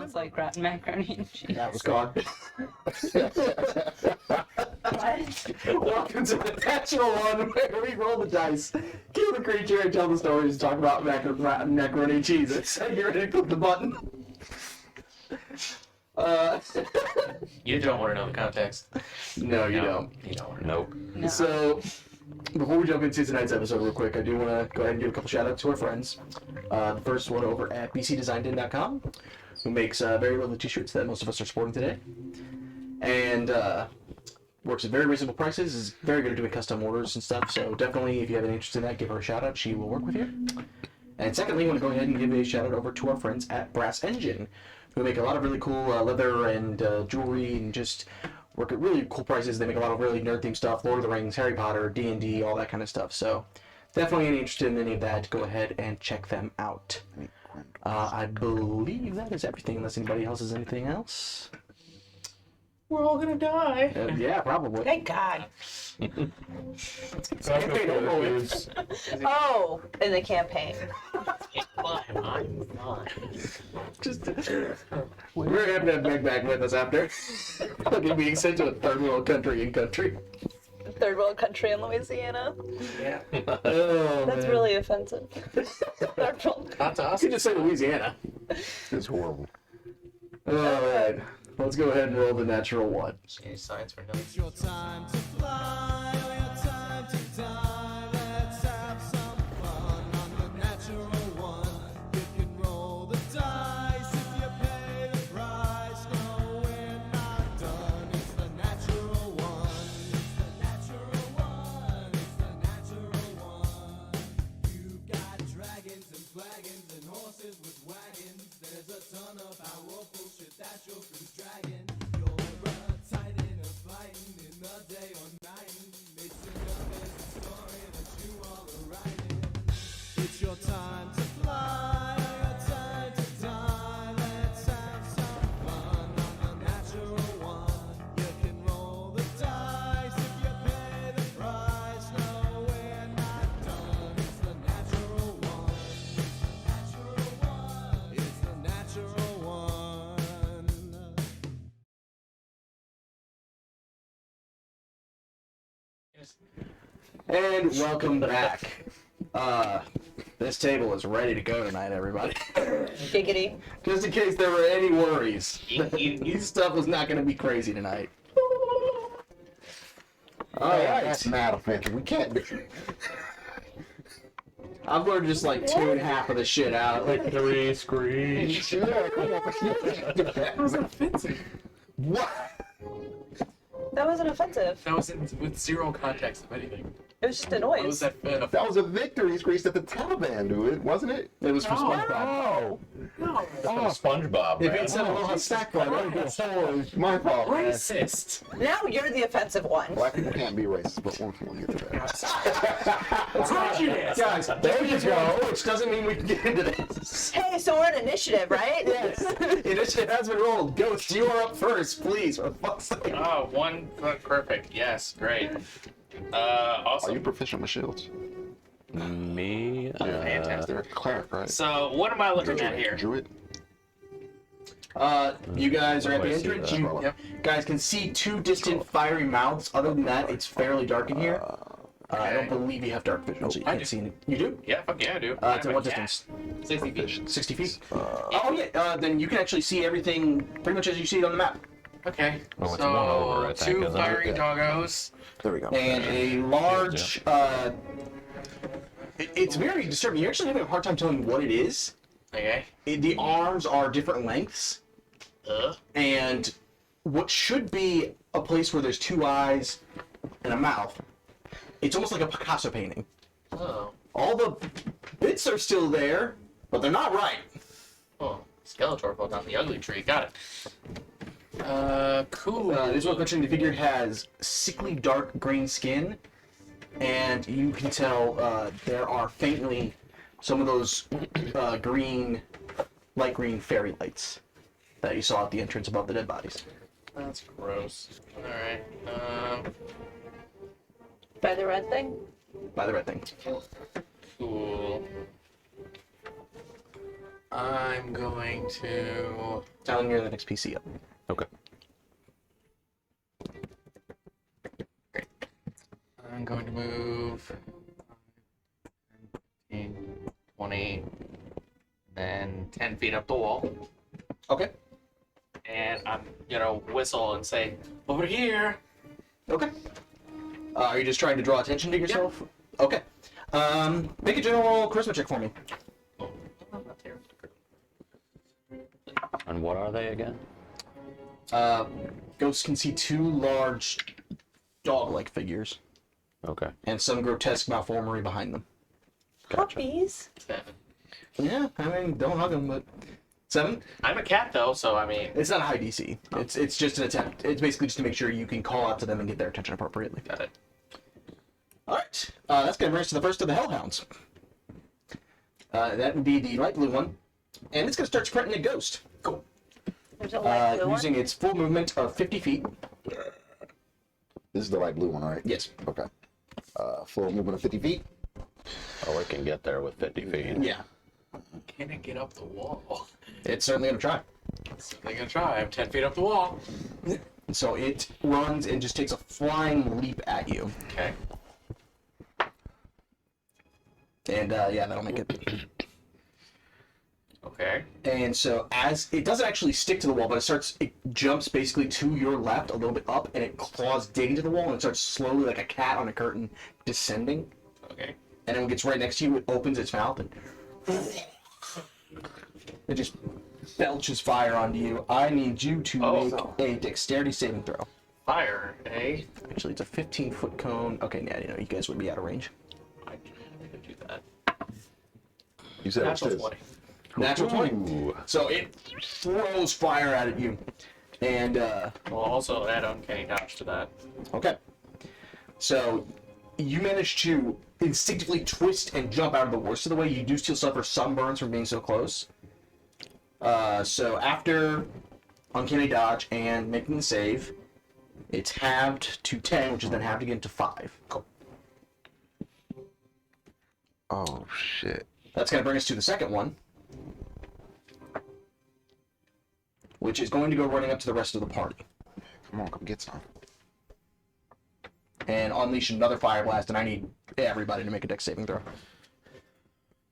smells like rotten macaroni and cheese. That was gone. Welcome to the natural one where we roll the dice, kill the creature, and tell the stories, and talk about macaroni and cheese. So you're ready to click the button. You don't want to know the context. No, you don't. You don't want to Nope. No. So, before we jump into tonight's episode real quick, I do want to go ahead and give a couple shout outs to our friends. The first one over at bcdesigned.com, who makes very lovely t-shirts that most of us are sporting today. And works at very reasonable prices, is very good at doing custom orders and stuff, so definitely if you have any interest in that, give her a shout out, she will work with you. And secondly, I want to go ahead and give a shout out over to our friends at Brass Engine, who make a lot of really cool leather and jewelry and just work at really cool prices. They make a lot of really nerd-themed stuff, Lord of the Rings, Harry Potter, D&D, all that kind of stuff. So definitely any interested in any of that, go ahead and check them out. I believe that is everything, unless anybody else has anything else. We're all gonna die. Yeah, probably. Thank God. Campaign overload. Oh, in the campaign. I'm fine. Just, we're very happy to have Meg back with us after being sent to a third world country. Third world country in Louisiana. Yeah. Oh, That's man. really offensive. Third world. That's You awesome. could just say Louisiana. It's horrible. Alright, let's go ahead and roll the natural one. Any signs for no? Your time to fly, or your time to die. Let's have some fun on the natural one. You can roll the dice if you pay the price. No, we're not done. It's the natural one. It's the natural one. It's the natural one. You got dragons and flagons and horses with wagons. There's a ton of powerful shit that your crew's dragging. You're a titan of fighting in the day or night. Mixing up every story that you all are writing. It's your time to fly, or your time to die. Let's have some fun on the natural one. You can roll the dice if you pay the price. No, we're not done. It's the natural one. Natural one. It's the natural one. And welcome back. This table is ready to go tonight, everybody. Giggity. Just in case there were any worries, this stuff was not going to be crazy tonight. Alright, That's not offensive. We can't do I'm going to just like tune half of the shit out. Like, Victory screech. That was offensive. what? That wasn't offensive. That was with zero context of anything. It was just a What was noise. that? That was a victory screech that the Taliban do it, wasn't it? It was from SpongeBob. Oh, No. oh, SpongeBob. If man. it said Aloha Stack Bar, that would be so. My fault. man. Racist. Now you're the offensive one. Black people can't be racist, but we'll get to that. Prejudice. Guys, there you go. Which doesn't mean we can get into this. Hey, so we're an initiative, right? Yes. Initiative has been rolled. Ghost, you are up first, please. For fuck's sake. Oh, one foot perfect. Yes, great. Are Awesome. you proficient with shields? Me? Fantastic. You're a cleric, right? So, what am I looking at here? Druid? You guys are at the I see entrance. that. You Yep. guys can see two distant fiery mouths. Other than that, it's fairly dark in here. I don't believe you have dark vision, so you I can't do. see it. You do? Yeah, fuck yeah, I do. To what distance? 60 feet. 60 feet? Oh, yeah. Then you can actually see everything pretty much as you see it on the map. Okay. Oh, it's one over, I So, think, two isn't it? fiery Yeah. doggos. There we go. And a large... it's very disturbing. You're actually having a hard time telling what it is. Okay. The arms are different lengths. And what should be a place where there's two eyes and a mouth, it's almost like a Picasso painting. Oh. All the bits are still there, but they're not right. Oh. Skeletor fell down the ugly tree. Got it. Cool. This one the figure has sickly dark green skin, and you can tell there are faintly some of those light green fairy lights that you saw at the entrance above the dead bodies. That's gross. Alright. By the red thing? By the red thing. Cool. I'm going to. Talon, you're the next PC up. Okay. I'm going to move 15, 20, then 10 feet up the wall. Okay. And I'm gonna whistle and say, "Over here!" Okay. Are you just trying to draw attention to yourself? Okay. Make a general charisma check for me. Oh, I'm not terrible. And what are they again? Ghosts can see two large dog-like figures Okay. and some grotesque malformery behind them. Gotcha. Puppies. 7. Yeah, I mean, don't hug them, but 7. I'm a cat though, so I mean, It's not a high DC. It's just an attempt. It's basically just to make sure you can call out to them and get their attention appropriately. got it. All right, that's gonna bring us to the first of the Hellhounds. That would be the light blue one, and it's gonna start sprinting at Ghost. Cool. There's a light blue Using one. its full movement of 50 feet. This is the light blue one, right? Yes. Okay. Full movement of 50 feet. Oh, it can get there with 50 feet. Yeah. Can it get up the wall? It's certainly gonna try. I'm gonna try. I'm 10 feet up the wall. So it runs and just takes a flying leap at you. Okay. And yeah, that'll make it. Okay. And so as it doesn't actually stick to the wall, but it jumps basically to your left a little bit up, and it claws dig into the wall, and it starts slowly, like a cat on a curtain, descending. Okay. And then when it gets right next to you, it opens its mouth and it just belches fire onto you. I need you to make a dexterity saving throw. Fire, eh? Actually, it's a 15-foot cone. Okay, yeah, you know, you guys would be out of range. I can do that. You said Natural it's 20. Natural 20. Ooh. So it throws fire at you. And, We'll also add uncanny dodge to that. okay. So you manage to instinctively twist and jump out of the worst of the way. You do still suffer some burns from being so close. So after uncanny dodge and making the save, it's halved to 10, which is then halved again to 5. Cool. Oh, shit. That's going to bring us to the second one, which is going to go running up to the rest of the party Come on, come get some. and unleash another fire blast. And I need everybody to make a dex saving throw.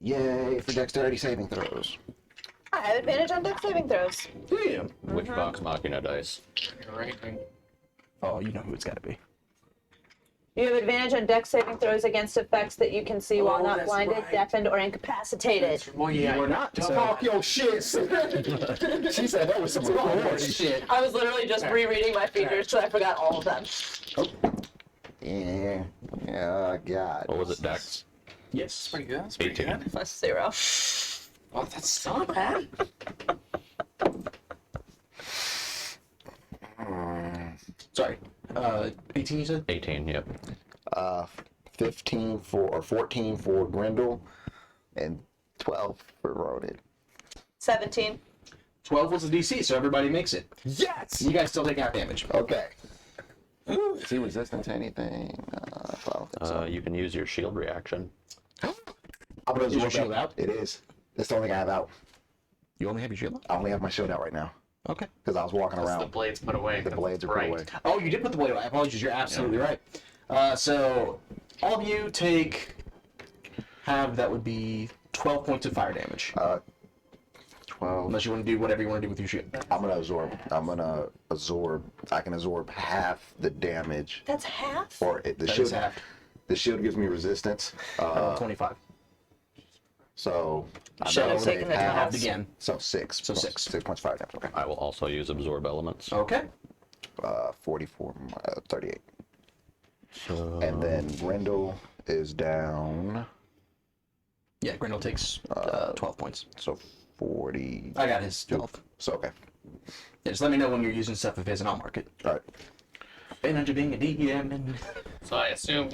Yay for dexterity saving throws. I have advantage on dex saving throws. Yeah. Which box Machina dice? You're right. Oh, you know who it's got to be. You have advantage on dex saving throws against effects that you can see while not that's blinded, right. deafened, or incapacitated. Well, yeah. You are not. So. Talk your shit. She said that was some horse shit. I was literally just rereading my features, so I forgot all of them. Yeah. Oh, God. What was it, Dex? Yes. Pretty good. That's pretty 18. good. Plus 0. Well, that's not bad. Sorry. 18 you said? 18, yep. 15 or 14 for Grendel, and 12 for Ronan. 17. 12 was the DC, so everybody makes it. Yes! You guys still take half damage. Okay. Is he resistant to anything? I don't think so. You can use your shield reaction. I'm gonna Is your absorb shield that. out? It is. That's the only thing I have out. You only have your shield up? I only have my shield out right now Okay. because I was walking The around. blades put away. The 'cause blades it's are put bright. away. Oh, you did put the blade away. I apologize. You're absolutely right. So all of you take that would be 12 points of fire damage. 12. Unless you want to do whatever you want to do with your shield. I'm gonna absorb. I can absorb half the damage, That's half? or the That shield. is half. The shield gives me resistance. 25. So I Should have know taken the half. Halved again. So 6. So 6. 6 points fire damage. Okay. I will also use absorb elements. Okay. 44, 38. So And then Grendel is down. Yeah, Grendel takes 12 points. So 40. I got his 12. So okay. Yeah, just let me know when you're using stuff of his and I'll mark it. All right. Been under being a DM and... So I assume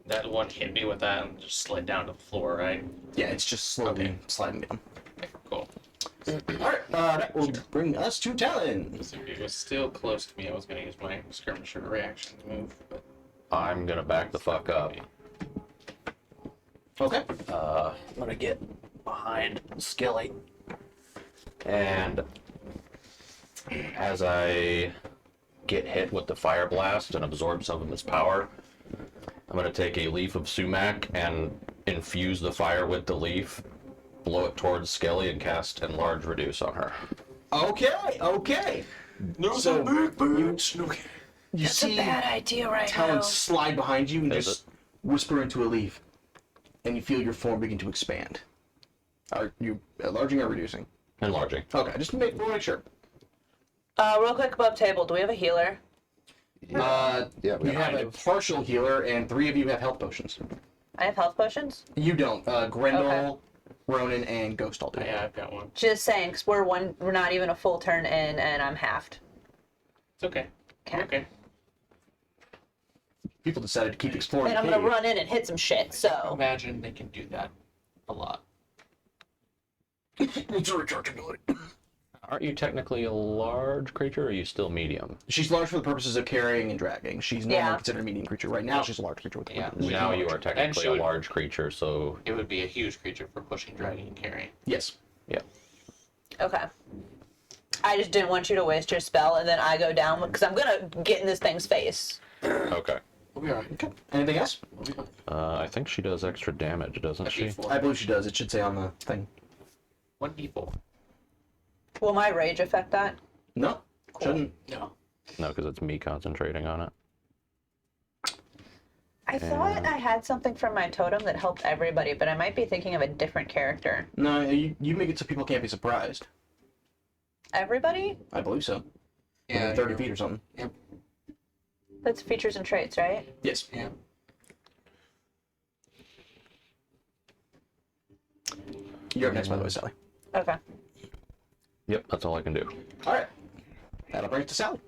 that one hit me with that and just slid down to the floor, right? Yeah, it's just slowly Okay. sliding down. Okay, cool. Alright, that will bring us to Talon. So if it was still close to me, I was gonna use my skirmisher reaction to move. But I'm gonna back the fuck up. Okay. I'm gonna get behind Skilly. And as I get hit with the fire blast and absorb some of its power, I'm going to take a leaf of sumac and infuse the fire with the leaf, blow it towards Skelly, and cast Enlarge Reduce on her. Okay. So you see idea right talons slide behind you and Is just whisper into a leaf, and you feel your form begin to expand. Are you enlarging or reducing? Enlarging. Okay, just we'll make sure. Real quick above table, do we have a healer? Yeah, we You have a partial healer, and 3 of you have health potions. I have health potions. You don't. Grendel, Okay. Ronan, and Ghost all do. Yeah, I've got one. Just saying, because we're not even a full turn in, and I'm halved. It's okay. Okay. People decided to keep exploring. And I'm the gonna cave. run in and hit some shit. So Imagine they can do that a lot. It's a recharge ability. Aren't you technically a large creature, or are you still medium? She's large for the purposes of carrying and dragging. She's normally Yeah. considered a medium creature. Right now, she's a large creature with the Yeah. purposes of Now large. you are technically she a would- large creature, so It would be a huge creature for pushing, dragging, and carrying. Yes. yeah. okay. I just didn't want you to waste your spell, and then I go down because I'm gonna get in this thing's face. Okay. We'll be alright. Okay. Anything else? We'll be fine. I think she does extra damage, doesn't she? I believe she does. It should say on the thing. 1d4. Will my rage affect that? No. Shouldn't. No. No, because it's me concentrating on it. I thought I had something from my totem that helped everybody, but I might be thinking of a different character. No, you make it so people can't be surprised. Everybody? I believe so. Yeah. Within 30 feet or something. Yep. That's features and traits, right? Yes. Yeah. You're up next, by the way, Sally. Okay. Yep, that's all I can do. All right. That'll bring it to Sally.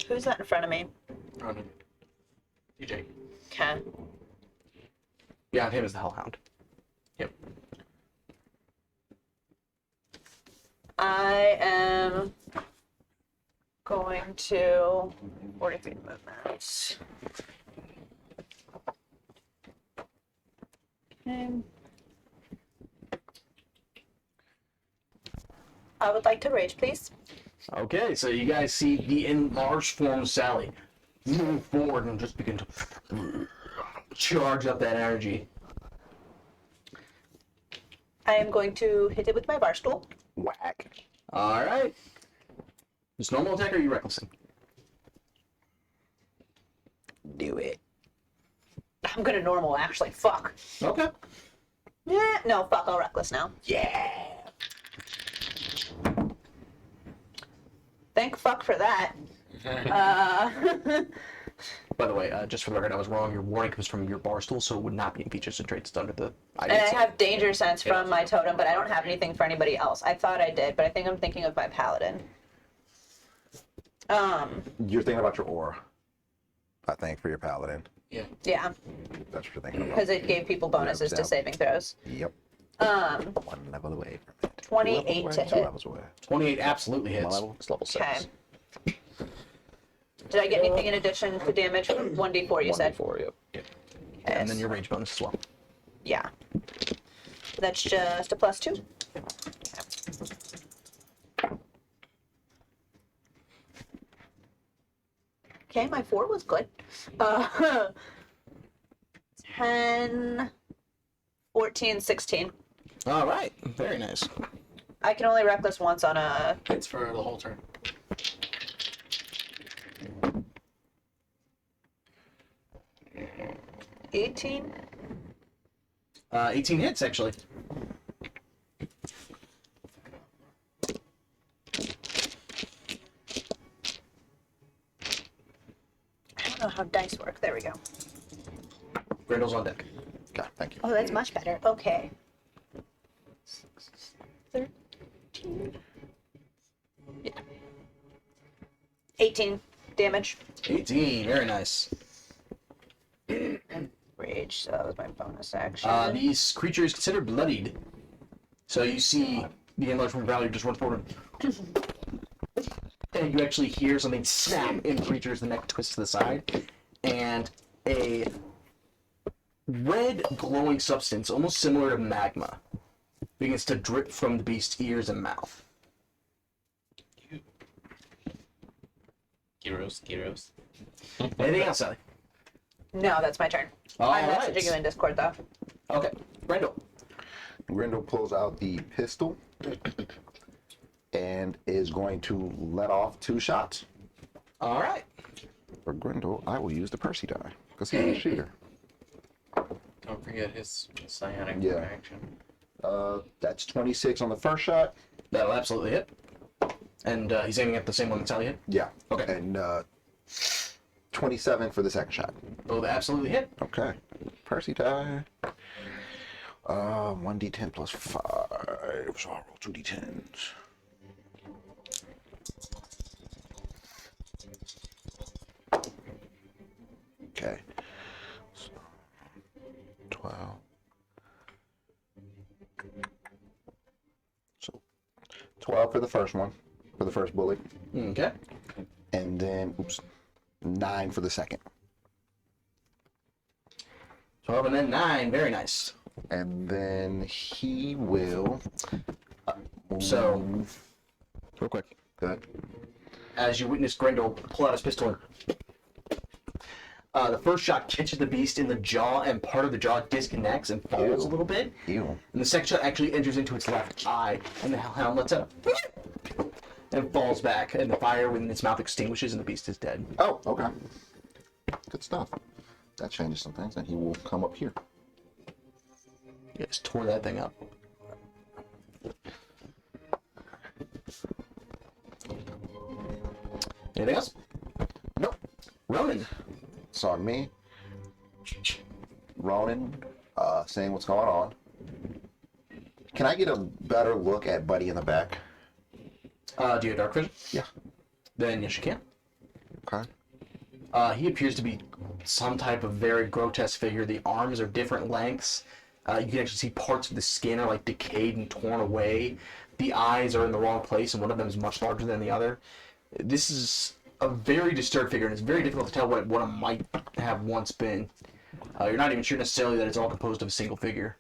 Who's that in front of me? Ronan. DJ. Okay. Yeah, him is the Hellhound. Yep. I am going to 40 feet movement. Okay. I would like to rage, please. Okay, so you guys see the enlarged form of Sally move forward and just begin to charge up that energy. I am going to hit it with my bar stool. Whack. All right. Just normal attack or are you recklessing? Do it. I'm gonna normal, actually. Fuck. Okay. Yeah, no, fuck, I'll reckless now. Yeah. Thank fuck for that. By the way, just for the record, I was wrong. Your warning comes from your bar stool, so it would not be in features and traits. It's under the. And I have danger sense from my totem, but I don't have anything for anybody else. I thought I did, but I think I'm thinking of my paladin. You're thinking about your aura, I think, for your paladin. Yeah. Yeah, That's what you're thinking about. because it gave people bonuses to Yeah. saving throws. Yep. One level away from it. 28 to Two hit. levels away. 28 absolutely My hits. level? It's level 6. Okay. Did I get anything in addition to damage? 1d4, you said? 1d4, yep. Yeah, and then your rage bonus as well. Yeah. That's just a +2. Okay, my 4 was good. 10, 14, 16. All right. Very nice. I can only reckless once on a... It's for the whole turn. $18? 18 hits, actually. I don't know how dice work. There we go. Grendel's on deck. God, thank you. Oh, that's much better. Okay. 13. Yeah. 18 damage. 18. Very nice. Rage, so that was my bonus action. These creature is considered bloodied. So you see the enlarged form value just run forward. And you actually hear something snap in the creature as the neck twists to the side. And a red glowing substance, almost similar to magma, begins to drip from the beast's ears and mouth. Gyros. Anything else, Sally? No, that's my turn. I'm messaging you in Discord though. Okay, Brendel. Grindel pulls out the pistol and is going to let off 2 shots. All right. For Grindel, I will use the Percy die because he's a shooter. Don't forget his psionic Yeah. reaction. That's 26 on the first shot. That'll absolutely hit. And he's aiming at the same one that Sally hit. Yeah. Okay. And 27 for the second shot. Both absolutely hit. Okay. Percy die. 1d10 plus 5. So I'll roll 2d10s. Okay. So, 12. So 12 for the first one, for the first bullet. Okay. And then, 9 for the second. 12 and then 9. Very nice. And then he will. So, move- real quick, Good. as you witness Grendel pull out his pistol, the first shot catches the beast in the jaw, and part of the jaw disconnects and falls a little bit. Ew. And the second shot actually enters into its left eye, and the hound lets out a and falls back, and the fire within its mouth extinguishes, and the beast is dead. Oh, okay. Good stuff. That changes some things, and he will come up here. You just tore that thing up. Anything else? Nope. Ronan. It's on me. Ronan, seeing what's going on. Can I get a better look at Buddy in the back? Do you have dark vision? Yeah. Then yes, you can. Okay. He appears to be some type of very grotesque figure. The arms are different lengths. You can actually see parts of the skin are like decayed and torn away. The eyes are in the wrong place, and one of them is much larger than the other. This is a very disturbed figure, and it's very difficult to tell what it might have once been. You're not even sure necessarily that it's all composed of a single figure.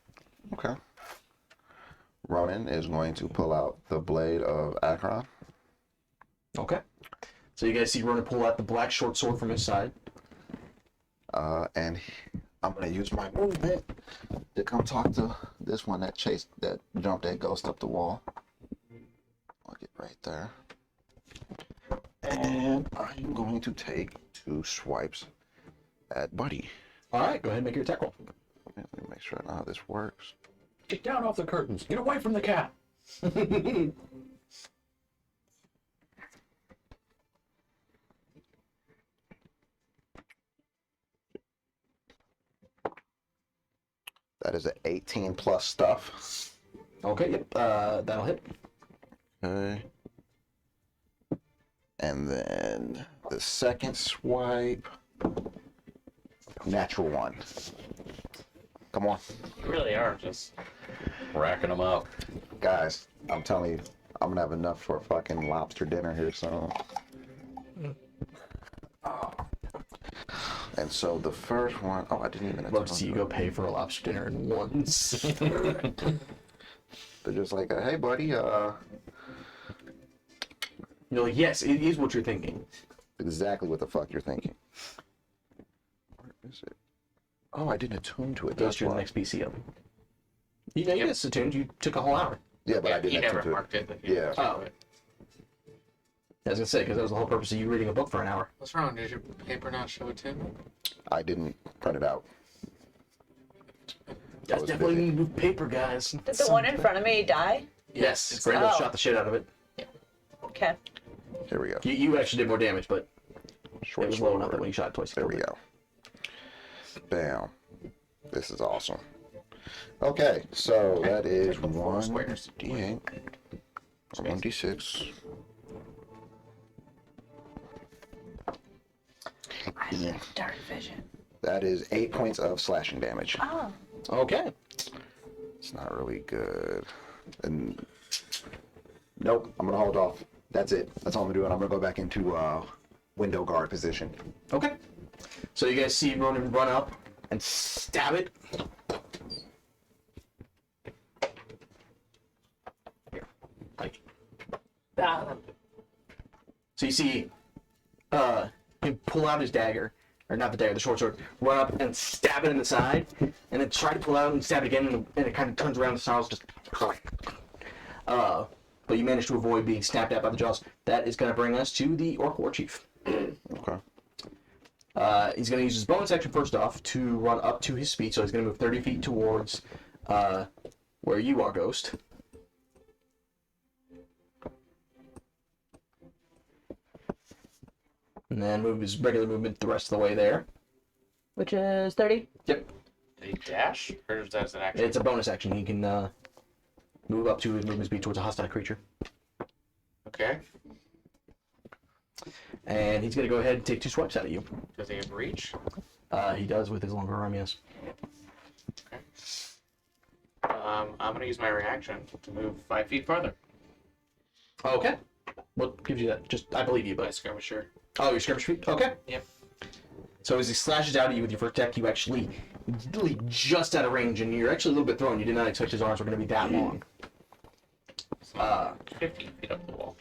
Okay. Ronan is going to pull out the blade of Akron. Okay. So you guys see Ronan pull out the black short sword from his side. And I'm going to use my movement to come talk to this one that jumped that ghost up the wall. I'll get right there. And I'm going to take 2 swipes at Buddy. All right, go ahead and make your attack roll. Let me make sure I know how this works. Get down off the curtains. Get away from the cat. That is an 18 plus stuff. Okay, yep, that'll hit. Okay. And then the second swipe, natural 1. Come on. You really are just. Racking them up. Guys, I'm telling you, I'm gonna have enough for a fucking lobster dinner here soon. And so the first one, I didn't even. Love to see you go pay for a lobster dinner in once. They're just like, hey buddy, You're like, yes, it is what you're thinking. exactly what the fuck you're thinking. Where is it? Oh, I didn't attune to it. Goes That's to the why. next BC up. You know, you just attuned. You took a whole hour. Yeah, but I He didn't never attune to marked it. Yeah. Oh. I was gonna say, because that was the whole purpose of you reading a book for an hour. What's wrong? Did your paper not show it to him? I didn't print it out. That's was definitely busy. new paper, guys. Did the one in front of me die? Yes, Grendel Oh. shot the shit out of it. Okay. Here we go. You actually did more damage, but Short it was low enough sword. that when you shot it twice, There we go. Bam. This is awesome. Okay, so that is Take the 4 1 squares. d8, 1d6. I have dark vision. That is 8 points of slashing damage. Oh. Okay. It's not really good. And nope, I'm gonna hold off. That's it. That's all I'm doing. I'm gonna go back into window guard position. Okay. So you guys see Ronan run up, and stab it. Here, like. So you see, him pull out his dagger, or not the dagger, the short sword, run up and stab it in the side, and then try to pull out and stab it again, and it kind of turns around, the snarls just. But you manage to avoid being snapped at by the jaws. That is going to bring us to the Orc War Chief. Okay. He's going to use his bonus action first off to run up to his speed, so he's going to move 30 feet towards where you are, Ghost. And then move his regular movement the rest of the way there. Which is 30. Yep. Did he dash? Or is that an action? It's a bonus action. He can move up to his movement speed towards a hostile creature. Okay. And he's going to go ahead and take 2 swipes out of you. Does he have reach? He does with his longer arm, yes. Okay. I'm going to use my reaction to move 5 feet farther. Okay. What gives you that? Just, I believe you, My but... skirmisher. Oh, your skirmish feet? Okay. Yep. So as he slashes out at you with your first attack, you actually really just out of range, and you're actually a little bit thrown. You did not expect his arms were going to be that long. 15 feet up the wall.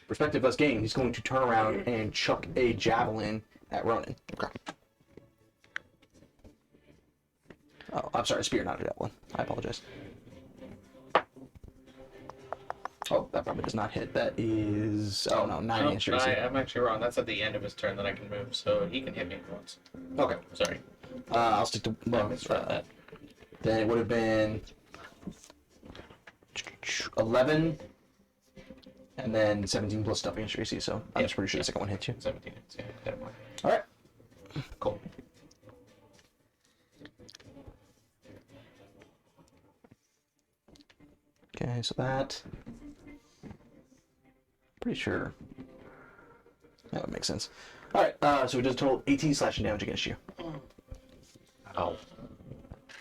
Perspective thus gained, he's going to turn around and chuck a javelin at Ronan. Okay. Oh, I'm sorry, spear, not a javelin. I apologize. Oh, that probably does not hit. That is... Oh, no, 9 No, against your AC. I'm actually wrong. That's at the end of his turn that I can move, so he can hit me once. Okay. Sorry. I'll stick to... Well, That. then it would have been... 11... And then 17 plus stuff against your AC, so I'm just pretty sure the second one hits you. 17. Yeah, never mind. Alright. Cool. Okay, so that... Pretty sure. That would make sense. Alright, so he does a total 18 slashing damage against you. Oh.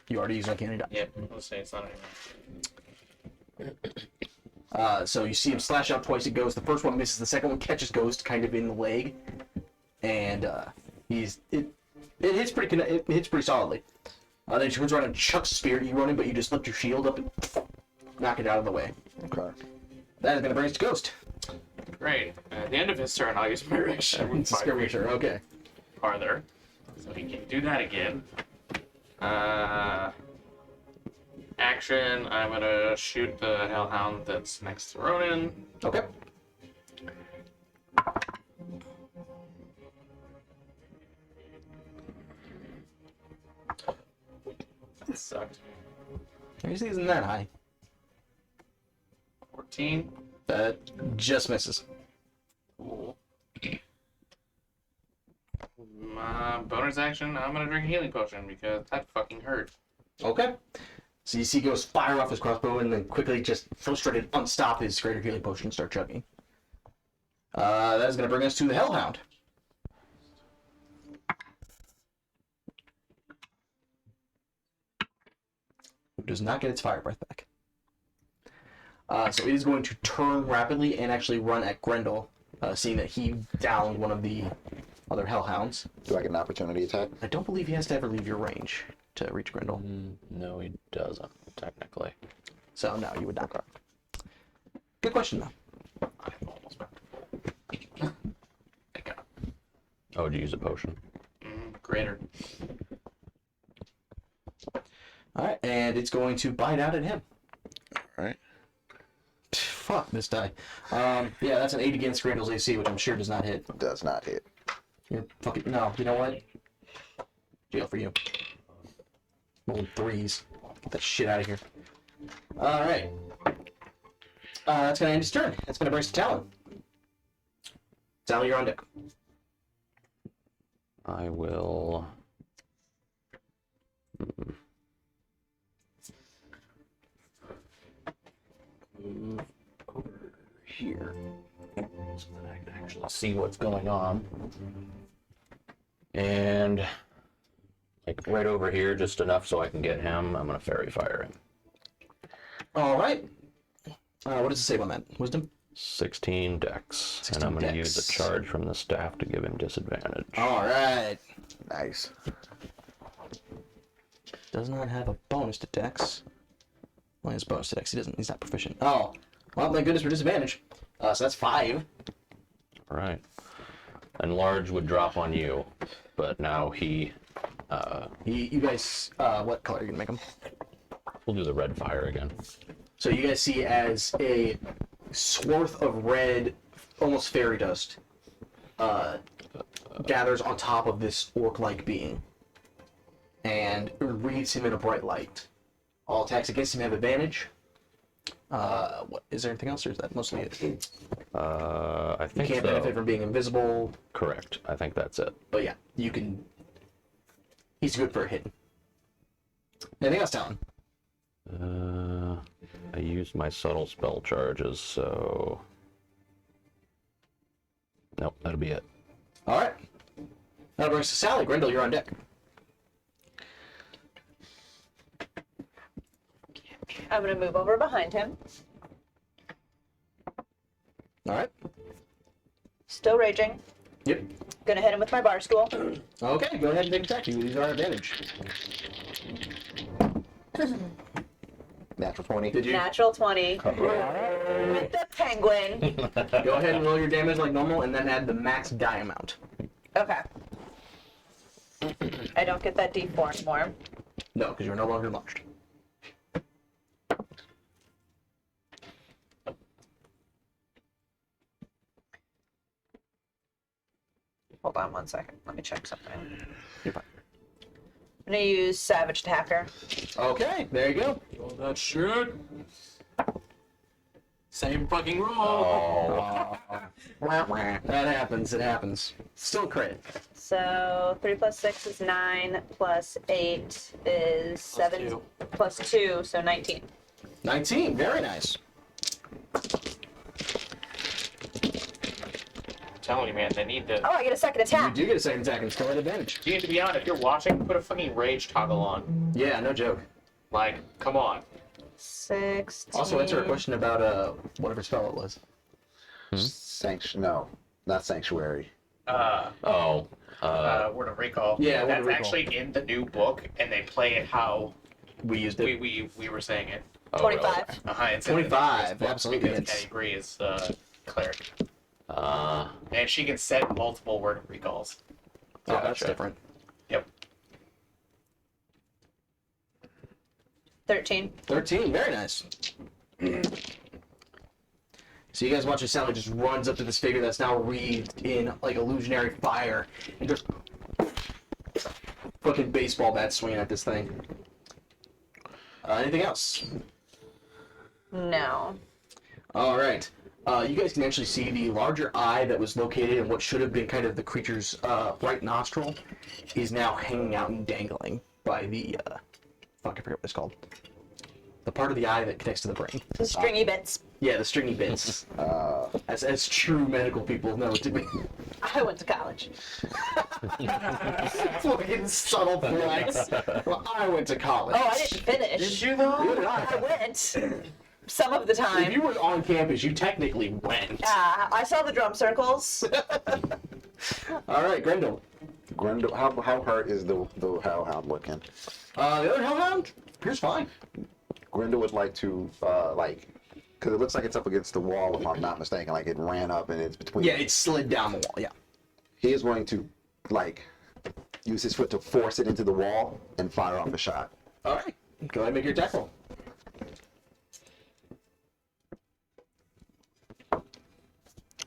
You already used uncanny dodge. Yep. Let's say it's not anymore. So you see him slash out twice, it goes. The first one misses, the second one catches Ghost kind of in the leg. And it hits pretty solidly. Then he turns around and chucks a spear at you, running, but you just lift your shield up and knock it out of the way. Okay. That is going to bring us to Ghost. Great. At the end of his turn, I'll use my reaction. It's a skirmisher, okay. Farther. So he can do that again. Action, I'm gonna shoot the hellhound that's next to Ronan. Okay. That sucked. Your AC isn't that high. 14. That just misses. Cool. Bonus action, I'm gonna drink a healing potion because that fucking hurt. Okay. So you see Ghost fire off his crossbow and then quickly just frustrated unstop his greater healing potion and start chugging. That is going to bring us to the Hellhound. Who does not get its fire breath back. So it is going to turn rapidly and actually run at Grendel, seeing that he downed one of the other Hellhounds. Do I get an opportunity attack? I don't believe he has to ever leave your range to reach Grendel. No, he doesn't, technically. So no, you would not. Good question though. I'm almost back to full. I got Oh, did you use a potion? greater. Alright, and it's going to bite out at him. Alright. Fuck this die. Yeah, that's an 8 against Grandel's AC, which I'm sure does not hit. Does not hit. You're fucking... No, you know what? Jail for you. Rolling 3s. Get that shit out of here. Alright. That's gonna end his turn. That's gonna bring us to Talon. Talon, you're on deck. I will... move over here so that I can actually see what's going on. And like right over here, just enough so I can get him. I'm gonna fairy fire him. Alright. What does it say on that? Wisdom? 16 dex. 16 and I'm gonna dex. use the charge from the staff to give him disadvantage. Alright. Nice. does not have a bonus to dex. Well, he has bonus to dex. He's not proficient. Oh, well, thank goodness for disadvantage. So that's 5. All right. And large would drop on you, but now he. You guys, what color are you gonna make him? We'll do the red fire again. So you guys see as a swath of red, almost fairy dust, gathers on top of this orc-like being, and wreathes him in a bright light. All attacks against him have advantage. What is there anything else, or is that mostly it? I You think can't so. benefit from being invisible, Correct. I think that's it. but yeah, you can. He's good for a hit. Anything else, Talon? I used my subtle spell charges, so. Nope, that'll be it. All right. That brings us to Sally. Grendel, you're on deck. I'm gonna move over behind him. All right. Still raging. Yep. Gonna hit him with my bar stool. Okay, go ahead and take attack. You use our advantage. Natural 20. Did you? Natural 20. With the penguin. Go ahead and roll your damage like normal, and then add the max die amount. Okay. I don't get that D4 anymore. No, because you're no longer launched. Hold on 1 second. Let me check something. You're fine. I'm gonna use Savage Attacker. Okay, there you go. Oh, that shit. Same fucking roll. Oh. That happens. It happens. Still crit. So 3 plus 6 is 9, plus 8 is 7, two. plus 2, so 19. 19. Very nice. I'm telling you, man, they need to. Oh, I get a second You attack. do get a second attack and still at advantage. You need to be on. If you're watching, put a fucking rage toggle on. Yeah, no joke. Like, come on. 16. Also, answer a question about whatever spell it was. No, not sanctuary. Oh. Word of recall. Yeah, Word that's of Recall. actually in the new book, and they play it how We used it. we were saying it. Oh, 25. It's in the 25, book absolutely Because hits. Kenny Bree is cleric, Really? and she can set multiple word of recalls. Oh, that's Gotcha. different. Yep. 13. 13. Very nice. So you guys watch as Sally just runs up to this figure that's now wreathed in like illusionary fire and just fucking baseball bat swinging at this thing. Anything else? No. All right. You guys can actually see the larger eye that was located in what should have been kind of the creature's right nostril is now hanging out and dangling by the fuck, I forget what it's called. The part of the eye that connects to the brain. The stringy bits. Yeah, the stringy bits. As true medical people know to be. I went to college. Fucking subtle flex. Well, I went to college. Oh, I didn't finish. Did you though? Neither did I I. went. Some of the If time. you were on campus, you technically went. I saw the drum circles. All right, Grendel. Grendel, how hurt is the hellhound looking? The other hellhound appears fine. Grendel would like to because it looks like it's up against the wall, if I'm not mistaken. Like it ran up and it's between. Yeah, it slid down the wall. Yeah. He is going to use his foot to force it into the wall and fire off a shot. All right. Go ahead and make your attack roll.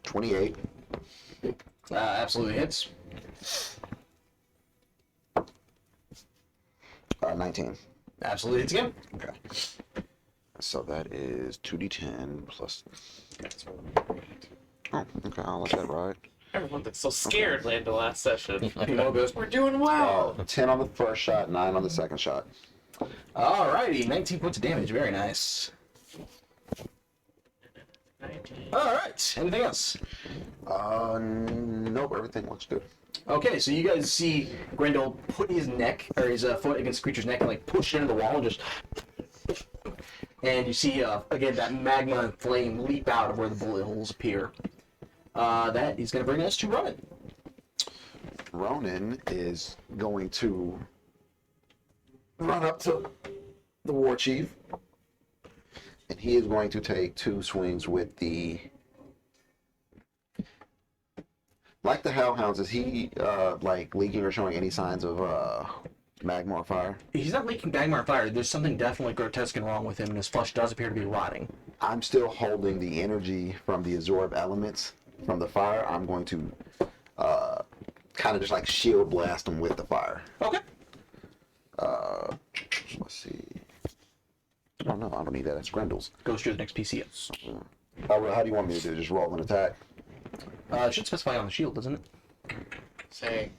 28. Absolutely hits. 19. Absolutely hits again. Okay. So that is 2d10 plus. Oh, okay. I'll let that ride. Everyone that's so scared led the last session. Pimo goes. We're doing well. 10 on the first shot, 9 on the second shot. Alrighty, 19 points of damage. Very nice. Alright, anything else? Nope. Everything looks good. Okay, so you guys see Grendel put his neck, or his foot against the creature's neck and like push it into the wall and just... And you see, again, that magma and flame leap out of where the bullet holes appear. That is going to bring us to Ronan. Ronan is going to run up to the war chief, and he is going to take 2 swings with the. Like the hellhounds, is he like leaking or showing any signs of magma or fire? He's not leaking magma or fire. There's something definitely grotesque and wrong with him, and his flesh does appear to be rotting. I'm still holding the energy from the absorb elements from the fire. I'm going to kind of just like shield blast him with the fire. Okay. Let's see. Oh no, I don't need that. That's Grendels. Goes to the next PC. How do you want me to do? Just roll an attack? It should specify on the shield, doesn't it? Say,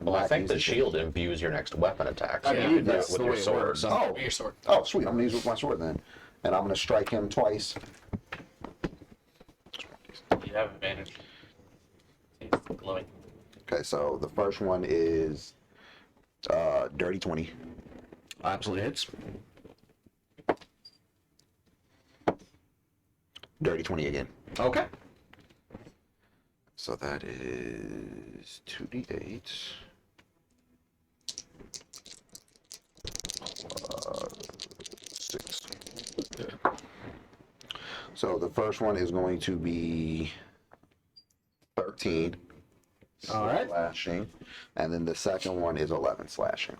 Well, I think the shield imbues your next weapon attack. So I you believe can do it that's with the your way it sword. works. Oh, your sword. oh, sweet. I'm gonna use it with my sword then, and I'm gonna strike him twice. You have advantage. He's glowing. Okay, so the first one is dirty 20. Absolutely hits. Dirty 20 again. Okay. So that is 2d8. 6. So the first one is going to be 13. All right. Slashing. And then the second one is 11 slashing.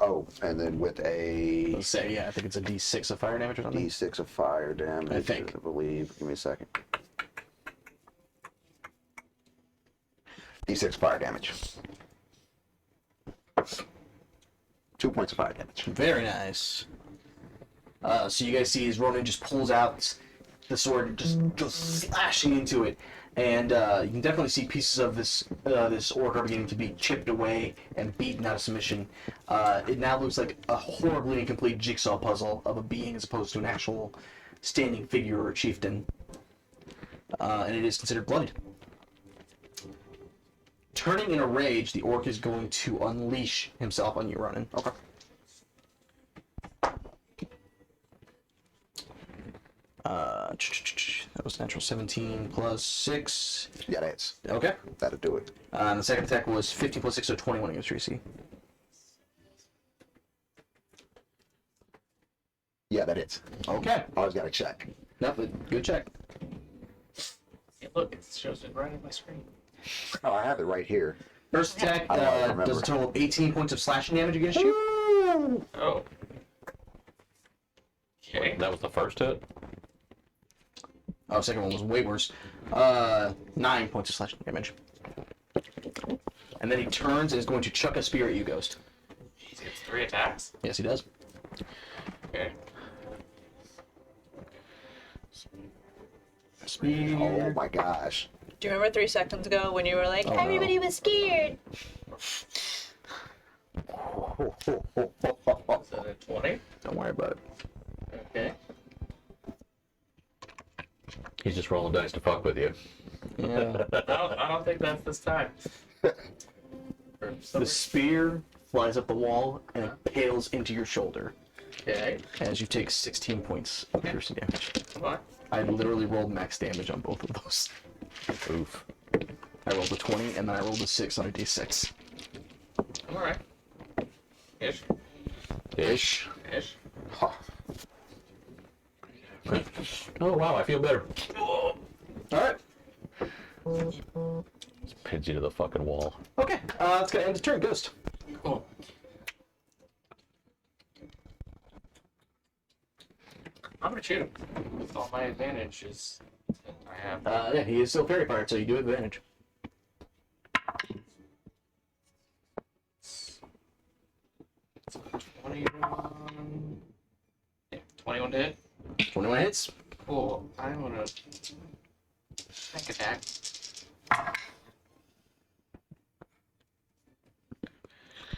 Oh, and then with a Let's say, yeah, I think it's a D6 of fire damage or something. d6 of fire damage, I think. I believe. Give me a second. D6 fire damage. 2 points of fire damage. Very nice. So you guys see as Ronan just pulls out the sword and just goes slashing into it. And you can definitely see pieces of this orc are beginning to be chipped away and beaten out of submission. It now looks like a horribly incomplete jigsaw puzzle of a being as opposed to an actual standing figure or chieftain. And it is considered bloodied. Turning in a rage, the orc is going to unleash himself on you, Ronan. Okay. That was natural 17 plus 6. Yeah, that's. Okay. That'll do it. And the second attack was 15 plus 6, so 21 against your AC. Yeah, that hits. Okay. Always got to check. No, but good check. Yeah, look, it shows it right on my screen. Oh, I have it right here. First attack I don't remember. does a total of 18 points of slashing damage against you. Oh. Okay. That was the first hit. Oh, second one was way worse. 9 points of slashing damage. And then he turns and is going to chuck a spear at you, Ghost. He gets 3 attacks. Yes, he does. Okay. Spear. Oh my gosh. Do you remember 3 seconds ago when you were like, everybody was scared? Is that a 20? Don't worry about it. Okay. He's just rolling dice to fuck with you. Yeah. I don't think that's this time. Or The something. spear flies up the wall and impales into your shoulder Okay. as you take 16 points of piercing damage. Come on. I literally rolled max damage on both of those. Oof. I rolled a 20 and then I rolled a 6 on a d6. I'm alright. Ish. Ish. Ish. Huh. Oh wow, I feel better. Alright. Just pins you to the fucking wall. Okay, it's gonna end the turn, Ghost. Cool. I'm gonna shoot him with all my advantages that I have. Yeah, he is still fairy fired, so you do have advantage. So 21. Yeah, 21 to hit. 21 hits. Cool. I wanna sneak attack.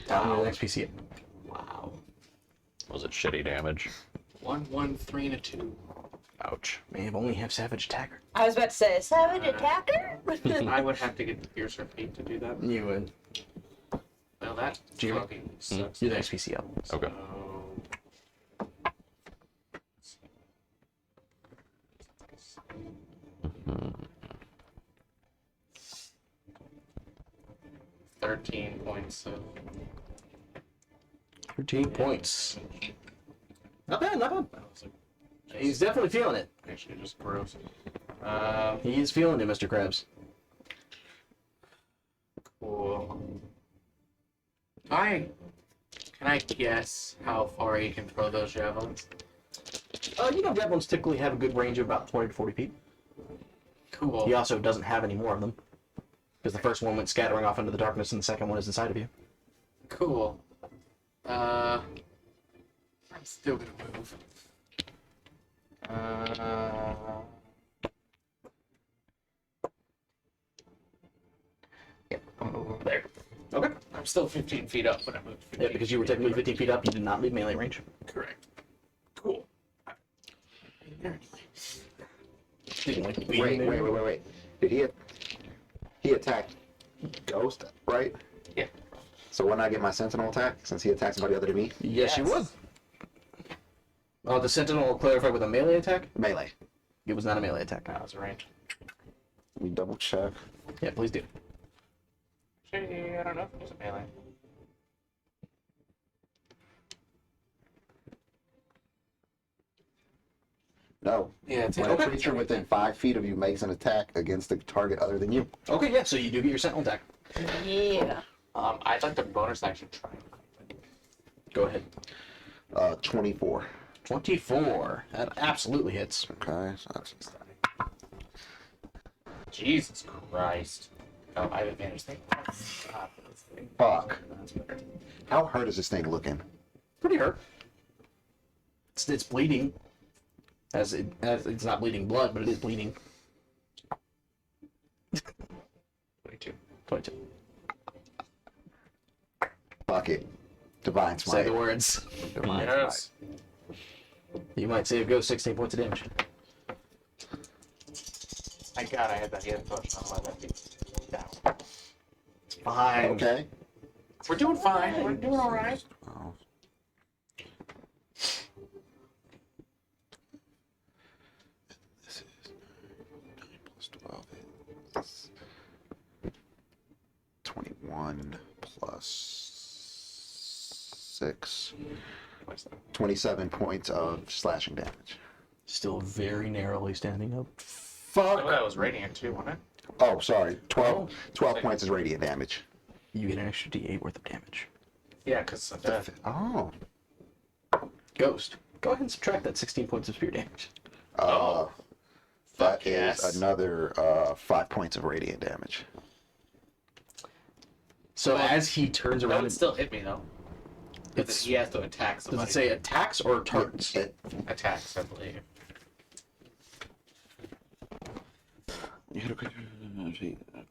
Down to the next PC. Wow. Was it shitty damage? 1, 1, 3, and a 2. Ouch. May have only have Savage Attacker. I was about to say, savage attacker? I would have to get the piercer feat to do that. You would. Well, that Jimmy? fucking sucks. You're the next PC up. Okay. So... 13 points of 13 points. Not bad, not bad. That was He's definitely feeling it. actually just gross. He is feeling it, Mr. Krabs. Cool. Can I guess how far he can throw those javelins? Javelins typically have a good range of about 20 to 40 feet. Cool. He also doesn't have any more of them. Because the first one went scattering off into the darkness and the second one is inside of you. Cool. I'm still gonna move. Yeah, I'm gonna move there. Okay. I'm still 15 feet up, but I moved 15 Yeah, because you were technically 15 feet up, you did not leave melee range. Correct. Cool. Wait. Did he attack Ghost, right? Yeah. So when I get my Sentinel attack, since he attacked somebody other than me, Yes, you would. Oh, the Sentinel will clarify with a melee attack? melee. It was not a melee attack. That was range. We double check. Yeah, please do. Actually, I don't know if it was a melee. No. Yeah, it's When a creature within 5 feet of you makes an attack against a target other than you. Okay, yeah, so you do get your Sentinel attack. Yeah. I'd like the bonus action try. Go ahead. 24. 24. That absolutely hits. Okay, so that's Jesus Christ. Oh, I have advantage thing. fuck. That's better. How hurt is this thing looking? Pretty hurt. It's bleeding. As it's not bleeding blood, but it is bleeding. 22. 22. Fuck it. Divine Say Smite. the words. Divine Yes. You might save Ghost 16 points of damage. Thank God I had that healing potion, otherwise I'd be down. Fine. Okay. We're doing fine. We're doing alright. Oh. This is 9 plus 12 is 21 plus 6. 27 points of slashing damage. Still very narrowly standing up. Oh, that was radiant too, wasn't it? Oh, sorry. 12 points is radiant damage. You get an extra d8 worth of damage. Yeah, because of death. Oh. Ghost, go ahead and subtract that 16 points of spear damage. That Fuck is yes. another 5 points of radiant damage. So as he turns That around, would still hit me though. Because he has to attack does somebody. it say attacks or targets? Attacks, I believe.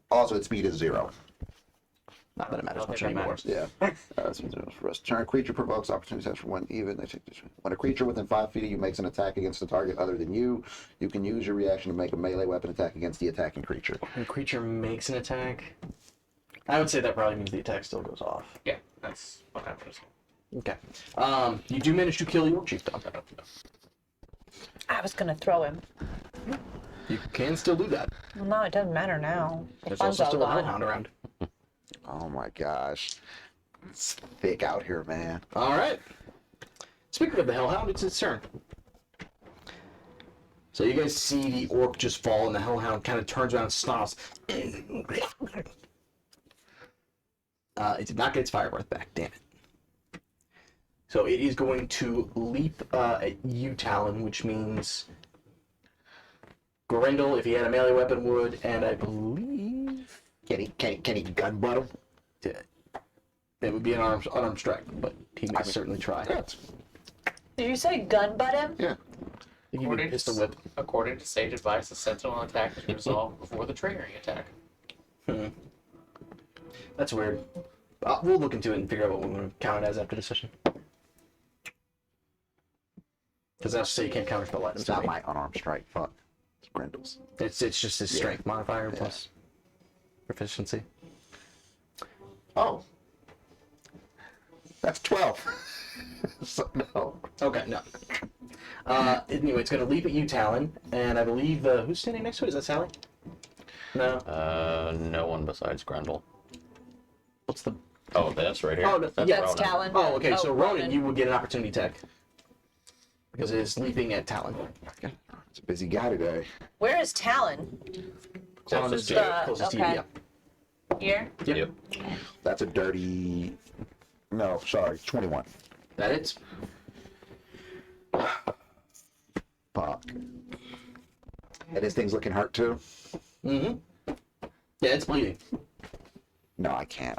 Also, its speed is 0. Not that it matters I don't much think that anymore. matters. Yeah. So for rest turn, creature provokes opportunity attacks for 1 even. They take this. When a creature within 5 feet of you makes an attack against a target other than you, you can use your reaction to make a melee weapon attack against the attacking creature. When a creature makes an attack, I would say that probably means the attack still goes off. Yeah, that's what happens. Okay. You do manage to kill your chief dog. I was gonna throw him. You can still do that. Well, no, it doesn't matter now. The There's fun's also all still a gone. hellhound around. Oh my gosh. It's thick out here, man. All right. Speaking of the hellhound, it's its turn. So you guys see the orc just fall, and the hellhound kind of turns around and snarls. It did not get its fire breath back. Damn it. So it is going to leap at you, Talon, which means Grendel, if he had a melee weapon, would, and I believe Can he gun butt him? it would be an unarmed strike, but he may certainly try. Did you say gun butt him? Yeah. He would pistol whip. According to sage advice, the sentinel attack is resolved before the triggering attack. That's weird. We'll look into it and figure out what we're going to count it as after the session. Because that's say you can't counterspell items. It's not right? my unarmed strike. Fuck. It's Grendel's. It's just his strength modifier plus proficiency. Oh. That's 12. So, no. Okay, no. Anyway, it's going to leap at you, Talon, and I believe who's standing next to it? Is that Sally? No. No one besides Grendel. What's the Oh, that's right here. Oh, That's yeah, That's Ronan. Talon. Oh, okay. So Ronan, Ronan. you will get an opportunity attack because it is leaping at Talon. It's a busy guy today. Where is Talon? Talon Closest is to you. closest to you. okay. Yeah. Here? Yep. Yep. That's a dirty. No, sorry, 21. That is. Fuck. And this thing's looking hurt too. Mm-hmm. Yeah, it's bleeding. No, I can't.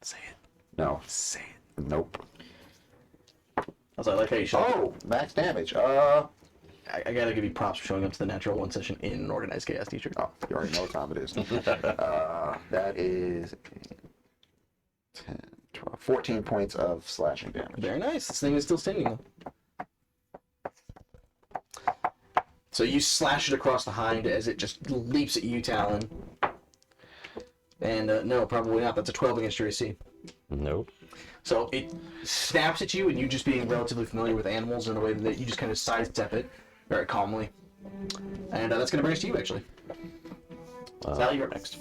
Say it. No. Say it. Nope. I was like how you showed. Oh, max damage. I gotta give you props for showing up to the natural one session in an organized chaos t-shirt. Oh, you already know what time it is. That is 10, 12, 14 points of slashing damage. Very nice. This thing is still standing though. So you slash it across the hind as it just leaps at you, Talon. And no, probably not. That's a 12 against your AC. Nope. So it snaps at you, and you just being relatively familiar with animals in a way that you just kind of sidestep it very calmly. And that's going to bring us to you, actually. Sally, you're up next.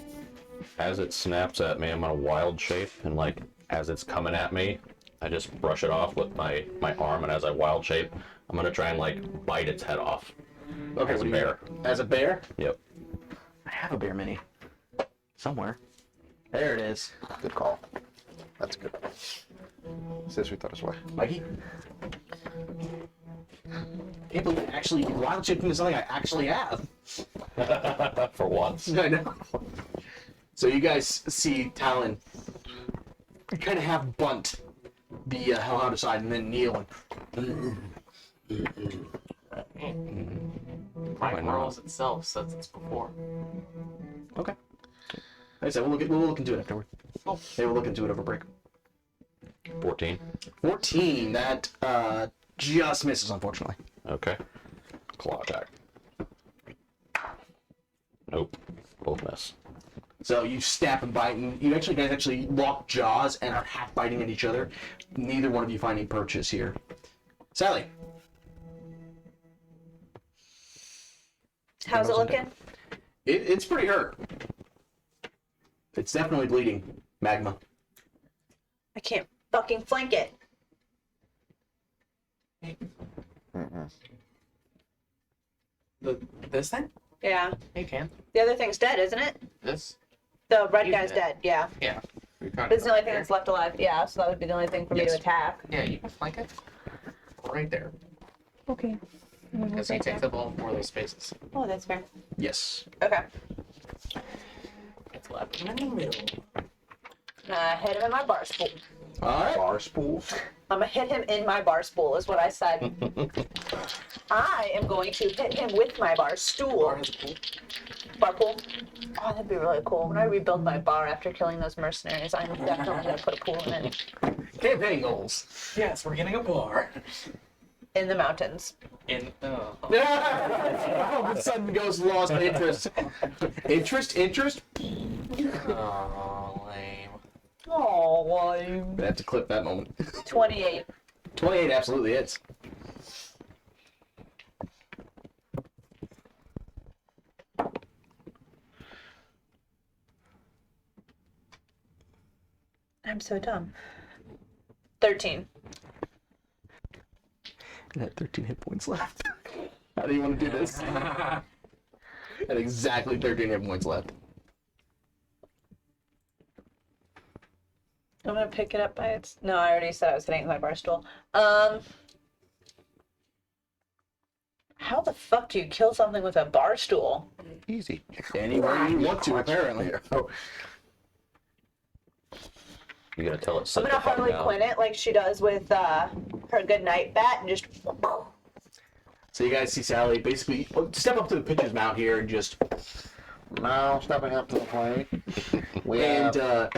As it snaps at me, I'm in a wild shape, and like as it's coming at me, I just brush it off with my arm, and as I wild shape, I'm gonna try and like bite its head off. Okay, As a what do you bear. got? As a bear? Yep. I have a bear mini. Somewhere. There it is. Good call. That's good. Says we thought this way. Mikey? Can't believe actually wild shaping is something I actually have. For once. I know. So you guys see Talon kind of have bunt the hellhound aside and then kneel and My rolls itself says it's before. okay. Like I said, we'll look into it afterward. Oh. Yeah, we'll look into it over break. 14. 14. That just misses, unfortunately. Okay. Claw attack. Nope. Both miss. So you snap and bite, and you guys actually lock jaws and are half biting at each other. Neither one of you find any purchase here. Sally. How's it looking? It's pretty hurt. It's definitely bleeding. Magma. I can't fucking flank it. This thing? Yeah. You can. The other thing's dead, isn't it? This? The red He's guy's dead. dead, yeah. Yeah. We got This is the only thing there. that's left alive. Yeah, so that would be the only thing for me to Yes. attack. Yeah, you can flank it. Right there. Okay. Because he takes up all 4 of those spaces. Oh, that's fair. Yes. Okay. It's left in the middle. Hit him in my bar spool. Alright. Bar spool. I'm gonna hit him in my bar spool, is what I said. I am going to hit him with my bar stool. Or his pool. Bar pool. Oh, that'd be really cool. When I rebuild my bar after killing those mercenaries, I'm definitely gonna put a pool in it. Campaign goals. Yes, we're getting a bar. In the mountains. In All of a sudden goes lost interest. Interest? Oh, lame. Oh, well, I have to clip that moment. 28. 28 absolutely hits. I'm so dumb. 13. I had 13 hit points left. How do you want to do this? I had exactly 13 hit points left. I'm gonna pick it up by its. No, I already said I was hitting it with my bar stool. How the fuck do you kill something with a bar stool? Easy. Anywhere you want to, apparently. You gotta tell it I'm sit gonna the fuck Harley down. Quinn it like she does with her good night bat and just. So you guys see Sally basically step up to the pitcher's mound here and just Now stepping up to the plate. We and have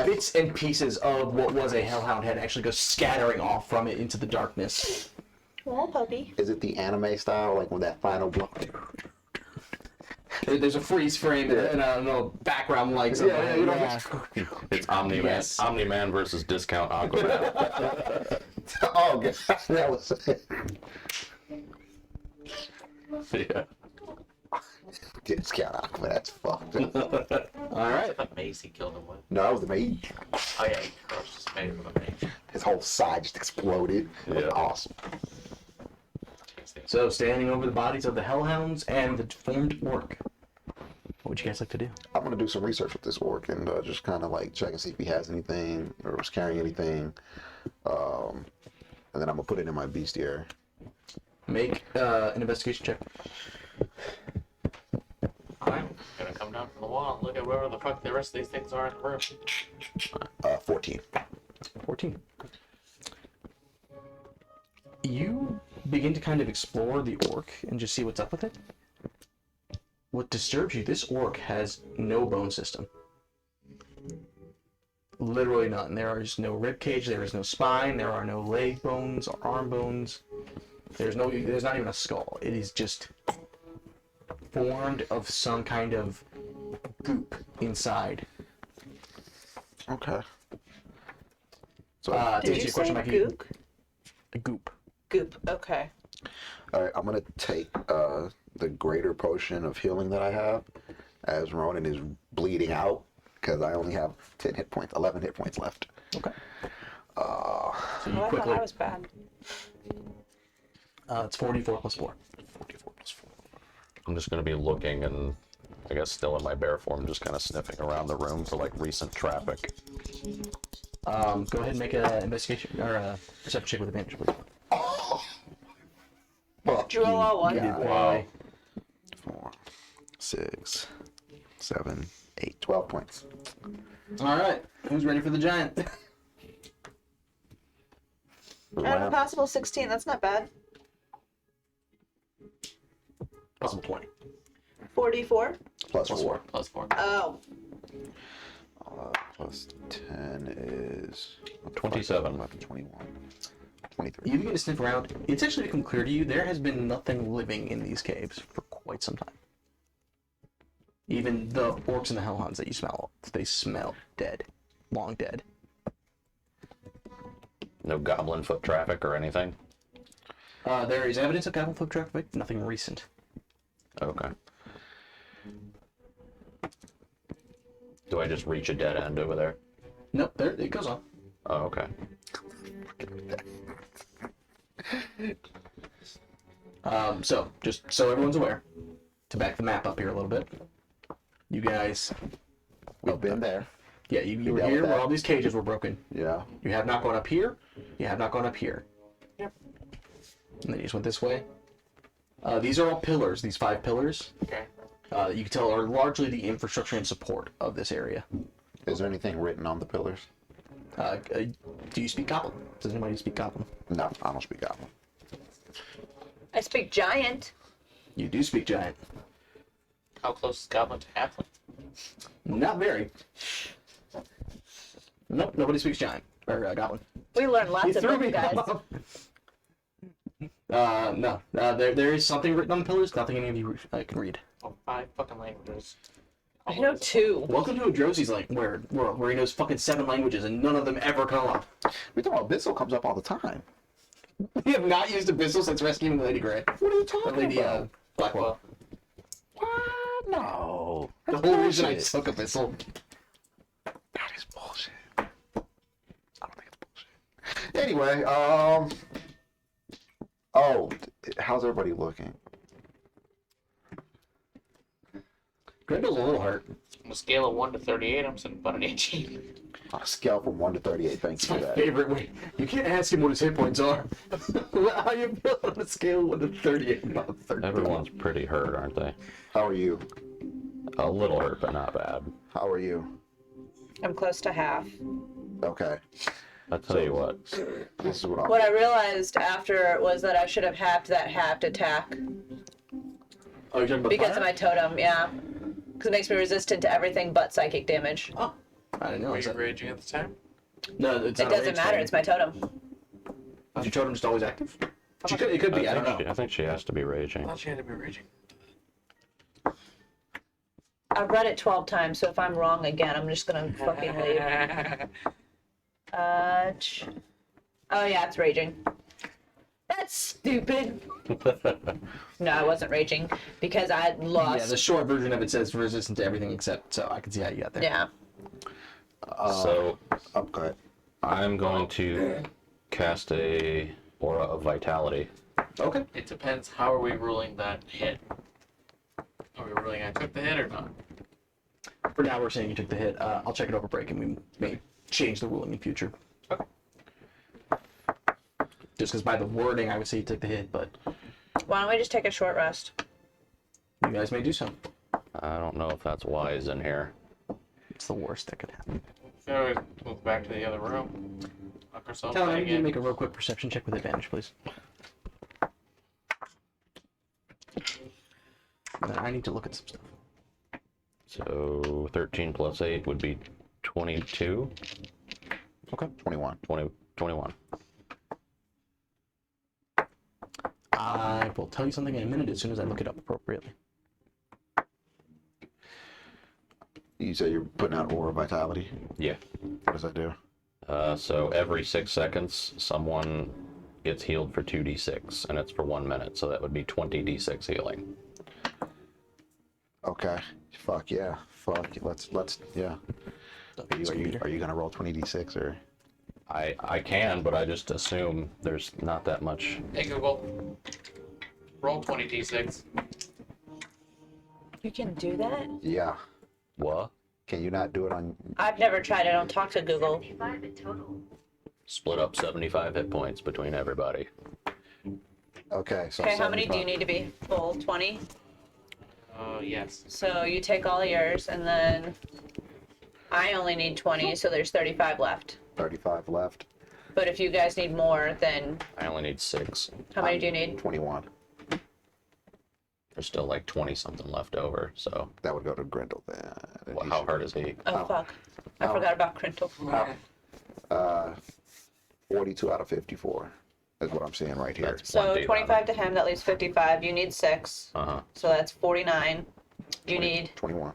bits and pieces of what was a hellhound head actually go scattering off from it into the darkness. Oh, puppy. is it the anime style, like with that final blow? There's a freeze frame and a little background lights. It's Omni-Man. Yes. Omni-Man versus Discount Aquaman. Oh, God. That was Yeah. Didn't scout out, but that's fucked up. All right. The mace he killed him with. No, that was the mage. Oh yeah, he crushed his face with a mace. His whole side just exploded. It was Yeah. awesome. So, standing over the bodies of the hellhounds and the deformed orc. What would you guys like to do? I'm gonna do some research with this orc and just kind of like check and see if he has anything or was carrying anything. And then I'm gonna put it in my bestiary. Make an investigation check. I'm gonna come down from the wall and look at wherever the fuck the rest of these things are in the room. 14. 14. You begin to kind of explore the orc and just see what's up with it. What disturbs you, this orc has no bone system. Literally none. There is no rib cage, there is no spine, there are no leg bones or arm bones. There's not even a skull. It is just formed of some kind of goop inside. Okay. So, To Did answer you your say question, Mikey, goop? a goop. Goop. Okay. all right, I'm gonna take the greater potion of healing that I have, as Ronan is bleeding out, because I only have 10 hit points, 11 hit points left. Okay. So you Oh, I thought quickly. I was bad. It's 44 plus 4. 44 plus 4. I'm just gonna be looking and I guess still in my bear form, just kind of sniffing around the room for like recent traffic. Go ahead and make an investigation or a perception check with advantage, please. Did you roll all one? Wow. 4, 6, 7, 8, 12 points. All right. Who's ready for the giant? Out of a possible 16, that's not bad. Possible 20. 44? Plus 4. Plus 4. Oh. Plus 10 is 27. 11, 21, 23. You begin to sniff around. It's actually become clear to you there has been nothing living in these caves for quite some time. Even the orcs and the hellhounds that you smell, they smell dead. Long dead. No goblin foot traffic or anything? There is evidence of goblin foot traffic, nothing recent. Okay. Do I just reach a dead end over there? Nope, there it goes on. Oh, okay. So, just so everyone's aware, to back the map up here a little bit, you guys, We've been there. yeah, you were dealt here with where that. all these cages were broken. Yeah. You have not gone up here, you have not gone up here. Yep. And then you just went this way. These are all pillars, these 5 pillars, Okay. you can tell are largely the infrastructure and support of this area. Is there anything written on the pillars? Do you speak Goblin? Does anybody speak Goblin? No, I don't speak Goblin. I speak giant. You do speak Giant. How close is Goblin to Halfling? Not very. Nope, nobody speaks Giant. Or Goblin. We learned lots You of threw books, me guys. off. No. There is something written on the pillars, nothing any of you can read. Oh, 5 fucking languages. I know 2. Welcome to a Drosie's like world where he knows fucking 7 languages and none of them ever come up. We talking about Bissell comes up all the time. We have not used Abyssal since rescuing Lady Grey. What are you Or talking Lady about? Blackwell. What? No. The That's whole reason I bullshit. took Abyssal. That is bullshit. I don't think it's bullshit. Anyway, oh, how's everybody looking? Grendel's a little hurt. On a scale of 1 to 38, I'm sitting about an 18. On a scale from 1 to 38, thank you for My that. favorite way. You can't ask him what his hit points are. How you feel on a scale of 1 to 38? About 13. Everyone's pretty hurt, aren't they? How are you? A little hurt, but not bad. How are you? I'm close to half. Okay. I'll tell you what. This is what I'm. What I realized after was that I should have halved that halved attack Oh, you're talking about because fire? of my totem, yeah. Because it makes me resistant to everything but psychic damage. Oh, I didn't know. Were Is you that... raging at the time? No, it's It not a doesn't rage matter, thing. it's my totem. Is your totem just always active? It could be, I don't know. I think she has to be I raging. thought she had to be raging. I've read it 12 times, so if I'm wrong again, I'm just gonna fucking leave. Oh yeah, it's raging. That's stupid. No, I wasn't raging because I had lost. Yeah, the short version of it says resistant to everything except, so I can see how you got there. Yeah. So Okay. I'm going to cast a aura of vitality. Okay. It depends. How are we ruling that hit? Are we ruling I took the hit or not? For now, we're saying you took the hit. I'll check it over break, and we may change the ruling in future. Okay. Just because by the wording, I would say you took the hit, but Why don't we just take a short rest? you guys may do so. I don't know if that's wise in here. It's the worst that could happen. So we move back to the other room. Lock ourselves Tell in me, you again. make a real quick perception check with advantage, please. And then I need to look at some stuff. So 13 plus 8 would be 22. Okay. 21. 21. I will tell you something in a minute as soon as I look it up appropriately. You say you're putting out aura vitality. Yeah. What does that do? So every 6 seconds, someone gets healed for 2d6, and it's for 1 minute, so that would be 20d6 healing. Okay. Fuck yeah. Fuck. Let's yeah. Are you gonna roll 20d6 or? I can, but I just assume there's not that much. Hey Google. Roll 20d6. You can do that? Yeah. What? Can you not do it on? I've never tried. I don't talk to Google. Split up 75 hit points between everybody. Okay. So. Okay, how many do you 75. need to be full? 20? Yes. So you take all yours, and then I only need 20, so there's 35 left. 35 left. But if you guys need more, then I only need 6. how many do you need? 21. There's still like 20 something left over, so That would go to Grindel then. well, how hard is he? Oh, fuck. I forgot about Crintle. 42 out of 54 is what I'm seeing right here. That's So plenty, 25 to him, that leaves 55. You need 6. Uh-huh. So that's 49. You need. 21.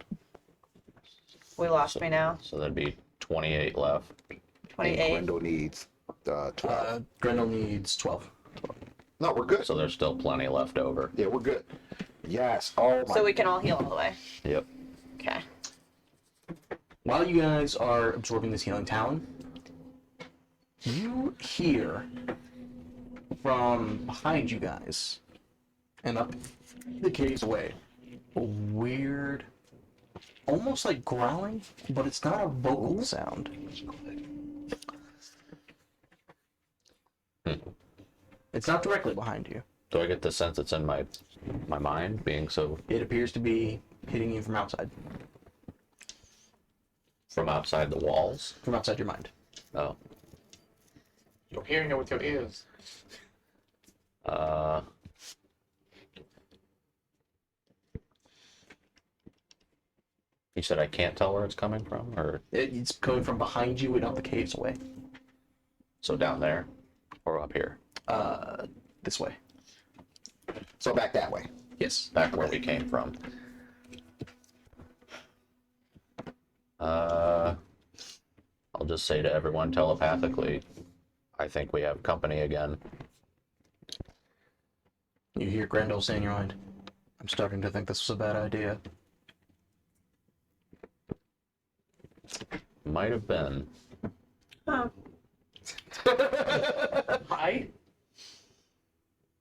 We lost me now. So that'd be 28 left. And 28. Grindel needs 12. Grendel needs 12. No, we're good. So there's still plenty left over. Yeah, we're good. Yes. Oh my. So we can all heal all the way. Yep. Okay. While you guys are absorbing this healing talon, you hear from behind you guys and up the caves away a weird, almost like growling, but it's not a vocal sound. It's not directly behind you. Do I get the sense it's in my mind being so It appears to be hitting you from outside the walls? your mind. Oh. You're hearing it with your ears. You said I can't tell where it's coming from, or It's coming from behind you and up the caves away. so down there, or up here, This way. So back that way. Yes. back where we came from. I'll just say to everyone telepathically, I think we have company again. You hear Grendel say in your mind, I'm starting to think this was a bad idea. Might have been. Oh. Hi.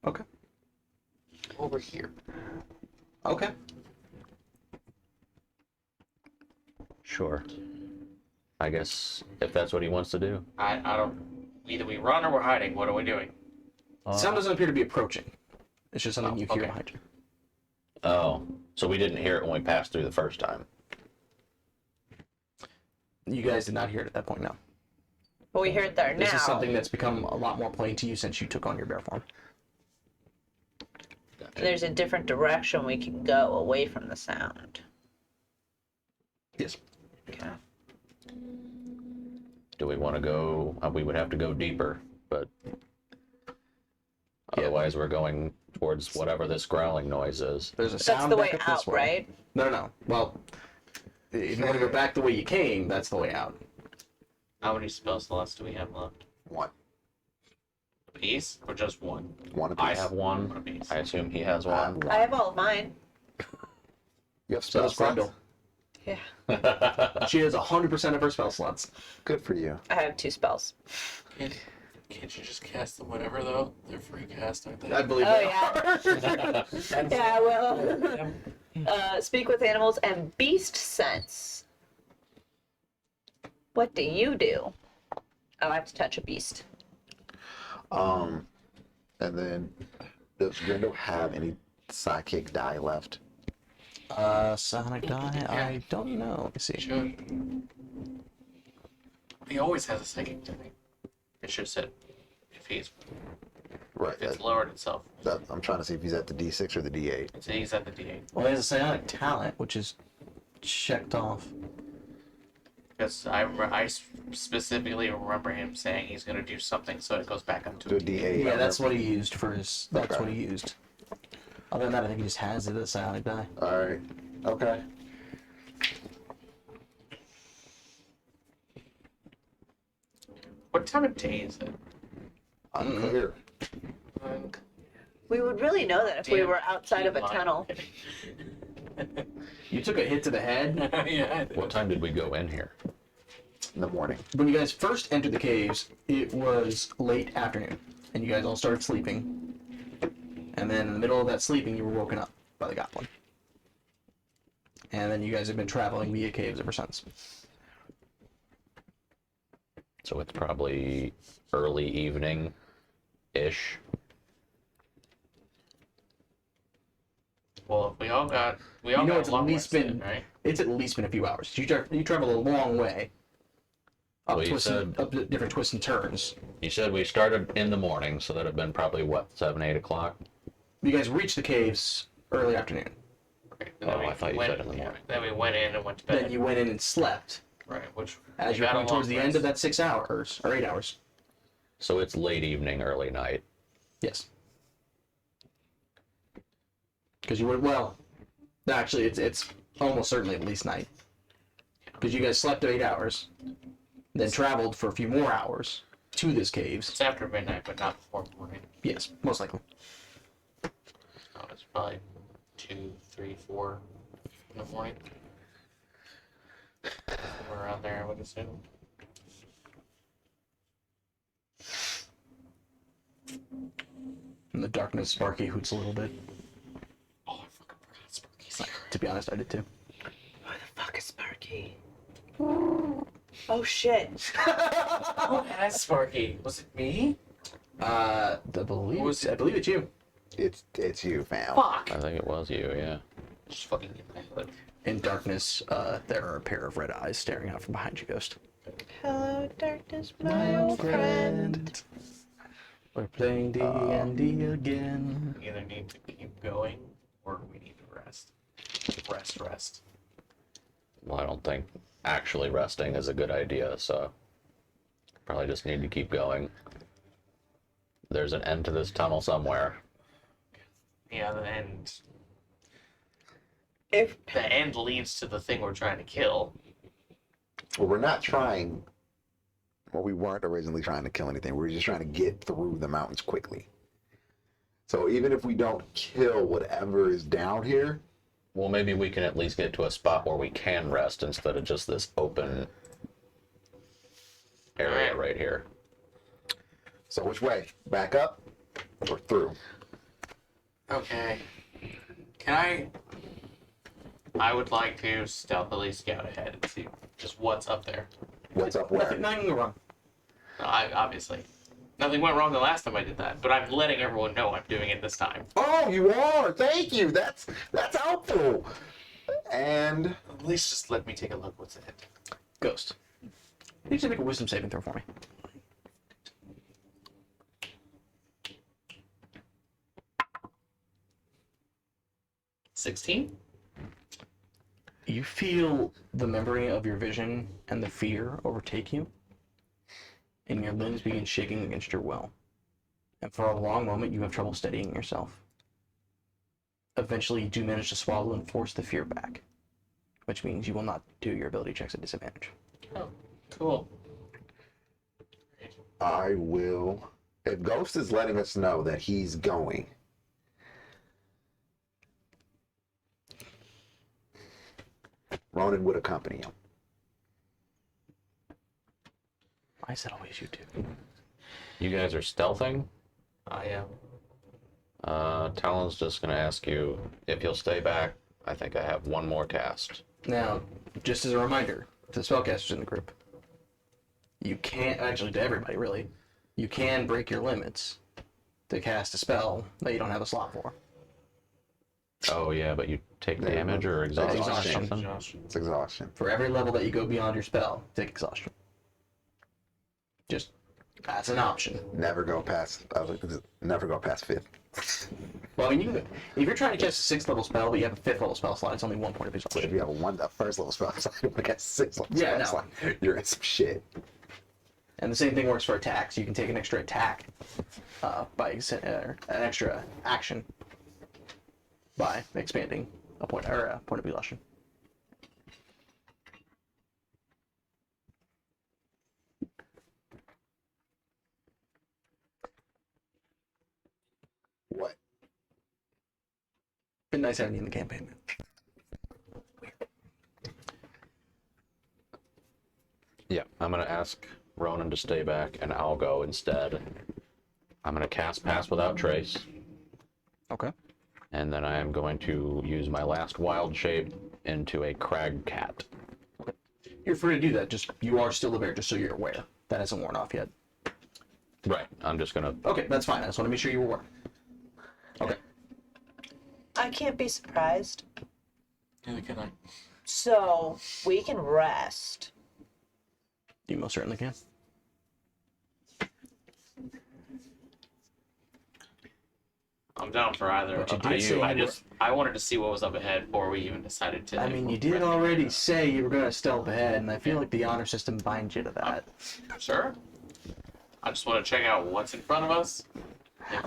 Okay. Over here. Okay. Sure. I guess if that's what he wants to do. I don't. Either we run or we're hiding. What are we doing? Sound doesn't appear to be approaching. It's just something you hear okay. behind you. Oh, so we didn't hear it when we passed through the first time. You guys did not hear it at that point, no. But we hear it there now. This is something that's become a lot more plain to you since you took on your bear form. There's a different direction we can go away from the sound. Yes. Okay. Do we want to go? We would have to go deeper, but otherwise we're going towards whatever this growling noise is. There's a That's sound the back way up this out, way. right? No. Well, if you want to go back the way you came, that's the way out. How many spell slots do we have left? 1. Piece or just one? One apiece. I have One one. apiece. I assume he has one. I have all of mine. You have So spell does slots? Grendel. Yeah. She has 100% of her spell slots. Good for you. I have 2 spells. Can't you just cast them whenever though? They're free cast, aren't they? I believe Oh, they yeah. are. Yeah, well. Speak with animals and beast sense. What do you do? Oh, I have to touch a beast. And then, does Grendel have any sidekick die left? Sonic die? I don't know. Let me see. Should. He always has a psychic die. It should have said if he's Right. if it's lowered itself. I'm trying to see if he's at the D6 or the D8. So he's at the D8. Well, he has a psionic talent, which is checked off. Because I specifically remember him saying he's going to do something so it goes back up to To a a D8. D8. Yeah, that's what he used for his. That's Okay. what he used. Other than that, I think he just has it as psionic die. Alright. Okay. What time of day is it? Unclear. We would really know that if we Damn, were outside of a keep tunnel. You took a hit to the head. Yeah. What time did we go in here? In the morning. When you guys first entered the caves, it was late afternoon, and you guys all started sleeping. And then in the middle of that sleeping, you were woken up by the goblin. And then you guys have been traveling via caves ever since. So it's probably early evening-ish. Well, we all You got know, it's a at long least rest in, been right? it's at least been a few hours. You travel a long way, up Well, you twists, said- up the different twists and turns. You said we started in the morning, so that'd have been probably, what, 7, 8 o'clock? You guys reached the caves early afternoon. Right. And then Oh, we I thought you went, said in the morning. Then we went in and went to bed. Then you went in and slept Right, which as we you're got a going towards long the end of rest. that 6 hours or 8 hours. So it's late evening, early night. Yes. Because you would, well, actually, it's almost certainly at least night. Because you guys slept 8 hours, then traveled for a few more hours to this caves. It's after midnight, but not before morning. Yes, most likely. So it's probably 2, 3, 4 in the morning. Somewhere around there, I would assume. In the darkness, Sparky hoots a little bit. Oh, I fucking forgot Sparky's here. To be honest, I did too. Who the fuck is Sparky? Oh shit. Oh, that's Sparky. Was it me? I believe it's you. It's you, fam. Fuck. I think it was you, yeah. Just fucking get my hood. In darkness, there are a pair of red eyes staring out from behind you, Ghost. Hello, darkness, my old friend. We're playing D&D again. We either need to keep going or we need to rest. Rest. Well, I don't think actually resting is a good idea, so probably just need to keep going. There's an end to this tunnel somewhere. Yeah, the end. If The end leads to the thing we're trying to kill. Well, we're not trying. Well, we weren't originally trying to kill anything. We were just trying to get through the mountains quickly. So even if we don't kill whatever is down here, Well, maybe we can at least get to a spot where we can rest instead of just this open area Alright. right here. so which way? Back up or through? Okay. I would like to stealthily scout ahead and see just what's up there. What's up Nothing, where? nothing wrong. No, obviously. Nothing went wrong the last time I did that, but I'm letting everyone know I'm doing it this time. Oh, you are. Thank you. That's helpful. And At least just let me take a look what's ahead. Ghost. You just make a wisdom saving throw for me. $16? You feel the memory of your vision and the fear overtake you, and your limbs begin shaking against your will. And for a long moment, you have trouble steadying yourself. Eventually, you do manage to swallow and force the fear back, which means you will not do your ability checks at disadvantage. Oh, cool. I will If Ghost is letting us know that he's going, Ronan would accompany him. Why is that always you two? You guys are stealthing. I am. Talon's just gonna ask you if you'll stay back. I think I have one more cast. Now, just as a reminder to the spellcasters in the group, you can't, actually to everybody really, you can break your limits to cast a spell that you don't have a slot for. Oh yeah, but you take Yeah, damage or exhaustion or exhaustion. something. It's exhaustion. For every level that you go beyond your spell, take exhaustion. Just, that's an option. Never go past fifth. Well, I mean, if you're trying to cast a 6th level spell, but you have a 5th level spell slot, it's only 1 point of If exhaustion. you have a first level spell slot, you got 6 level Yeah, spell no. slot, you're in some shit. And the same thing works for attacks. You can take an extra attack by an extra action by expanding a point or a point of exhaustion. What? Been nice having you in the campaign, man. Yeah, I'm gonna ask Ronan to stay back, and I'll go instead. I'm gonna cast Pass Without Trace, Okay. and then I am going to use my last wild shape into a crag cat. You're free to do that. Just you are still a bear, just so you're aware. That hasn't worn off yet. Right. I'm just gonna. Okay, that's fine. I just want to make sure you were aware. Okay. I can't be surprised. Neither can I. So we can rest. You most certainly can. I'm down for either. But you did say I wanted to see what was up ahead before we even decided to. I mean, you did already say you were going to stealth ahead, and I feel like the honor system binds you to that. Sure. I just want to check out what's in front of us.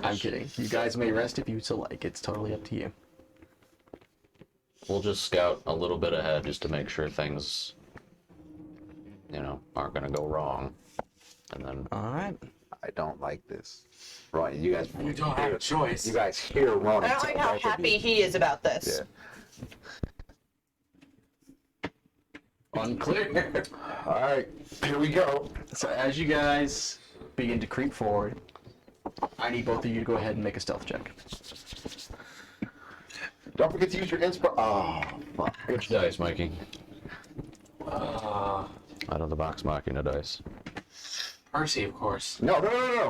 I'm kidding. You guys may rest if you so like. It's totally up to you. We'll just scout a little bit ahead just to make sure things, aren't gonna go wrong, and then. All right. I don't like this. Ronan, you guys. You don't have a choice. You guys hear Ronan. I don't like how both of happy you. he is about this. Yeah. Unclear. All right, here we go. So as you guys begin to creep forward, I need both of you to go ahead and make a stealth check. Don't forget to use your inspo. Oh, fuck. Which dice, Mikey? Uh, Out of the box Machina dice. Percy, of course. No.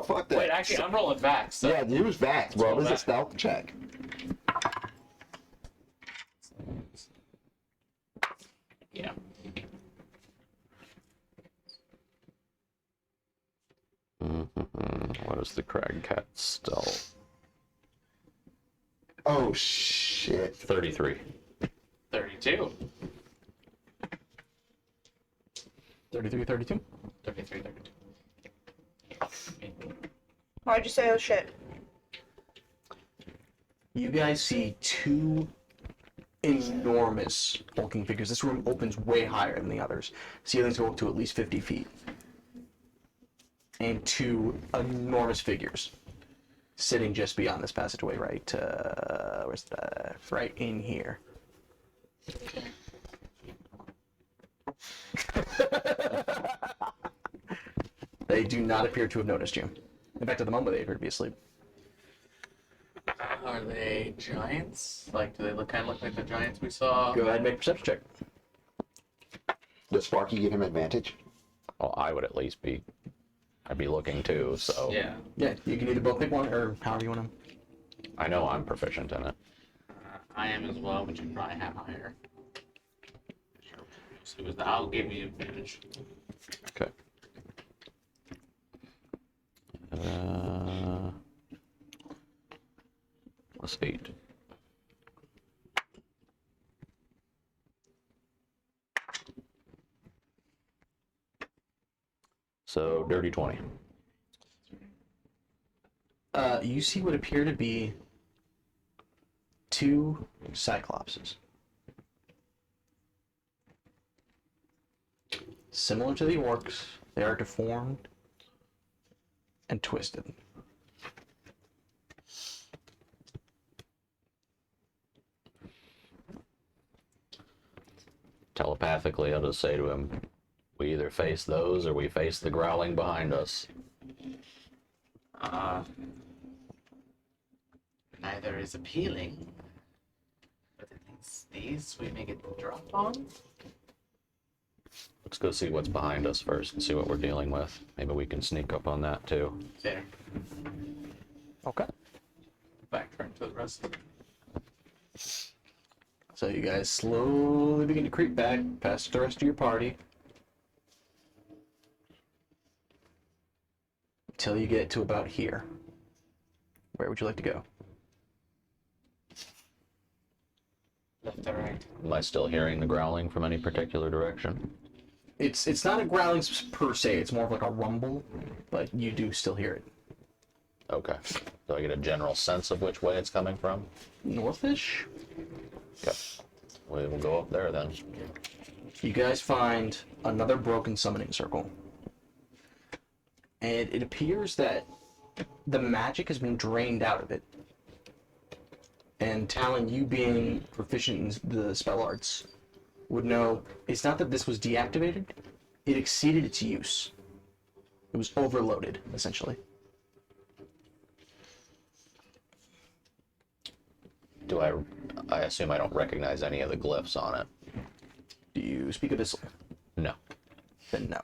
Fuck that. Wait, actually, I'm rolling back. So. Yeah, use Vax, bro. roll This is a back. stealth check. Yeah. What is the crag cat stealth? Oh, shit. 33. 32. 33, 32. 33, 32. Why'd you say oh shit? You guys see two enormous hulking figures. This room opens way higher than the others. Ceilings go up to at least 50 feet. And two enormous figures sitting just beyond this passageway, right? Where's that? Right in here. They do not appear to have noticed you. In fact, at the moment, they appear to be asleep. Are they giants? Like, do they kind of look like the giants we saw? Go ahead and make a perception check. Does Sparky give him advantage? Well, I would at least be. I'd be looking too, so. Yeah. Yeah, you can either both pick one or however you want to. I know I'm proficient in it. I am as well, but you probably have higher. So I'll give you advantage. Okay. Plus 8. So, dirty 20. You see what appear to be two cyclopses. Similar to the orcs, they are deformed and twisted. Telepathically, I'll just say to him, we either face those or we face the growling behind us. Neither is appealing. But at least these we may get the drop on. Let's go see what's behind us first and see what we're dealing with. Maybe we can sneak up on that too. There. Okay. Back turn to the rest. So you guys slowly begin to creep back past the rest of your party. Until you get to about here. Where would you like to go? Left or right? Am I still hearing the growling from any particular direction? It's not a growling per se, it's more of like a rumble, but you do still hear it. Okay. Do I get a general sense of which way it's coming from? Northish? Okay. We will go up there then. You guys find another broken summoning circle. And it appears that the magic has been drained out of it. And Talon, you being proficient in the spell arts, would know it's not that this was deactivated, it exceeded its use. It was overloaded, essentially. Do I assume I don't recognize any of the glyphs on it? Do you speak Abyssal? No. Then no.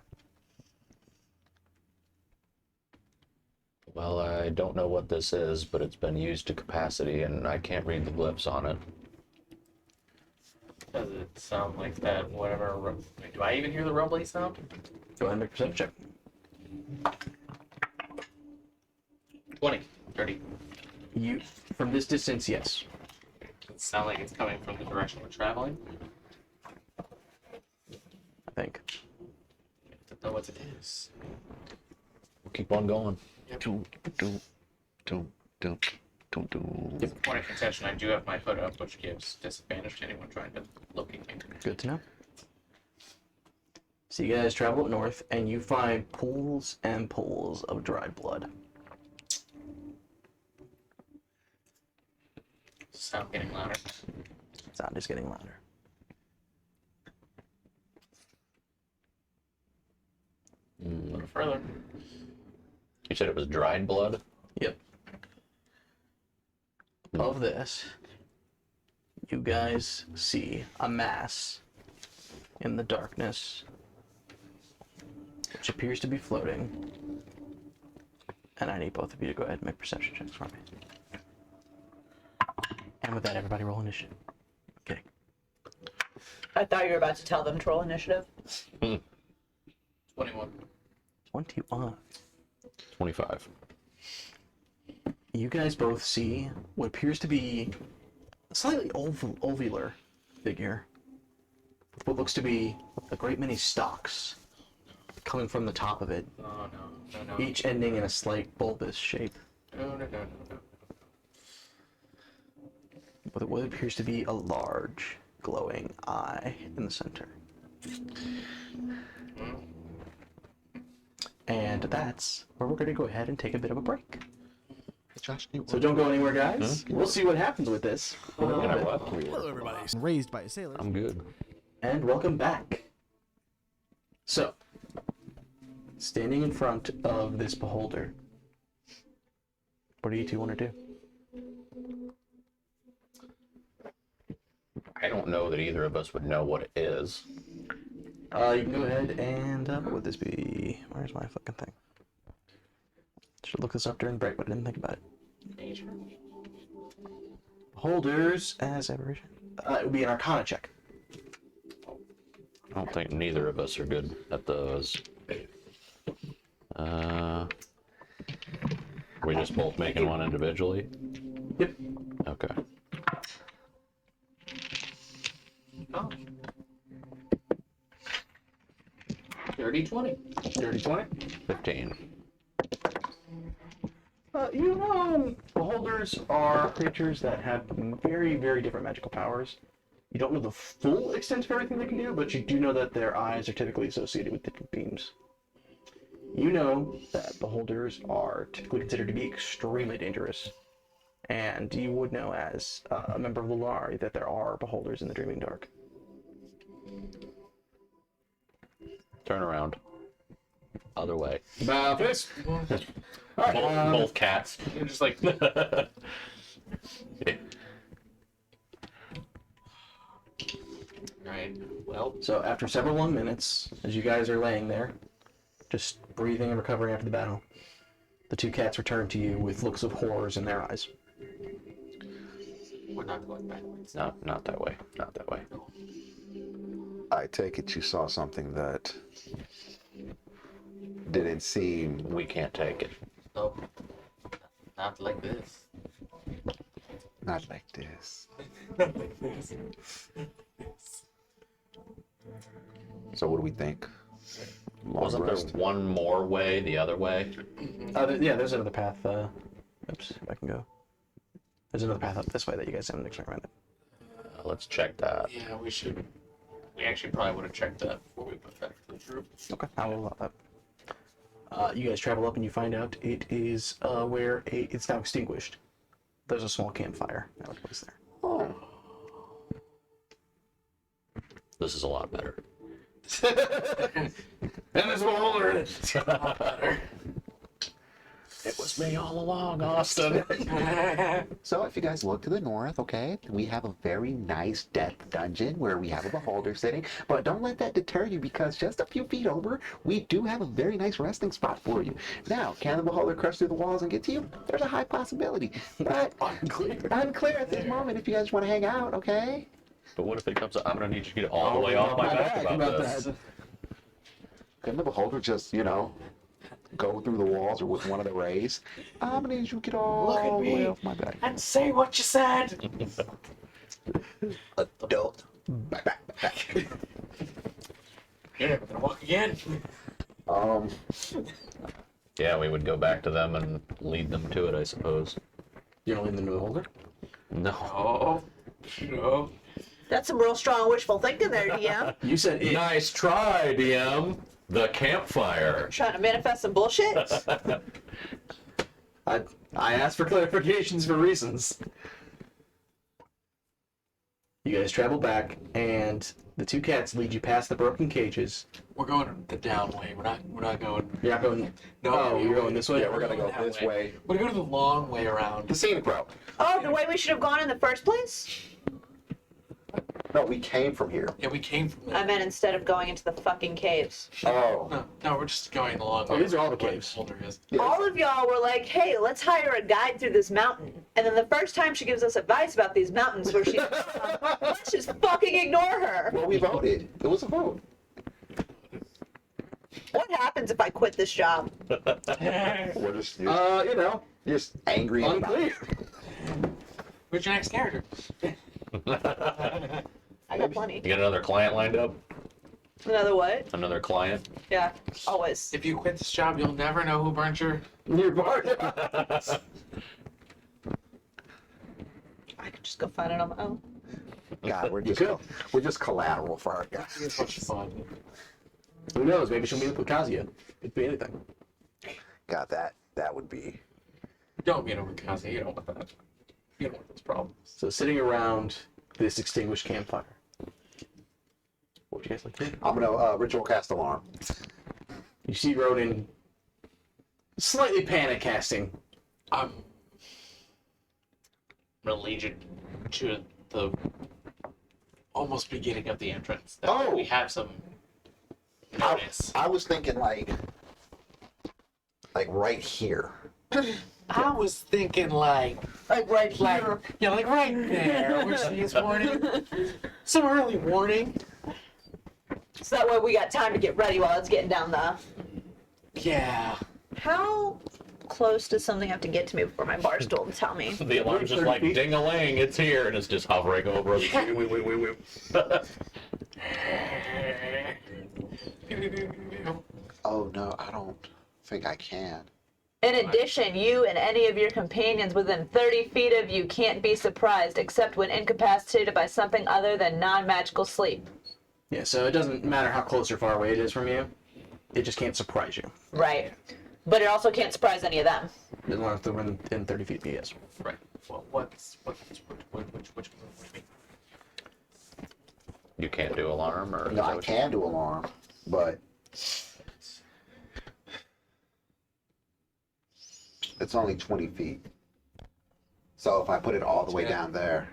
Well, I don't know what this is, but it's been used to capacity, and I can't read the glyphs on it. Does it sound like that? Whatever. Wait, do I even hear the rumbly sound? Go ahead and make a perception check. 20. 30. You, from this distance, yes. Does it sound like it's coming from the direction we're traveling? I think. I don't know what it is. We'll keep on going. Don't. Point of contention, I do have my hood up, which gives disadvantage to anyone trying to locate me. Good to know. So you guys travel up north, and you find pools and pools of dried blood. Sound getting louder. Sound is getting louder. A little further. You said it was dried blood? Yep. Of this, you guys see a mass in the darkness, which appears to be floating. And I need both of you to go ahead and make perception checks for me. And with that, everybody roll initiative. Okay. I thought you were about to tell them to roll initiative. 21. 21. 25. You guys both see what appears to be a slightly ovular figure with what looks to be a great many stalks coming from the top of it, Oh no, no, no. each ending in a slight bulbous shape, No. with what appears to be a large glowing eye in the center. And that's where we're going to go ahead and take a bit of a break. So don't go anywhere, guys. We'll see what happens with this. Hello, everybody. Raised by a sailor. I'm good. And welcome back. So, standing in front of this beholder, what do you two want to do? I don't know that either of us would know what it is. You can go ahead and, what would this be? Where's my fucking thing? Should look this up during break, but I didn't think about it. Nature. Beholders as aberration. It would be an Arcana check. I don't think neither of us are good at those. Are we just both making one individually? Yep. Okay. Oh. 30, 20. Dirty 20. 15. You know, beholders are creatures that have very, very different magical powers. You don't know the full extent of everything they can do, but you do know that their eyes are typically associated with different beams. You know that beholders are typically considered to be extremely dangerous. And you would know as a member of the Lulari that there are beholders in the Dreaming Dark. Turn around. Other way. About this. All right. Both cats. You're just like, right. Well, So after several long minutes, as you guys are laying there, just breathing and recovering after the battle, the two cats return to you with looks of horrors in their eyes. we're not going backwards. Not that way. Not that way. I take it you saw something that didn't seem. We can't take it. No, not like this. Not like this. Not like this. So what do we think? Long Wasn't there rest? one more way the other way? Yeah, there's another path. Oops, if I can go. There's another path up this way that you guys haven't experimented. Let's check that. Yeah, we should. We actually probably would have checked that before we went back to the group. Okay, I will allow that. You guys travel up and you find out it is where it's now extinguished. There's a small campfire that was placed there. Oh, This is a lot better. And there's a holder in it. It was me all along, Austin. so if you guys look to the north, okay, we have a very nice death dungeon where we have a beholder sitting. But don't let that deter you, because just a few feet over, we do have a very nice resting spot for you. Now, can the beholder crush through the walls and get to you? There's a high possibility, but unclear at this moment if you guys want to hang out, okay? But what if it comes up? I'm gonna need you to get all the way off my back about this. Can the beholder just, go through the walls or with one of the rays? I'm gonna need you to get all Look at the way me. off my back. And say what you said. Adult. Back. You're never gonna walk again. Yeah, we would go back to them and lead them to it, I suppose. You don't leave them to the holder? No. Oh, no. That's some real strong wishful thinking there, DM. You said it. Nice try, DM. The campfire. Trying to manifest some bullshit. I asked for clarifications for reasons. You guys travel back, and the two cats lead you past the broken cages. We're going the down way. We're not going. You're not going. No, Oh, you're going this way. Yeah, we're gonna go that this way. We're gonna go the long way around. The scenic route. Oh, the way we should have gone in the first place? No, we came from here. Yeah, we came from there. I meant instead of going into the fucking caves. Oh. No, we're just going the long Oh, way. these are all the where caves. Boulder is. All of y'all were like, hey, let's hire a guide through this mountain. And then the first time she gives us advice about these mountains where she's let's just fucking ignore her. Well, we voted. It was a vote. What happens if I quit this job? We're just, just angry. Unclear. Who's your next character? I got plenty. You got another client lined up? Another what? Another client? Yeah, always. If you quit this job, you'll never know who burnt your. You're part. I could just go find it on my own. God, we're just collateral for our guys. It's much fun. Who knows? Maybe she'll meet up with Kazuya. It'd be anything. God, that would be. Don't get over Kazi. You don't want that. You don't want those problems. So sitting around this extinguished campfire. What would you guys like to do? I'm gonna ritual cast alarm. You see Ronan slightly panic casting. I'm religion to the almost beginning of the entrance. That Oh. we have some notice. I was thinking like right here. I was thinking like Right here. yeah, like right there, which is warning. Some early warning. So that way we got time to get ready while it's getting down the... Yeah. How close does something have to get to me before my bar stool to tell me? The alarm's just like ding-a-ling, it's here, and it's just hovering over us. Oh no, I don't think I can. In addition, you and any of your companions within 30 feet of you can't be surprised except when incapacitated by something other than non-magical sleep. Yeah, so it doesn't matter how close or far away it is from you. It just can't surprise you. Right. But it also can't surprise any of them. As long as they're within 30 feet of you, yes. Right. Well, which do you mean? You can't do alarm, or is No, that I what can do alarm, but It's only 20 feet. So if I put it all the way Yeah. down there,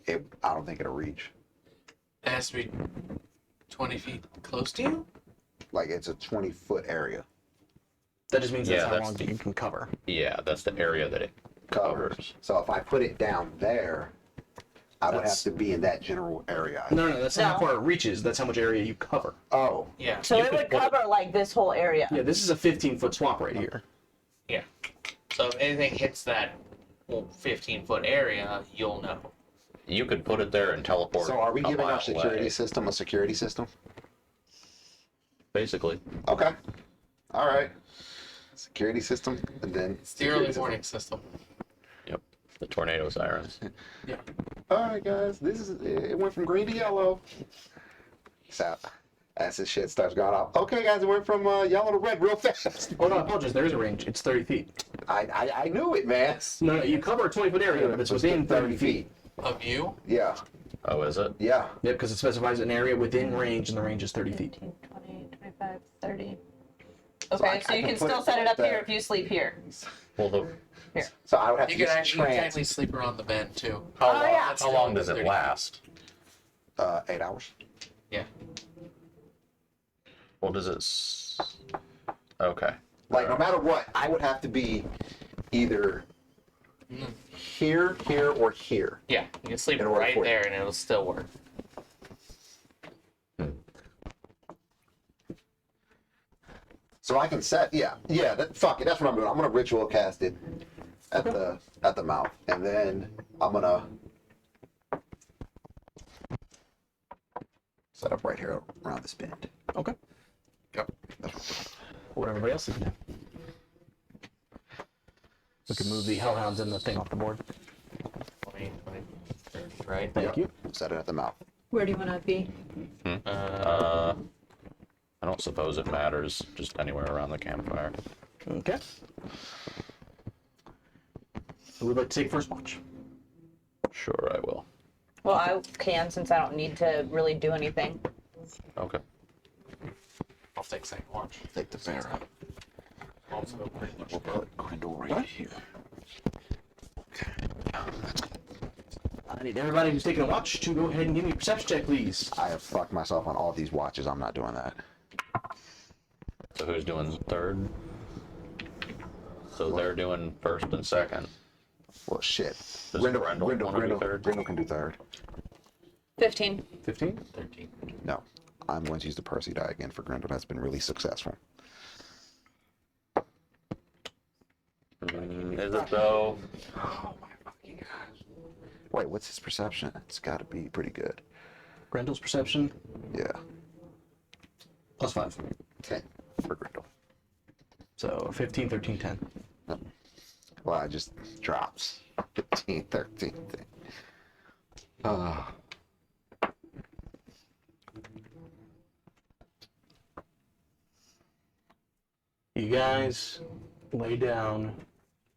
I don't think it'll reach. It has to be 20 feet close to you? Like it's a 20-foot area. That just means that's Yeah, how that's long the- you can cover. Yeah, that's the area that it Covers. covers. So if I put it down there, I would have That's- to be in that general area. No, that's not how No. far it reaches. That's how much area you cover. Oh, Yeah. So You it could would put it- cover like this whole area. Yeah, this is a 15-foot swamp right here. Yeah. So if anything hits that 15-foot area, you'll know. You could put it there and teleport. so are we a giving mile our security away, system a security system? basically. Okay. All right. Security system, and then It's the security early system. warning system. Yep. The tornado sirens. Yeah. All right, guys. It went from green to yellow. So as this shit starts going off, okay, guys, it went from yellow to red real fast. Oh no, I apologize. There is a range. It's 30 feet. I knew it, man. No, you cover a 20-foot area, but it's within 30 feet. Of you? Yeah, Oh, is it? yeah. Yeah, because it specifies an area within range, and the range is 30 feet. 15, 20, 25, 30. I- Okay, I so you can can put still it set it up there. here if you sleep here. Well, the So I would have You to can just actually technically sleep around the bed too. Oh, yeah. That's how still long does it 30. last? 8 hours. Yeah. Well, does it? Okay. Like no matter what, I would have to be either here, or here. Yeah. You can sleep In order right for it. there and it'll still work. So I can set, fuck it, that's what I'm doing. I'm gonna ritual cast it at the mouth, and then I'm gonna set up right here around this bend. Okay. Yep. What everybody else is doing. We can move the hellhounds and the thing off the board. 20, 20, 30, right? Thank you. Set it at the mouth. Where do you want to be? I don't suppose it matters. Just anywhere around the campfire. Okay. Who would like to take first watch? Sure, I will. Well, I can since I don't need to really do anything. Okay. I'll take second watch. Take the bear up. Also, pretty much. We'll put Grindel right here. I need everybody who's taking a watch to go ahead and give me a perception check, please. I have fucked myself on all these watches. I'm not doing that. So who's doing third? So they're doing first and second. Well, shit. Does Grendel wanna do third? Grindel can do third. 15. 15? 13. No, I'm going to use the Percy die again for Grindel. That's been really successful. Is it though? Oh my fucking gosh. Wait, what's his perception? It's got to be pretty good. Grendel's perception, Yeah, plus 5. 10 for Grindel. So 15, 13, 10. Well, it just drops. 15, 13, 10. You guys lay down,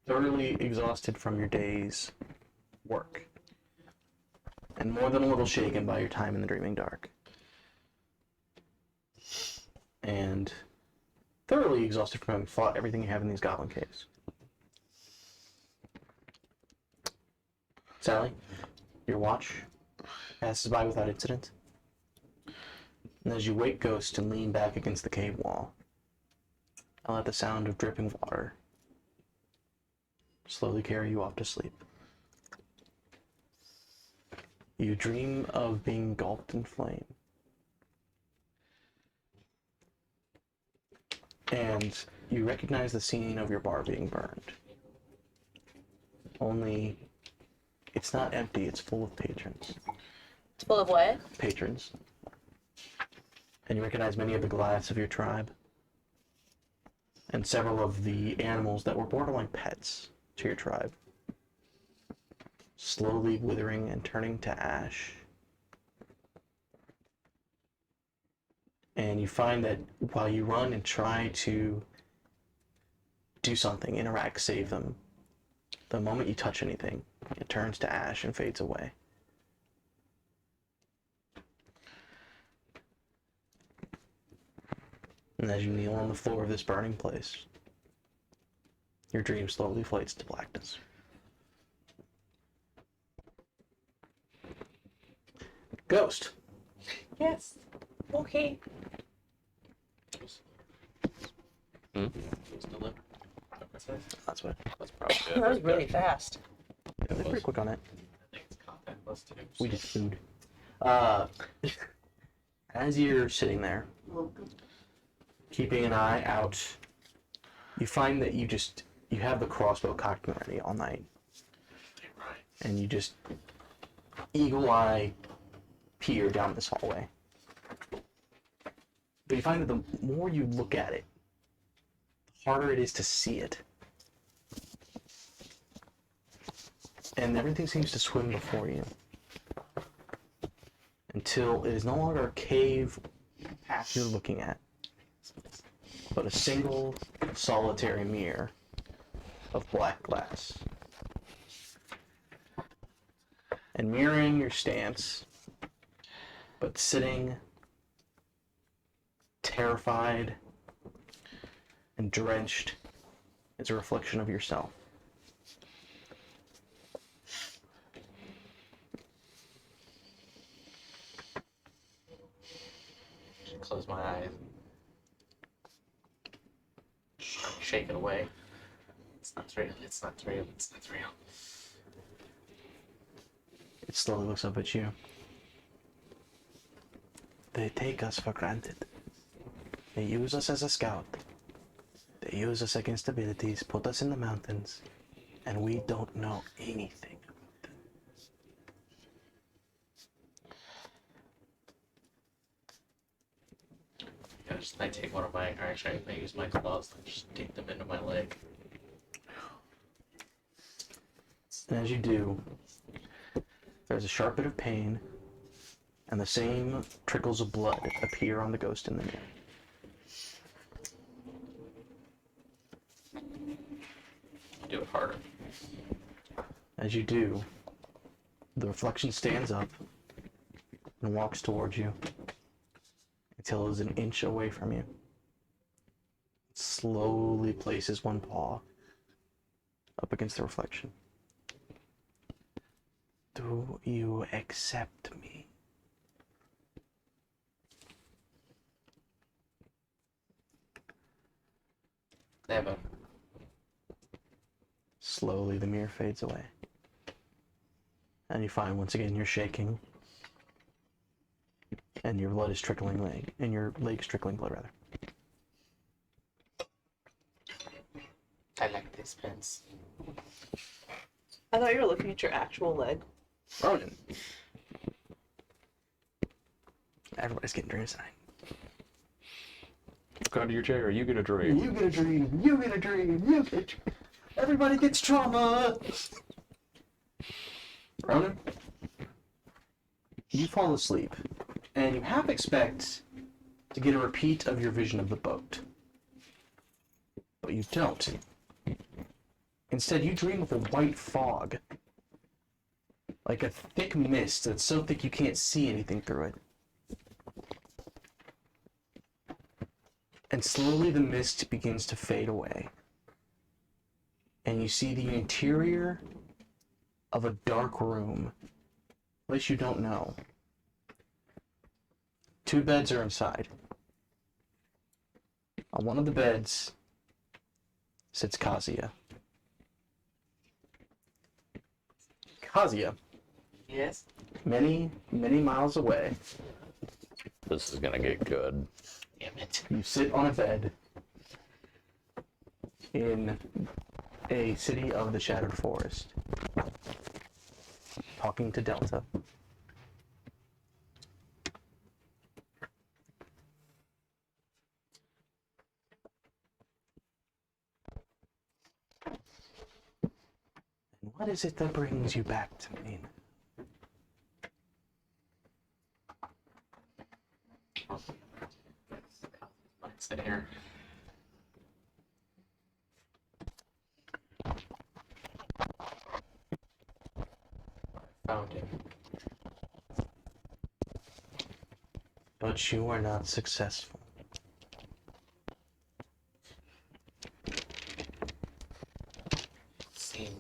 thoroughly exhausted from your day's work, and more than a little shaken by your time in the Dreaming Dark. And thoroughly exhausted from having fought everything you have in these Goblin Caves. Sally, your watch passes by without incident. And as you wake Ghost and lean back against the cave wall, I'll let the sound of dripping water slowly carry you off to sleep. You dream of being engulfed in flame. And you recognize the scene of your bar being burned. Only, it's not empty, it's full of patrons. It's full of what? Patrons. And you recognize many of the Goliaths of your tribe. And several of the animals that were borderline pets to your tribe. Slowly withering and turning to ash. And you find that while you run and try to do something, interact, save them, the moment you touch anything, it turns to ash and fades away. And as you kneel on the floor of this burning place, Your dream slowly fades to blackness. Ghost. Yes. Okay. Still there? Okay. That's what. That's probably it. That was right really there. fast. Yeah, they're pretty quick on it. I think it's contactless too. We did food. As you're sitting there, keeping an eye out, you find that you have the crossbow cocked and ready all night, and you just eagle eye peer down this hallway. But you find that the more you look at it, the harder it is to see it. And everything seems to swim before you. Until it is no longer a cave path you're looking at, but a single solitary mirror of black glass. And mirroring your stance, but sitting terrified and drenched, is a reflection of yourself. Close my eyes. Shake it away. It's not real. It's not real. It's not real. It slowly looks up at you. They take us for granted. They use us as a scout. They use us against abilities, put us in the mountains, and we don't know anything. I take one of my, or actually I use my claws and just dig them into my leg. And as you do, there's a sharp bit of pain, and the same trickles of blood appear on the ghost in the mirror. Do it harder. As you do, the reflection stands up and walks towards you until it is an inch away from you. It slowly places one paw up against the reflection. Do you accept me? Never. Slowly the mirror fades away. And you find once again you're shaking. And your blood is trickling leg. And your leg's trickling blood rather. I like this pens. I thought you were looking at your actual leg. Ronan. Everybody's getting dreams tonight. Look under your chair. You get a dream. You get a dream. You get a dream. You get a dream. Everybody gets trauma. Ronan, you fall asleep, and you half expect to get a repeat of your vision of the boat. But you don't. Instead, you dream of a white fog. Like a thick mist that's so thick you can't see anything through it. And slowly the mist begins to fade away. And you see the interior of a dark room. A place you don't know. 2 beds are inside. On one of the beds sits Kazuya. Kazuya, Yes? many, many miles away, This is gonna get good. Damn it. you sit on a bed in a city of the Shattered Forest, talking to Delta. And what is it that brings you back to me? Sit here. Found him. But you are not successful.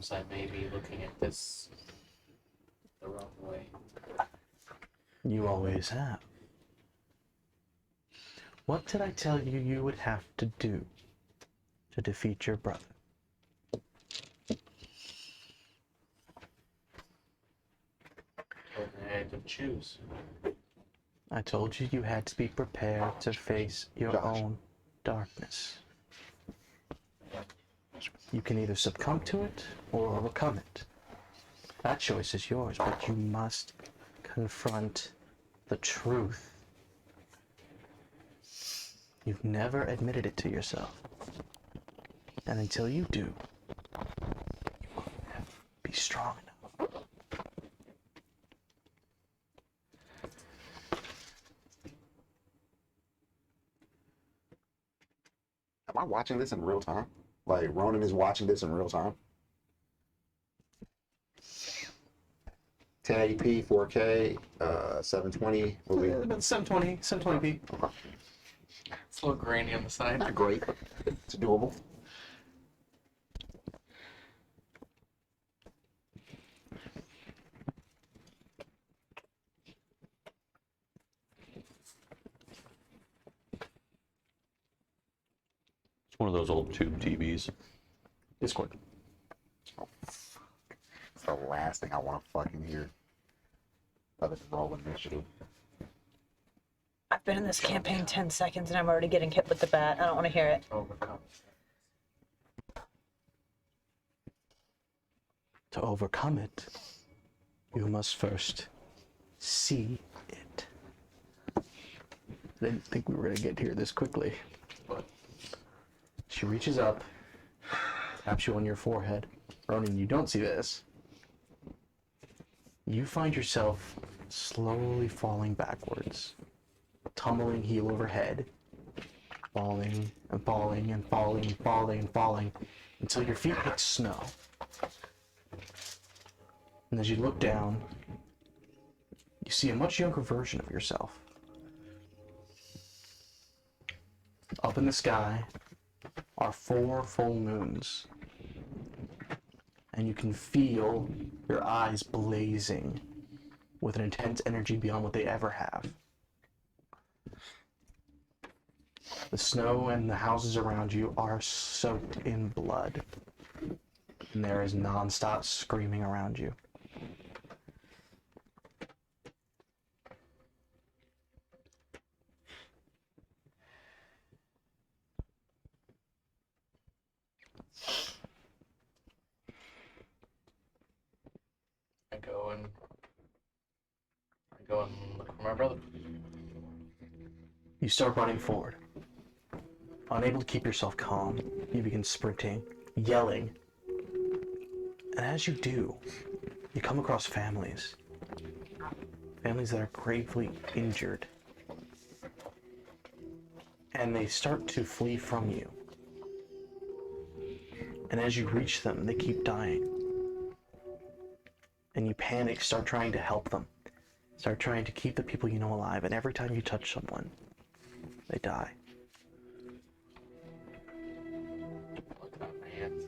Sometimes I may be looking at this the wrong way. You always have. What did I tell you you would have to do to defeat your brother? Told me I had to choose. I told you you had to be prepared to face your Josh. own darkness. You can either succumb to it or overcome it. That choice is yours, but you must confront the truth. You've never admitted it to yourself. And until you do, you will never be strong enough. Am I watching this in real time? Like Ronan is watching this in real time? 1080p, 4K, 720. What we? About 720, 720p. It's a little grainy on the side. Not great. It's doable. It's one of those old tube TVs. Discord. Oh, fuck. It's the last thing I want to fucking hear. Other than roll initiative. I've been in this campaign 10 seconds and I'm already getting hit with the bat. I don't want to hear it. Overcome. To overcome it, you must first see it. I didn't think we were going to get here this quickly. But She reaches up, taps you on your forehead. Ronan, you don't see this. You find yourself slowly falling backwards, tumbling heel over head, falling and falling and falling and falling and falling until your feet hit snow. And as you look down, you see a much younger version of yourself. Up in the sky are 4 full moons, and you can feel your eyes blazing with an intense energy beyond what they ever have. The snow and the houses around you are soaked in blood, and there is non-stop screaming around you. I go and look for my brother. You start running forward. Unable to keep yourself calm, you begin sprinting, yelling. And as you do, you come across families. Families that are gravely injured. And they start to flee from you. And as you reach them, they keep dying. And you panic, start trying to help them. Start trying to keep the people you know alive. And every time you touch someone, they die. Look at my hands.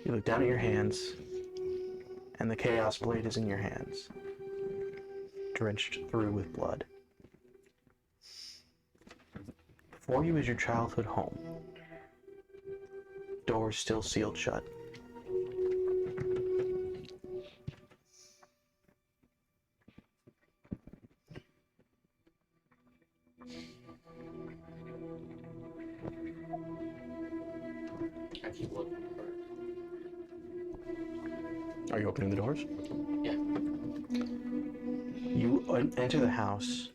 You look down at your hands, and the Chaos Blade is in your hands, drenched through with blood. Before you is your childhood home. Doors still sealed shut. I keep looking for Are you opening the doors? Yeah. You enter the house,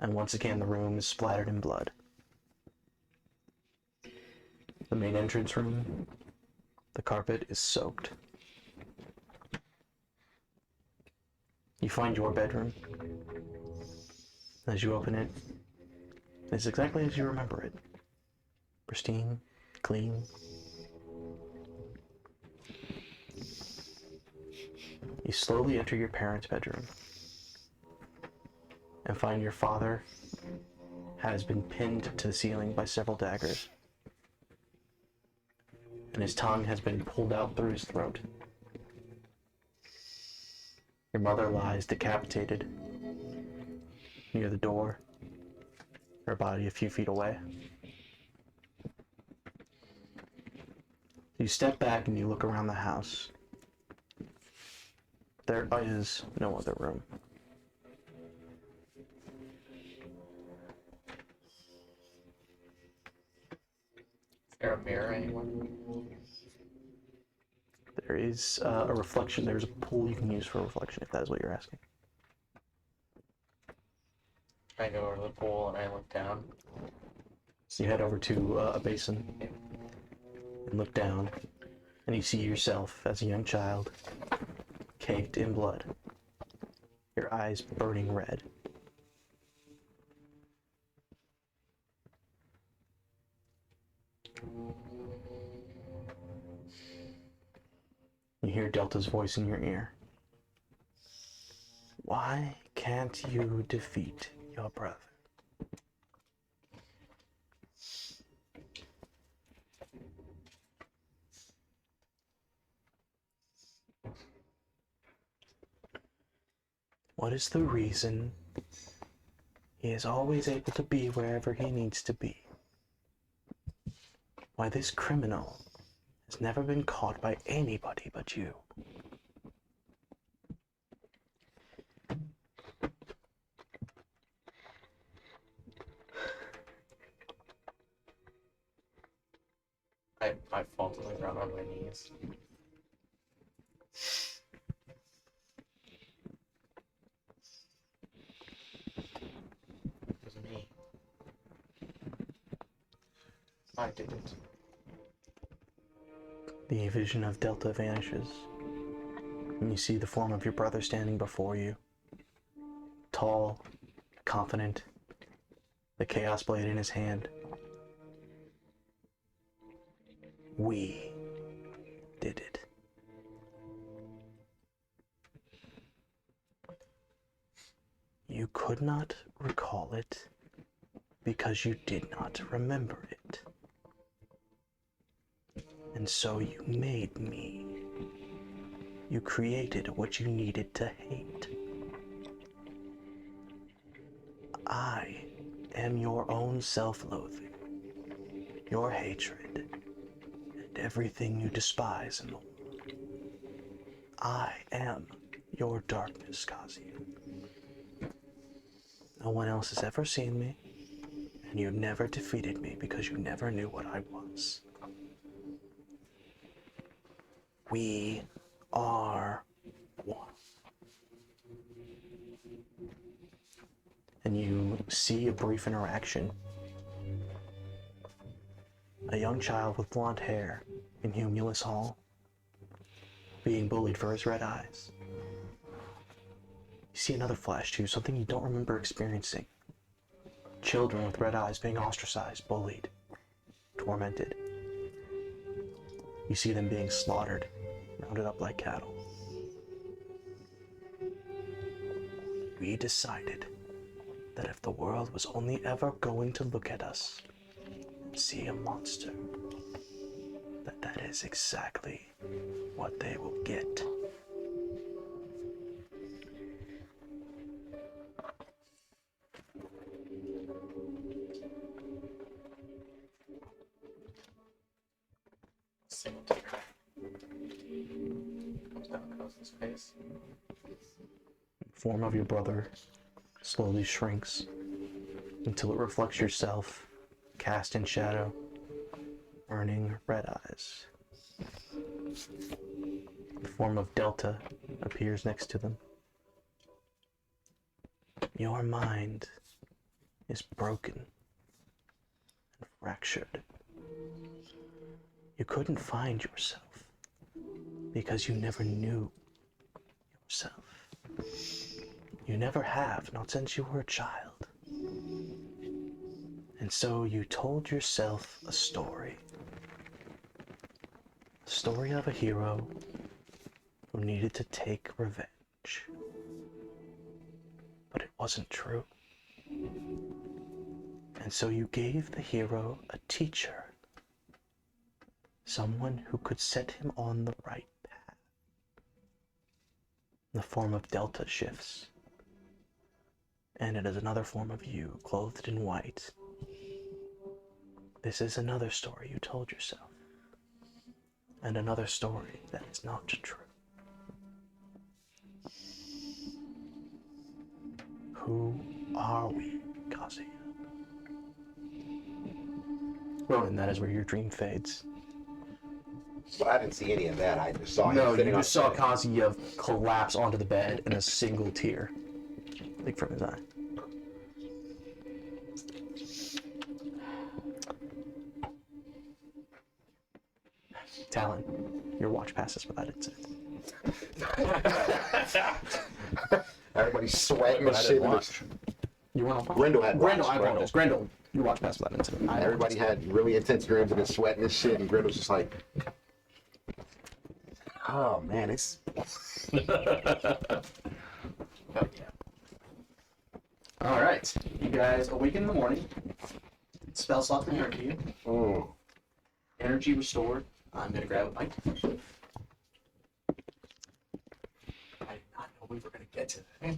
and once again the room is splattered in blood. The main entrance room, the carpet is soaked. You find your bedroom. As you open it, it's exactly as you remember it. Pristine, clean. You slowly enter your parents' bedroom and find your father has been pinned to the ceiling by several daggers. and his tongue has been pulled out through his throat. Your mother lies decapitated near the door, her body a few feet away. You step back and you look around the house. There is no other room. Is there a mirror anywhere? There is a reflection. There's a pool you can use for reflection, if that is what you're asking. I go over to the pool and I look down. So you head over to a basin and look down, and you see yourself as a young child, caked in blood, your eyes burning red. You hear Delta's voice in your ear. Why can't you defeat your brother? What is the reason he is always able to be wherever he needs to be? Why this criminal has never been caught by anybody but you? I fall to the ground on my knees. It was me. I did it. The vision of Delta vanishes, and you see the form of your brother standing before you. Tall, confident, the Chaos Blade in his hand. We did it. You could not recall it because you did not remember it. And so you made me. You created what you needed to hate. I am your own self-loathing, your hatred, and everything you despise in the world. I am your darkness, Kazi. No one else has ever seen me, and you never defeated me because you never knew what I was. We are one. And you see a brief interaction. A young child with blonde hair in Humulus Hall, being bullied for his red eyes. You see another flash too, something you don't remember experiencing. Children with red eyes being ostracized, bullied, tormented. You see them being slaughtered, rounded up like cattle. We decided that if the world was only ever going to look at us and see a monster, that is exactly what they will get. Single tear comes down Cousins' face. The form of your brother slowly shrinks until it reflects yourself, cast in shadow, burning red eyes. The form of Delta appears next to them. Your mind is broken and fractured. You couldn't find yourself because you never knew yourself. You never have, not since you were a child. And so you told yourself a story. The story of a hero who needed to take revenge. But it wasn't true. And so you gave the hero a teacher, someone who could set him on the right path. In the form of delta shifts. And it is another form of you, clothed in white. This is another story you told yourself. And another story that is not true. Who are we, Kazuya? Ronan, that is where your dream fades. But I didn't see any of that. I just saw him No, you sitting on just saw the bed. Kazuya collapse onto the bed and a single tear leak from his eye. Talon, your watch passes without incident. Everybody's sweating and I shit. didn't watch. You want to Grendel had Grendel, watch. I apologize. Grendel, your watch passed without incident. Everybody had really intense dreams and been sweating and shit, and Grendel's just like, oh man, it's All right, you guys awaken in the morning. Spell slot returned to you. Energy restored. I'm gonna grab a bite. I did not know we were gonna get to that.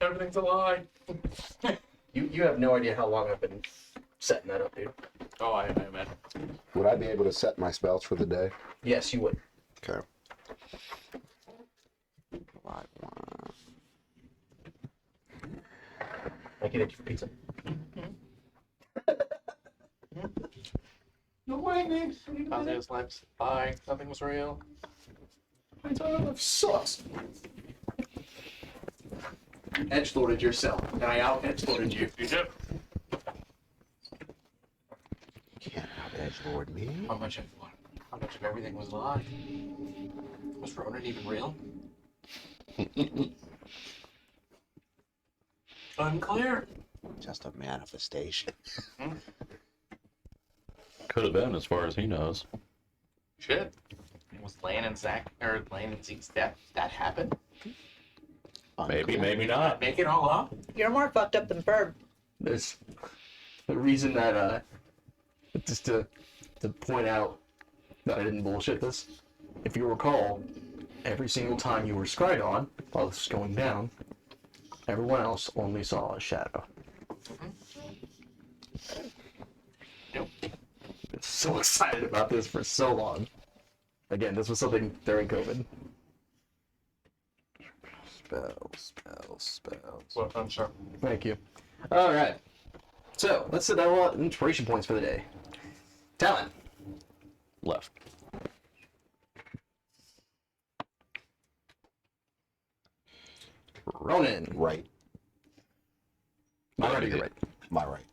Everything's a lie. You have no idea how long I've been setting that up, dude. Oh, I imagine. would I be able to set my spells for the day? Yes, you would. Okay. I can hit you for pizza. No way, Nick. Kazuya's life's a lie. Nothing was real. My entire life sucks. Edgelorded yourself, and I out edgelorded you. You did. Can't out edgelord me. How much of what? How much of everything was a lie? Was Ronan even real? Unclear. Just a manifestation. Could have been, as far as he knows. Shit. Was Lane and Zeke's death that happened? Maybe, maybe not. Make it all up? You're more fucked up than Ferb. There's the reason that just to point out that I didn't bullshit this. If you recall, every single time you were scryed on while this was going down, everyone else only saw a shadow. Nope. Been so excited about this for so long. Again, this was something during COVID. Spells. Well, I'm sure. Thank you. All right. So let's set out inspiration points for the day. Talent. Left. Ronan. Right. My right or your right? My right.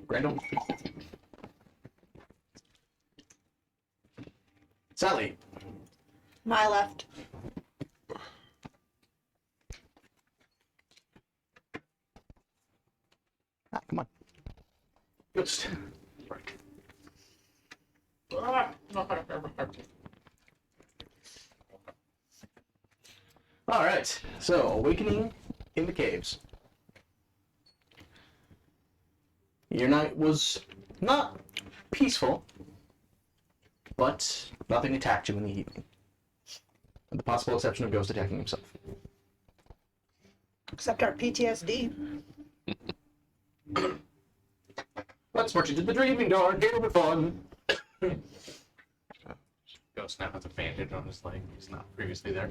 Grendel. Sally. My left. Ah, come on. Ghost. All right. So, awakening in the caves. Your night was not peaceful, but nothing attacked you in the evening. With the possible exception of Ghost attacking himself. Except our PTSD. Let's march into the dreaming dark, it'll be fun. Ghost now has a bandage on his leg. He's not previously there.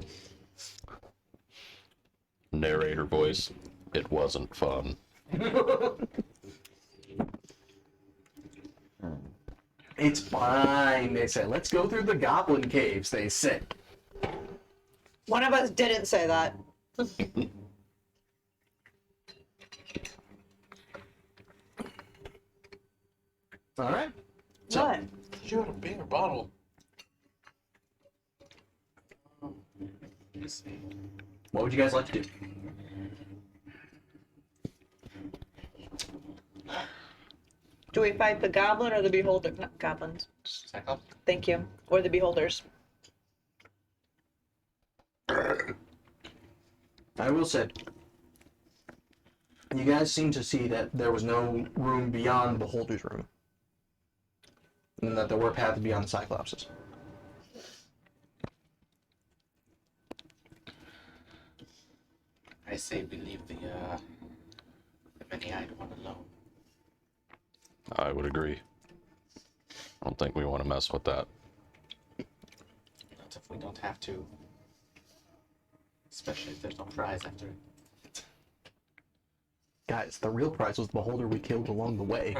Narrator voice. It wasn't fun. It's fine, they say. Let's go through the Goblin Caves, they say. One of us didn't say that. All right. So, What? You had a bigger bottle. Let's see. what would you guys like to do? Do we fight the goblin or the beholder? Not goblins. Second. Thank you. Or the beholders. I will say, You guys seem to see that there was no room beyond the Beholder's room. And that there were paths beyond the Cyclopses. I say we leave the many-eyed one alone. I would agree. I don't think we want to mess with that. Not if we don't have to. Especially if there's no prize after it. Guys, the real prize was the Beholder we killed along the way.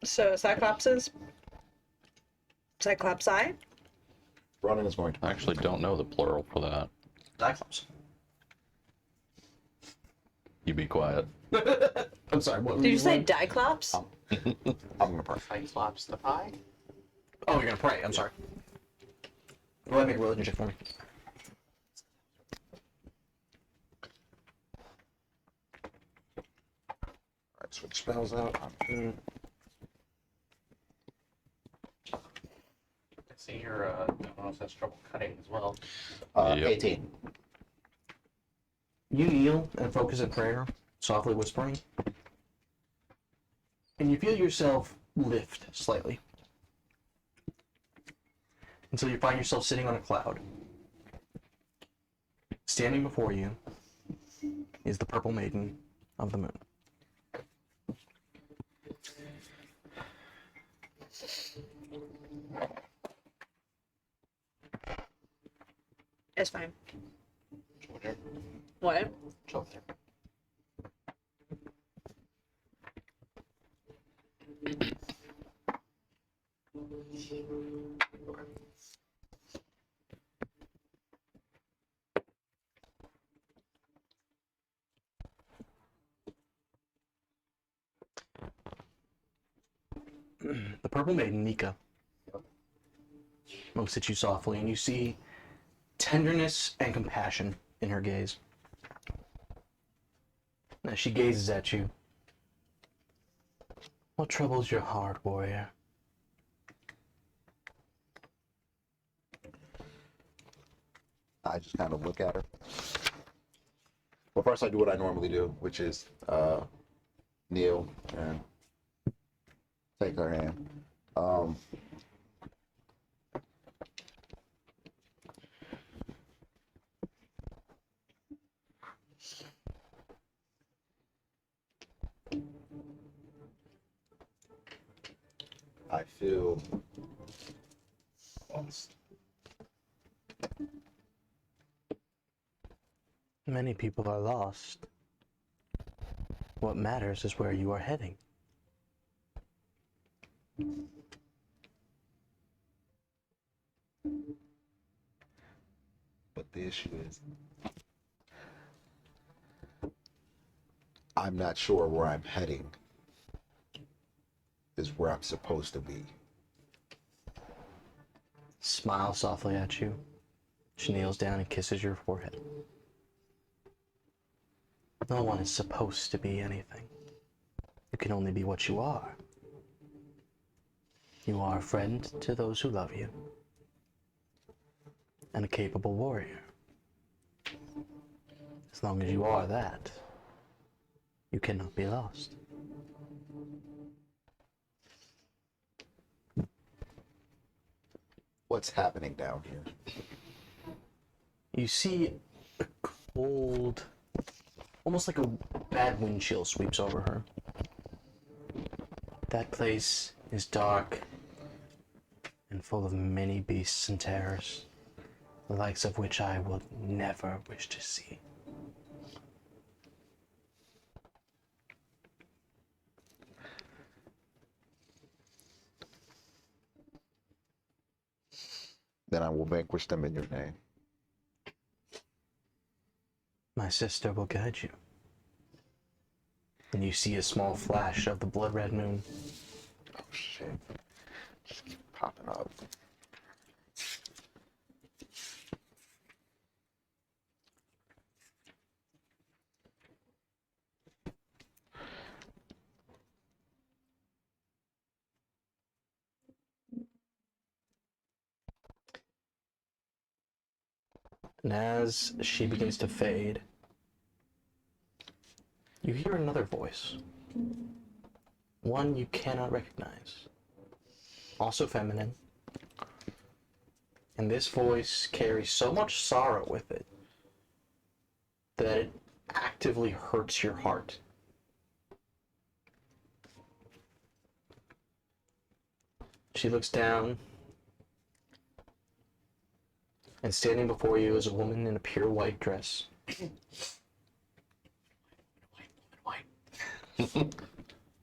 So Cyclopses? Cyclopsi? Ronan is going to. I actually don't know the plural for that. Cyclops. You be quiet. I'm sorry, what were Did you say want? Diclops? I'm gonna pray. Cyclops the pie? Oh, you're gonna pray, I'm sorry. Go ahead and make a religion check for me. Alright, switch spells out. I see your Dominos has trouble cutting as well. Yep. 18. You kneel and focus in prayer, softly whispering. And you feel yourself lift slightly. Until you find yourself sitting on a cloud. Standing before you is the purple maiden of the moon. It's fine. Shoulder. What? Shoulder. The purple maiden, Nika, looks at you softly, and you see tenderness and compassion in her gaze. As she gazes at you, what troubles your heart, warrior? I just kind of look at her. Well, first I do what I normally do, which is kneel and take her hand. I feel lost. Many people are lost. What matters is where you are heading. But the issue is, I'm not sure where I'm heading is where I'm supposed to be. Smiles softly at you. She kneels down and kisses your forehead. No one is supposed to be anything. You can only be what you are. You are a friend to those who love you, and a capable warrior. As long as you are that, you cannot be lost. What's happening down here? You see a cold, almost like a bad wind chill sweeps over her. That place is dark and full of many beasts and terrors, the likes of which I will never wish to see. Then I will vanquish them in your name. My sister will guide you. And you see a small flash of the blood red moon. Oh shit. Just keep popping up. And as she begins to fade, you hear another voice. One you cannot recognize. Also feminine. And this voice carries so much sorrow with it that it actively hurts your heart. She looks down, and standing before you is a woman in a pure white dress.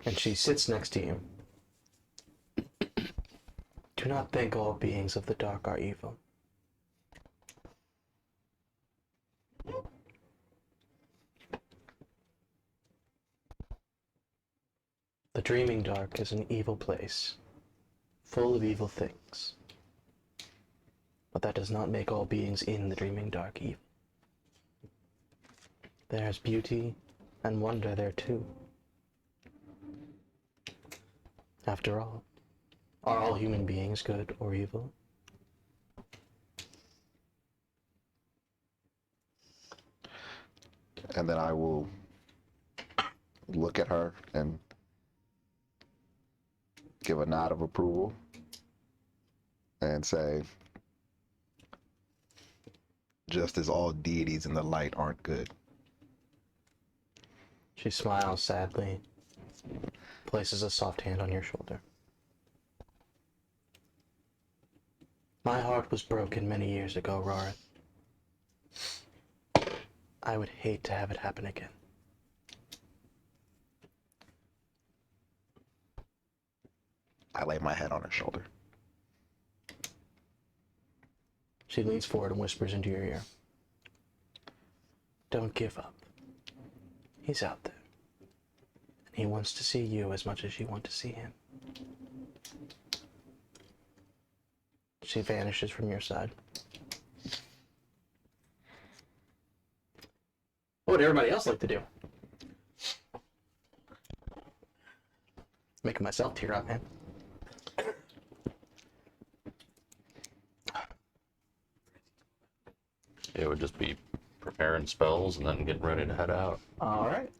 And she sits next to you. Do not think all beings of the dark are evil. The dreaming dark is an evil place, full of evil things. But that does not make all beings in the dreaming dark evil. There's beauty and wonder there too. After all, are all human beings good or evil? And then I will look at her and give a nod of approval and say, just as all deities in the light aren't good. She smiles sadly, places a soft hand on your shoulder. My heart was broken many years ago, Rarith. I would hate to have it happen again. I lay my head on her shoulder. She leans forward and whispers into your ear. Don't give up. He's out there. And he wants to see you as much as you want to see him. She vanishes from your side. What would everybody else like to do? Making myself tear up, man. It would just be preparing spells and then getting ready to head out. All right.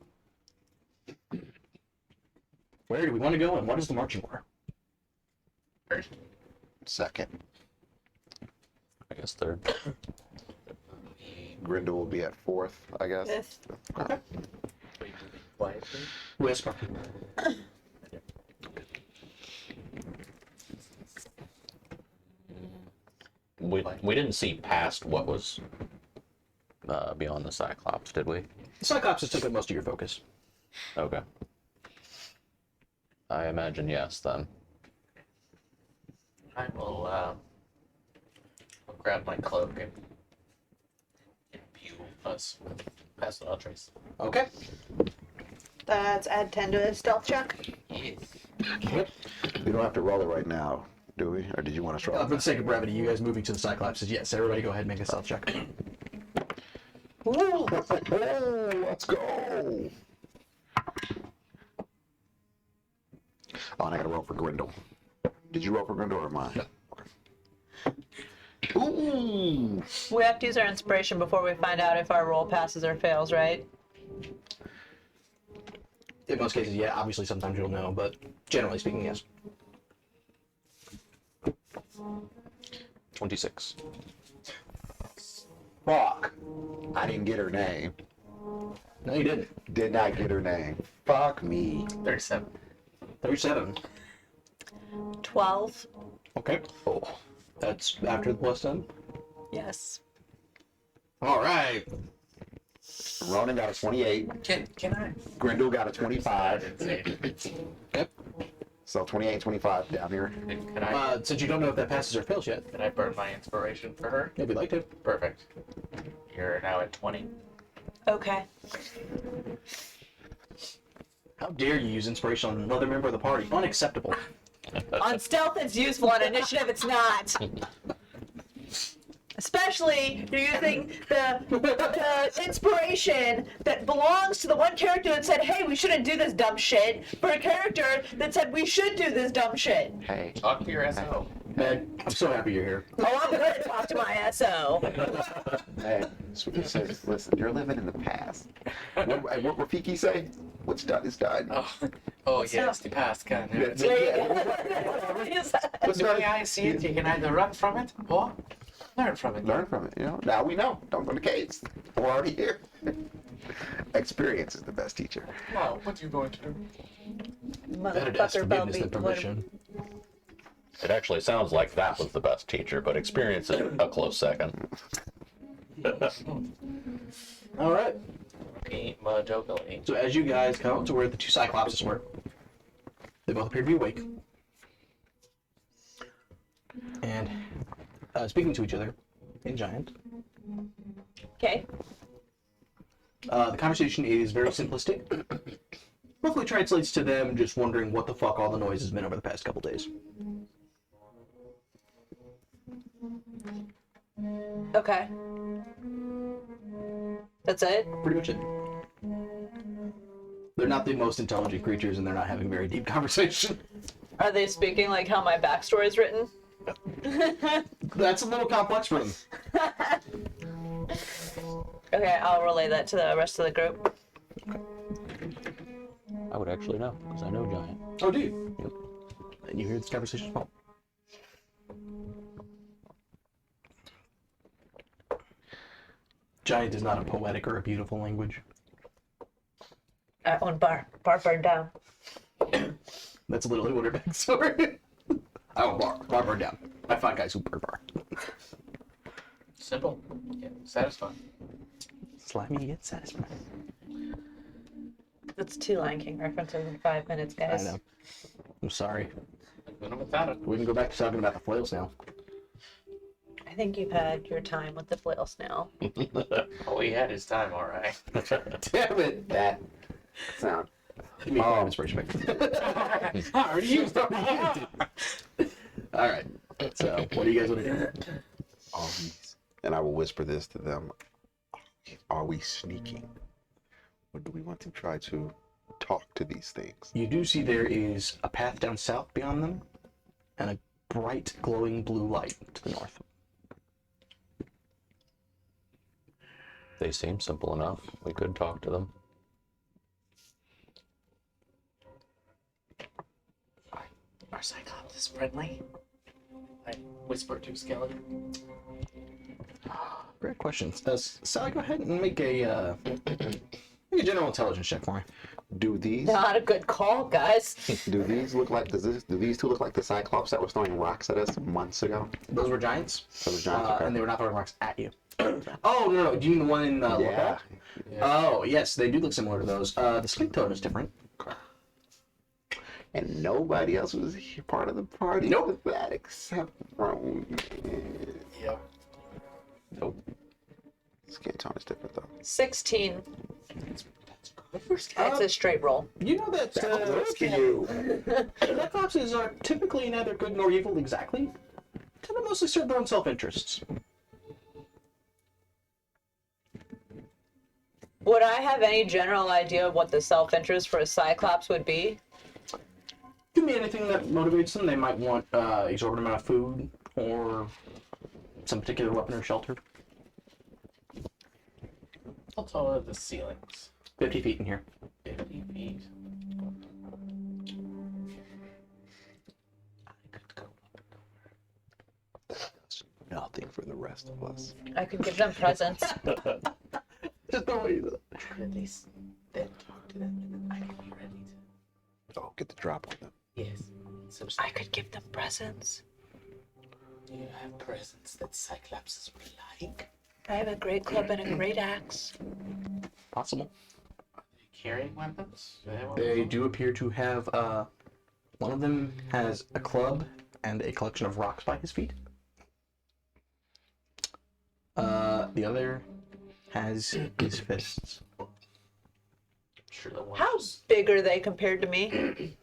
Where do we want to go, and what is the marching order? First. Second, I guess third. Grindel will be at fourth, I guess. Fifth. Okay. Quietly. Whisper. We didn't see past what was beyond the Cyclops, did we? The Cyclops has taken most of your focus. Okay. I imagine yes, then. I will I'll grab my cloak and imbue us with pass without trace. Okay. Let's add 10 to a stealth check. Yes. Yep. We don't have to roll it right now, do we? Or did you want to roll For the sake of brevity, you guys moving to the Cyclops is yes. Everybody go ahead and make a stealth check. Oh, let's go! Oh, and I gotta roll for Grindel. Did you roll for Grindel or mine? No. Ooh! We have to use our inspiration before we find out if our roll passes or fails, right? In most cases, yeah. Obviously, sometimes you'll know, but generally speaking, yes. 26. Fuck! I didn't get her name. No, you didn't. Did not get her name. Fuck me. 37. 37. 12. Okay. Oh, that's after the plus 10. Yes. All right. Ronan got a 28. Can I? Grindel got a 25. Okay. So 28, 25 down here. Can I Since you don't know if that passes or fails yet, can I burn my inspiration for her? if you'd like to. Perfect. You're now at 20. Okay. How dare you use inspiration on another member of the party? Unacceptable. On stealth, it's useful. On initiative, it's not. Especially, you're using the inspiration that belongs to the one character that said, hey, we shouldn't do this dumb shit, for a character that said we should do this dumb shit. Hey. Talk to your SO. Meg, I'm so happy you're here. Oh, I'm gonna talk to my SO. Hey, Sweetie says, listen, you're living in the past. What Rafiki say? What's done is done. Oh yes, the past can. Yeah, There you yeah. go. What's The done way I see it, you can either run from it or learn from it. Learn from it, you know. Now we know. Don't go to caves. We're already here. Experience is the best teacher. Now, what are you going to do? Better to ask Motherfucker about forgiveness me. than permission. It actually sounds like that was the best teacher, but experience is a close second. All right. Mobility. So as you guys come up to where the two Cyclopses were, they both appear to be awake. And speaking to each other in Giant. Okay. The conversation is very simplistic. Roughly translates to them just wondering what the fuck all the noise has been over the past couple days. Okay. That's it? Pretty much it. They're not the most intelligent creatures and they're not having very deep conversation. Are they speaking like how my backstory is written? That's a little complex for them. Okay, I'll relay that to the rest of the group. I would actually know, because I know Giant. Oh, do you? Yep. And you hear this conversation as well. Giant is not a poetic or a beautiful language. I own bar. Bar burned down. That's literally what her backstory. I own bar. Bar burned down. I find guys who burn bar. Simple. Yeah, satisfying. Slimy yet satisfying. That's 2 Lion King references in 5 minutes, guys. I know. I'm sorry. Good without it. We can go back to talking about the flails now. I think you've had your time with the flail snail. Oh, he had his time, all right. Damn it! That sound. Give me a inspiration back. I already used it. All right. So, what do you guys want to do? Are we, and I will whisper this to them. Are we sneaking? Or do we want to try to talk to these things? You do see there is a path down south beyond them, and a bright, glowing blue light to the north. They seem simple enough. We could talk to them. Are Cyclops friendly? I whispered to Skeleton. Great questions. Sally, go ahead and make a general intelligence check for me. Do these Not a good call, guys. do these look like do these two look like the Cyclops that was throwing rocks at us months ago? Those were giants, Those giants, okay. and they were not throwing rocks at you. Oh, no. Do you mean the one in Yeah. Lookout? Oh, yes, they do look similar to those. The skin tone is different. And nobody else was part of the party Nope. with that except Roman. Yeah. Nope. Skin tone is different though. 16. That's good for It's a straight roll. You know that Look at you. Cyclopses are typically neither good nor evil exactly. Tend to mostly serve their own self-interests. Would I have any general idea of what the self-interest for a Cyclops would be? Could be anything that motivates them. They might want exorbitant amount of food or some particular weapon or shelter. How tall are the ceilings? 50 feet in here. 50 feet. I could go. Nothing for the rest of us. I could give them presents. Just the way you At least then talk to them and then I can be ready to. Oh, get the drop on them. Yes. So I could give them presents. do you have presents that Cyclopses would like? I have a great club and a great axe. possible. Are they carrying weapons? Do they have They weapons? do appear to have, one of them has a club and a collection of rocks by his feet. The other has his fists. Sure, the ones. How big are they compared to me?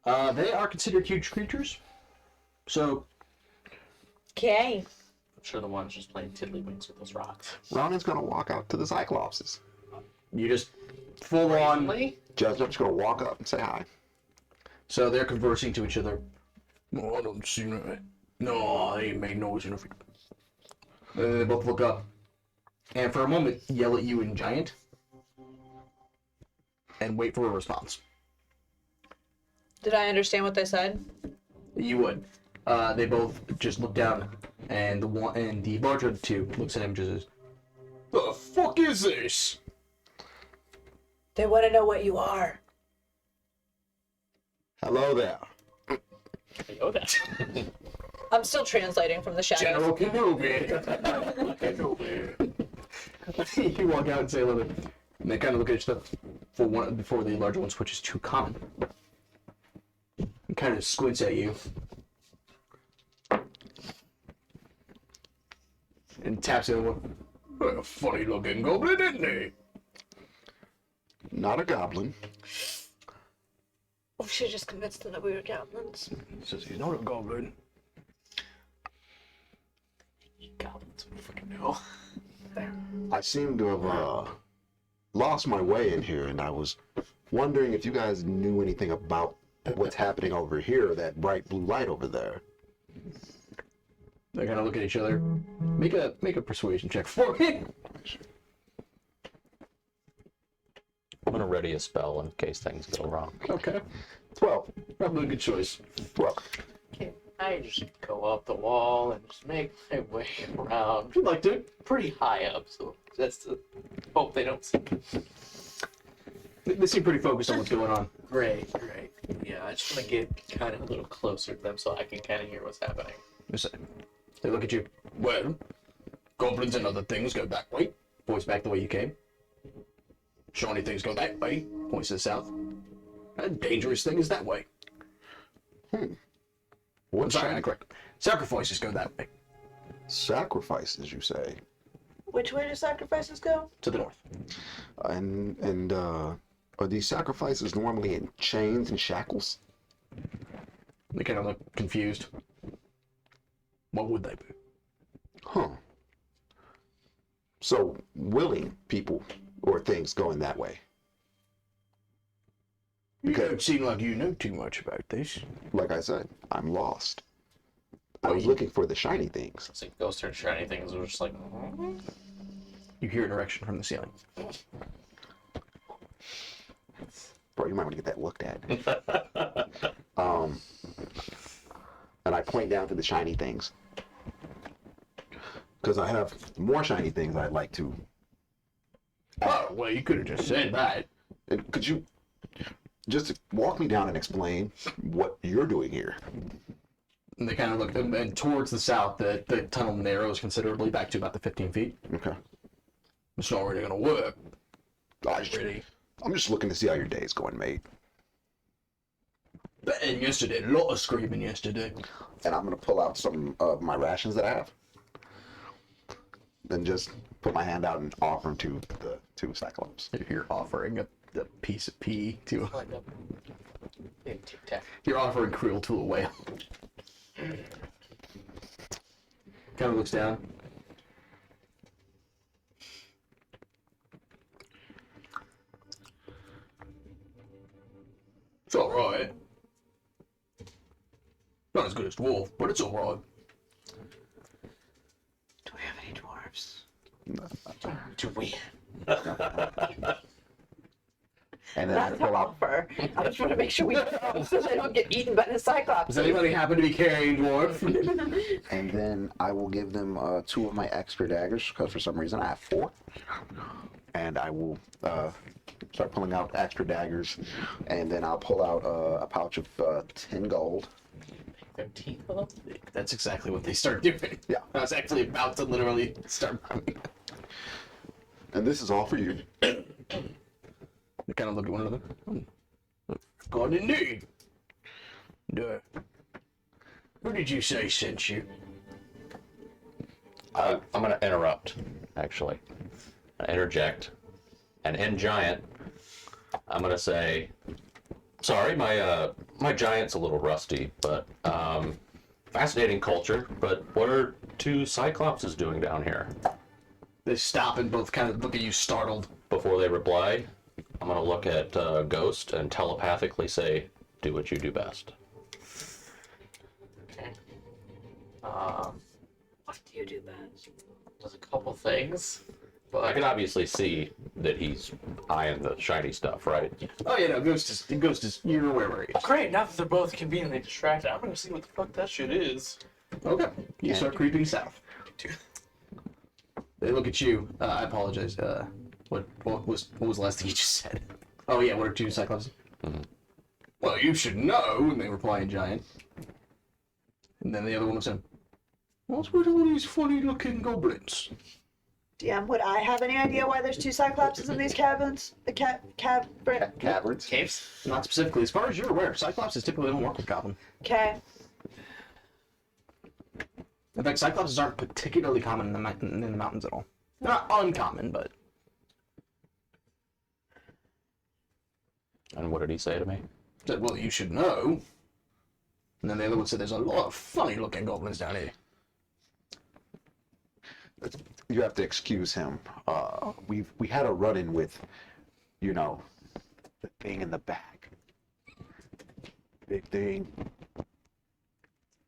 They are considered huge creatures. So, Okay. I'm sure the one's just playing tiddlywinks with those rocks. Ronan's gonna walk out to the Cyclopses. you just full on. Brazenly? Just gonna walk up and say hi. So they're conversing to each other. No, I don't see No, they ain't made noise enough. They both look up, and for a moment yell at you in giant, and wait for a response. Did I understand what they said? You would. They both just look down, and the larger of the two looks at him and just says, "The fuck is this?" They want to know what you are. Hello there. I know that. I'm still translating from the shadows. General Kenobi. You walk out and say hello, and they kind of look at each other before the larger one switches to common. And kind of squints at you. And taps the other one. "What a funny looking goblin, isn't he?" Not a goblin. We should have just convinced them that we were goblins. He says he's not a goblin. Goblins would fucking know. I seem to have lost my way in here, and I was wondering if you guys knew anything about what's happening over here, that bright blue light over there. They kind of look at each other. Make a persuasion check for me. I'm gonna ready a spell in case things go wrong. Okay. 12. Probably a good choice. 12. Can I just go up the wall and just make my way around? If you'd like to. Pretty high up, so just to hope they don't see me. They seem pretty focused on what's going on. Great. Yeah, I just want to get kind of a little closer to them so I can kind of hear what's happening. They look at you. Well, goblins and other things go that way. Points back the way you came. Shiny things go that way. Points to the south. And dangerous thing is that way. I'm What sorry, I'm correct. Sacrifices go that way. sacrifices, you say? Which way do sacrifices go? To the north. And are these sacrifices normally in chains and shackles? They kind of look confused. What would they be? Huh. So, willing people or things going that way. You don't seem like you know too much about this. Like I said, I'm lost. I was you- looking for the shiny things. It's like ghosts or shiny things are just like, You hear an erection from the ceiling. Bro, you might want to get that looked at. And I point down to the shiny things. Because I have more shiny things I'd like to. Oh, well, you could have just said that. And could you just walk me down and explain what you're doing here? And they kind of look, and towards the south, the tunnel narrows considerably back to about the 15 feet. Okay. It's not really going to work. I'm just looking to see how your day's going, mate. Better than yesterday. A lot of screaming yesterday. And I'm going to pull out some of my rations that I have. Then just put my hand out and offer them to the two cyclops. You're offering a piece of pea to... like a big tic tac. You're offering krill to a whale. Kind of looks down. It's alright. Not as good as dwarf, but it's alright. Do we have any dwarves? Do we? And then I Not to pull out. offer. I just want to make sure we so they don't get eaten by the cyclops. Does anybody happen to be carrying dwarf? And then I will give them 2 of my extra daggers, because for some reason I have 4. And I will start pulling out extra daggers. And then I'll pull out a pouch of 10 gold. Their teeth of them? That's exactly what they start doing. Yeah. I was actually about to literally start running. And this is all for you. They kind of look at one another. God, indeed. Duh. Who did you say sent you? I'm gonna interrupt, actually. I interject. And in giant, I'm gonna say, sorry, my giant's a little rusty, but fascinating culture. But what are 2 cyclopses doing down here? They stop and both kind of look at you startled. Before they reply, I'm gonna look at Ghost and telepathically say, "Do what you do best." Okay. What do you do best? There's a couple things, but I can obviously see that he's eyeing the shiny stuff, right? Oh yeah, no, Ghost is you're aware where he is. great. Now that they're both conveniently distracted, I'm gonna see what the fuck that shit is. Okay. You start creeping south. They look at you. I apologize. What was the last thing you just said? Oh yeah, what are two Cyclops? Well, you should know, and they reply in giant. And then the other one was saying, "What's with all these funny-looking goblins?" DM, would I have any idea why there's two Cyclopses in these cabins? The Caverns. Caves? Not specifically, as far as you're aware, Cyclops is typically don't work with goblin. Okay. In fact, Cyclopses aren't particularly common in the mountains at all. They're not uncommon, but And what did he say to me? said, "Well, you should know." And then the other one said, "There's a lot of funny-looking goblins down here." You have to excuse him. We had a run-in with, you know, the thing in the back. Big thing.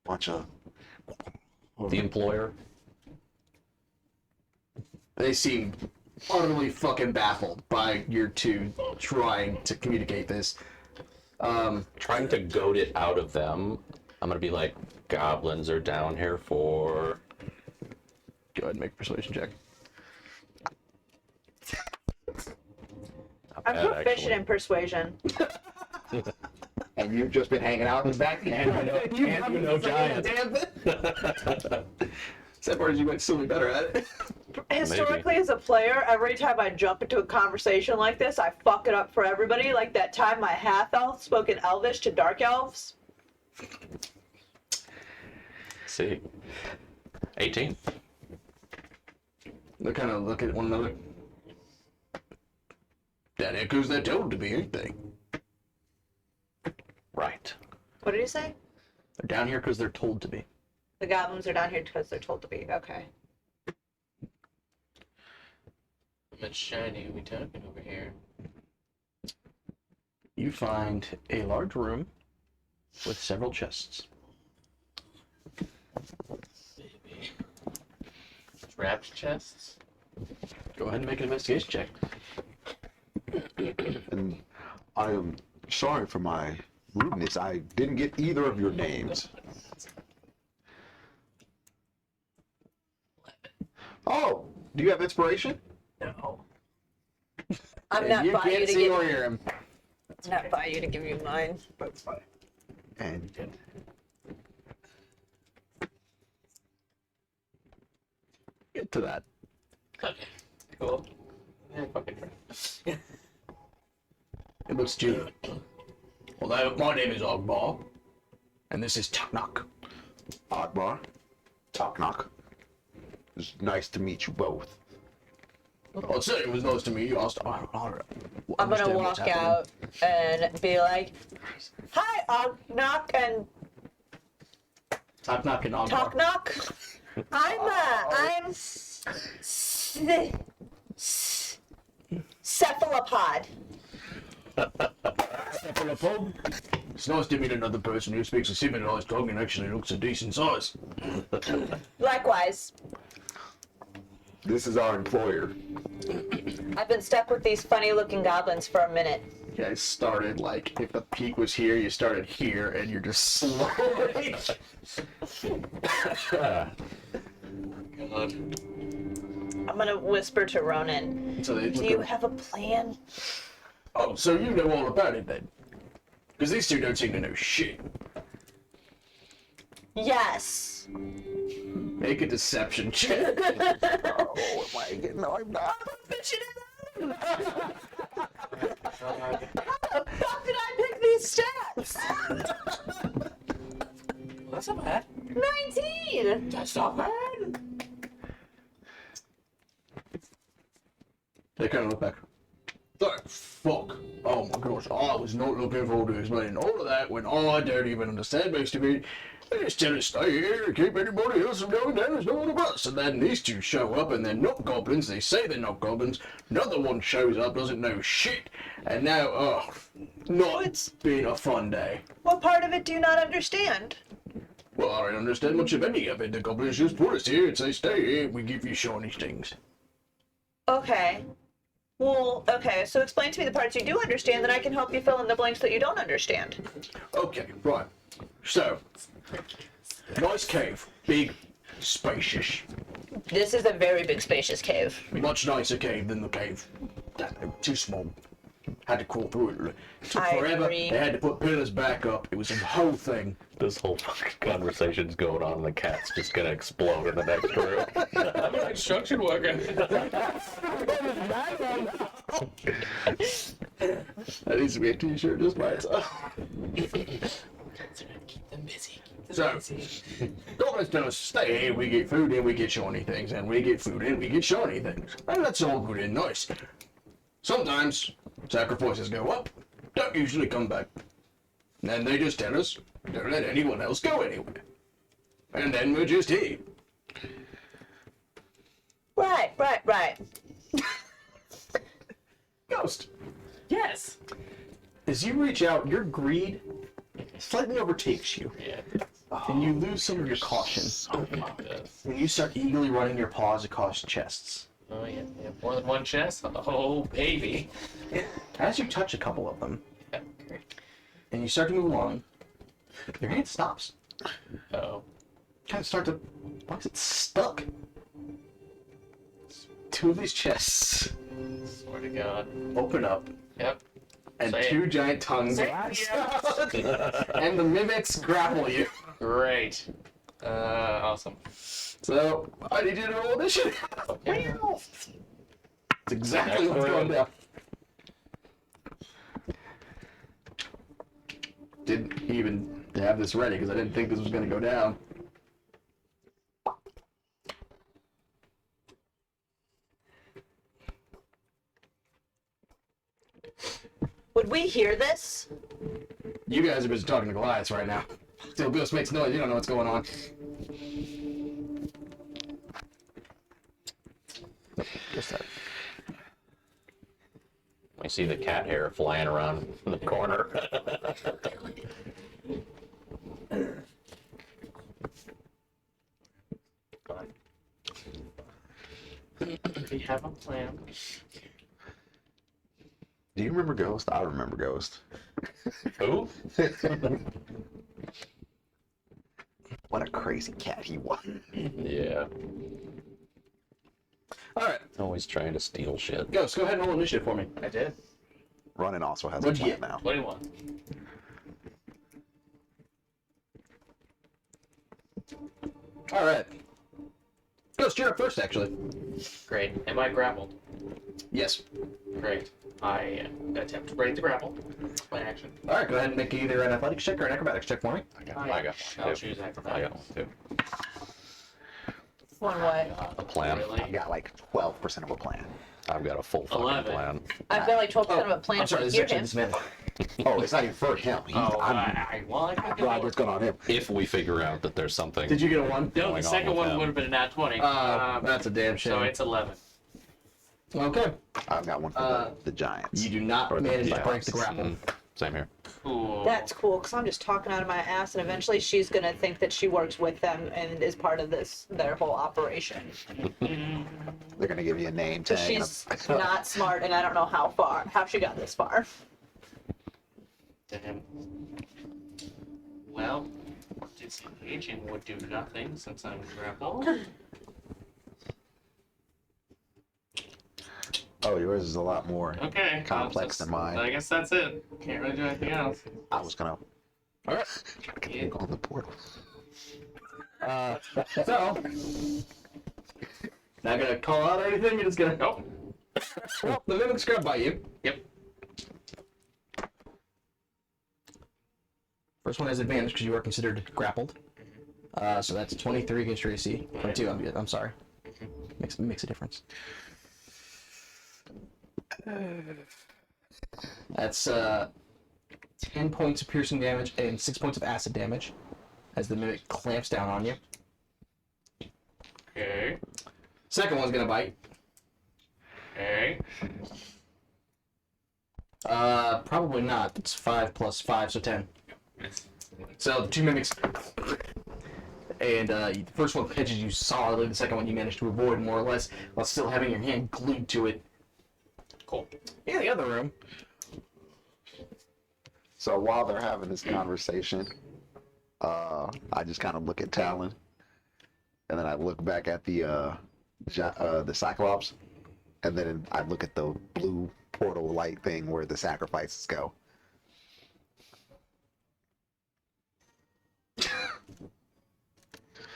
Bunch of. The employer? They seem utterly fucking baffled by your two trying to communicate this. Trying to goad it out of them. I'm gonna be like, goblins are down here for... Go ahead and make a persuasion check. I'm bad, proficient actually. in persuasion. And you've just been hanging out in the back. you know giant. Damn it! Except for as you went silly better at it. Historically, as a player, every time I jump into a conversation like this, I fuck it up for everybody. Like that time my half-elf spoke in Elvish to dark elves. See. 18. They kind of look at one another. That echoes they're told to be, ain't they? Right. What did he say? They're down here because they're told to be. The goblins are down here because they're told to be. Okay. How much shiny are we talking over here? You find a large room with several chests. Maybe. Wrapped chests? Go ahead and make an investigation check. And I am sorry for my rudeness. I didn't get either of your names. Oh, do you have inspiration? No. I'm not you by you can't to see give. or hear him. Not by you to give you mine. And Get to that. Okay. Cool. Yeah, fucking try. It looks to you. Well, my name is Ogbar, and this is Taknak. Oddbar, Talknock. It's nice to meet you both. I'd say it was nice to meet you. I'm gonna walk out and be like, "Hi, Knock and Taknak and Ogbar. Talk Knock. I'm cephalopod. It's nice to meet another person who speaks a civilized tongue and actually looks a decent size. Likewise, This is our employer. I've been stuck with these funny-looking goblins for a minute. You guys started like if the peak was here, you started here, and you're just slowly. God. I'm gonna whisper to Ronan. So they Do look you at- have a plan? Oh, so you know all about it then? Because these two don't seem to know shit. Yes. Make a deception check. Oh my god, no, I'm not. How the fuck did I pick these stats? Well, that's not bad. 19. That's not bad. They kind of look back. The fuck? Oh my gosh, I was not looking forward to explaining all of that when I don't even understand most of it. They just tell us stay here and keep anybody else from going down as no one of us. And then these two show up and they're not goblins. They say they're not goblins. Another one shows up, doesn't know shit. And now, not It's- been a fun day. What part of it do you not understand? Well, I don't understand much of any of it. The goblins just put us here and say, stay here, we give you shiny things. Okay. Well, okay, so explain to me the parts you do understand, then I can help you fill in the blanks that you don't understand. Okay, right. So, nice cave. Big, spacious. This is a very big, spacious cave. Much nicer cave than the cave. Too small. Had to crawl through it. It took I forever. agree. They had to put pillars back up. It was a whole thing. This whole fucking conversation's going on, and the cat's just gonna explode in the next room. I'm a construction worker. That needs to be a t-shirt just by itself. Keep them busy. So, goblins tell us, stay here, we get food and we get shiny things, and we get food and we get shiny things. And that's all good and nice. Sometimes, sacrifices go up, don't usually come back. And then they just tell us, don't let anyone else go anywhere. And then we're just here. Right. Ghost, Yes. as you reach out, your greed slightly overtakes you, Yeah. and you lose some of your caution. And you start eagerly running your paws across chests. Oh yeah. You have more than one chest? Oh baby. As you touch a couple of them, Yeah, great. and you start to move along, your hand stops. Oh. Kind of start to, why is it stuck? Two of these chests Swear to God. open up, Yep. and Say it. two giant tongues, Say it. and the mimics grapple you. Great. Awesome. So, I need you to roll initiative. Okay. That's exactly what's going down. Didn't even have this ready because I didn't think this was going to go down. Would we hear this? You guys are busy talking to Goliaths right now. Still, Ghost makes noise. You don't know what's going on. Just that. I see the cat hair flying around in the corner. We have a plan. Do you remember Ghost? I remember Ghost. Who? What a crazy cat he was. Yeah. Alright, Always trying to steal shit. Ghost, go ahead and roll initiative for me. I did. Running also has What'd a you plan get? now. 21. Alright. Ghost, you're up first, actually. Great. Am I grappled? Yes. Great. I attempt to break the grapple. My action. Alright, go ahead and make either an athletics check or an acrobatics check for me. I got one. I'll too. choose I acrobatics. got one too. One what? A plan. I Really? got like 12% of a plan. I've got a full fucking 11. plan. I've got like 12% of a plan I'm sorry, to this is hear actually him. this man. Oh, it's not even for him. Oh, I'm well, I could glad what's going on him. If we figure out that there's something. Did you get a 1? No, going the on second with one him? would have been a nat 20. That's a damn shame. So it's 11. Okay. I've got one for the Giants. You do not Or the manage to giants. break the grapple. Same here. Cool. That's cool, because I'm just talking out of my ass, and eventually she's going to think that she works with them and is part of their whole operation. They're going to give you a name So tag. and she's not smart, and I don't know how she got this far. Damn. Well, disengaging would do nothing since I'm grappled. Oh, yours is a lot more Oh, Okay. complex than mine. I guess that's it. Can't really do anything else. I was going to Alright. Yeah. go on the portal. So, not gonna call out or anything, you're just gonna. Nope. Well, the mimics grab by you. Yep. First one has advantage because you are considered grappled. So that's 23 against your AC. 22, I'm sorry. Makes a difference. That's 10 points of piercing damage and 6 points of acid damage as the mimic clamps down on you. Okay. Second one's gonna bite. Okay. Probably not. It's 5 plus 5, so 10. So the two mimics And the first one catches you solidly. The second one you manage to avoid more or less, while still having your hand glued to it. Cool. In the other room. So while they're having this conversation, I just kind of look at Talon, and then I look back at the Cyclops, and then I look at the blue portal light thing where the sacrifices go.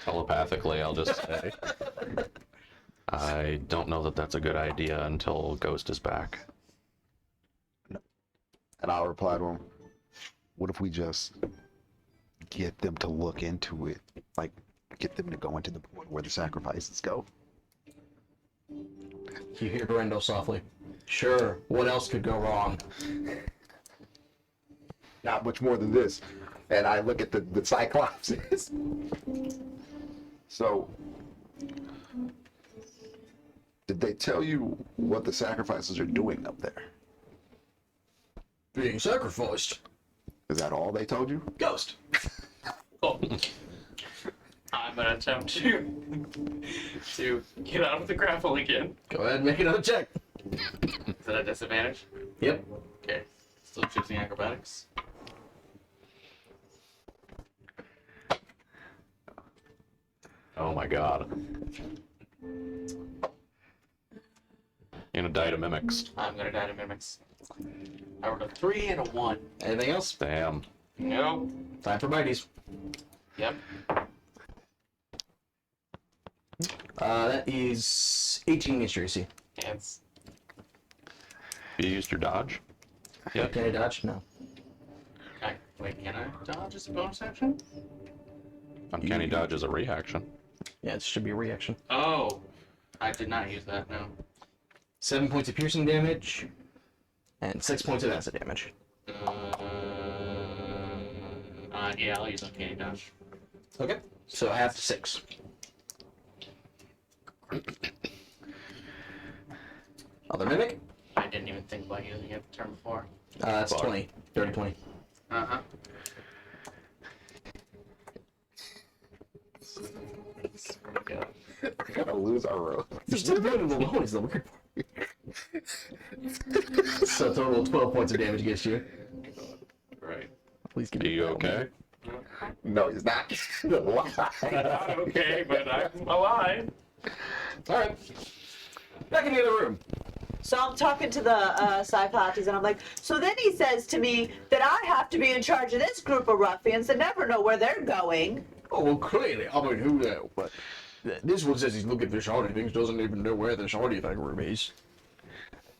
Telepathically, I'll just say. I don't know that that's a good idea until Ghost is back. And I'll reply to him, what if we just get them to look into it? Like, get them to go into the portal where the sacrifices go? You hear Brendo softly. Sure, what else could go wrong? Not much more than this. And I look at the Cyclopses. So, did they tell you what the sacrifices are doing up there? Being sacrificed. Is that all they told you? Ghost. Cool. I'm gonna attempt to get out of the grapple again. Go ahead and make another check. Is that a disadvantage? Yep. Okay. Still choosing acrobatics. Oh my god. You're gonna die to mimics. I'm gonna die to mimics. I rolled a 3 and a 1. Anything else? Damn. Nope. Time for mighties. Yep. That is 18 against your AC. It's You used your dodge? Yep. Can I dodge? No. wait, can I dodge as a bonus action? Uncanny dodge is a reaction. Yeah, it should be a reaction. Oh, I did not use that. No. 7 points of piercing damage, and 6 points of acid damage. Yeah, I'll use uncanny dodge. Okay. So half to 6. Other mimic? I didn't even think about using it the turn before. That's Fuck. 20. Dirty 20. Uh huh. We're gonna lose our road. You're still doing it alone is the weird part. So total 12 points of damage against you. Right. Please give Are me you that. okay? No, he's not. Not okay, but I'm alive. Alright. Back in the other room. So I'm talking to the Cyclops, and I'm like, so then he says to me that I have to be in charge of this group of ruffians that never know where they're going. Oh, well, clearly. I mean, who knows? But this one says he's looking for shiny things, doesn't even know where the shiny thing room is.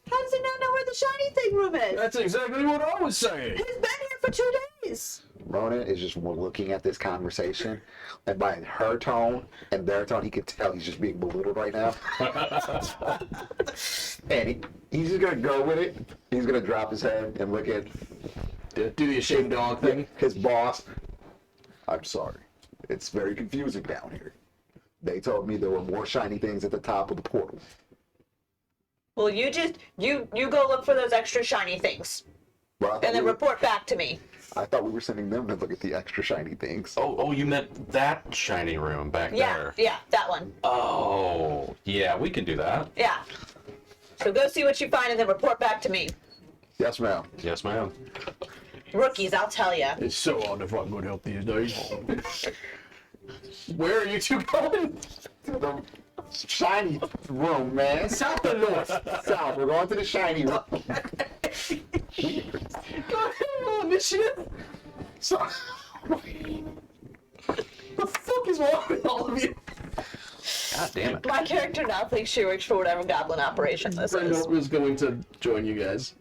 How does he not know where the shiny thing room is? That's exactly what I was saying. He's been here for 2 days. Ronan is just looking at this conversation, and by her tone and their tone, he can tell he's just being belittled right now. And he's just gonna go with it. He's gonna drop his head and look at Do the ashamed dog thing. his boss. I'm sorry. It's very confusing down here. They told me there were more shiny things at the top of the portal. Well, you go look for those extra shiny things, But and then report back to me. I thought we were sending them to look at the extra shiny things. Oh, you meant that shiny room back Yeah, there. yeah, that one. Oh, yeah, we can do that. Yeah. So go see what you find and then report back to me. Yes, ma'am. Yes, ma'am. Rookies, I'll tell ya. It's so hard to find good help these days. Where are you two going? The shiny room, man. South or north? South. We're going to the shiny room. Initiative? So, The fuck is wrong with all of you? God damn it. My character now thinks she works for whatever goblin operation this is. Brendo was going to join you guys.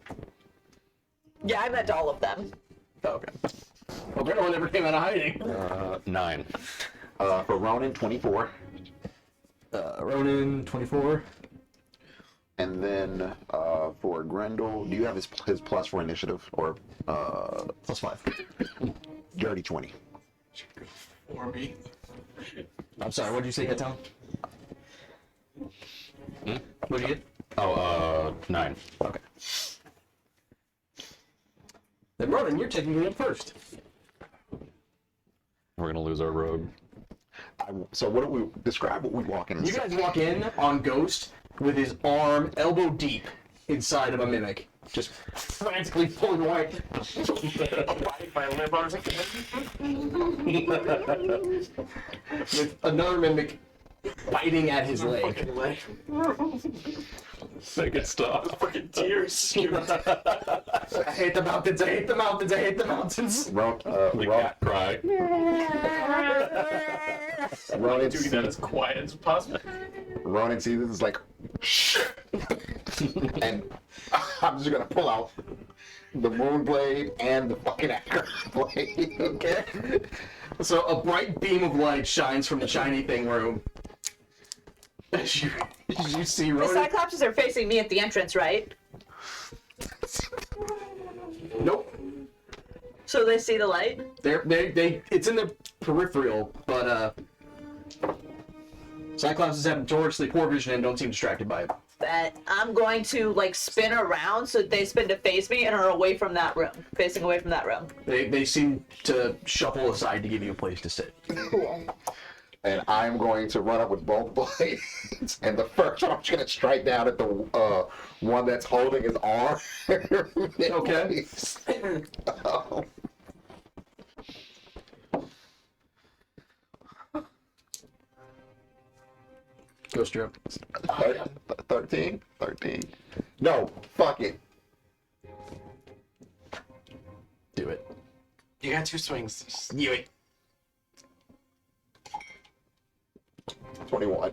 Yeah, I meant all of them. Oh, okay. Well, Brendo never came out of hiding. 9. for Ronan, 24. Ronan, 24. And then for Grendel, do you have his plus for initiative or +5. dirty 20? For me. I'm sorry, what did you say, Tom? What did you get? Oh, 9. Okay. Then Ronan, you're taking me up first. We're gonna lose our rogue. So what do we describe? What we walk in? You guys walk in on Ghost with his arm elbow deep inside of a mimic, just frantically pulling away. My lip arms. With another mimic biting at his leg. Fucking leg. Make it stop. Fucking tears. I hate the mountains, I hate the mountains, I hate the mountains. The cat cry. Ronan, Doing that as quiet as possible. Ronan sees this is like, shh. And I'm just gonna pull out the moon blade and the fucking anchor blade. Okay. So a bright beam of light shines from the shiny thing room. As you see The Ronan. Cyclopses are facing me at the entrance, right? Nope. So they see the light? It's in the peripheral, but Cyclopses have notoriously poor vision and don't seem distracted by it. That I'm going to like spin around so they spin to face me and are away from that room, facing away from that room. They seem to shuffle aside to give you a place to sit. Cool. And I'm going to run up with both blades. And the first one, I'm just gonna strike down at the one that's holding his arm. Okay. Ghost, you're up. 13? 13. No, fuck it. Do it. You got 2 swings. Just Do it. 21.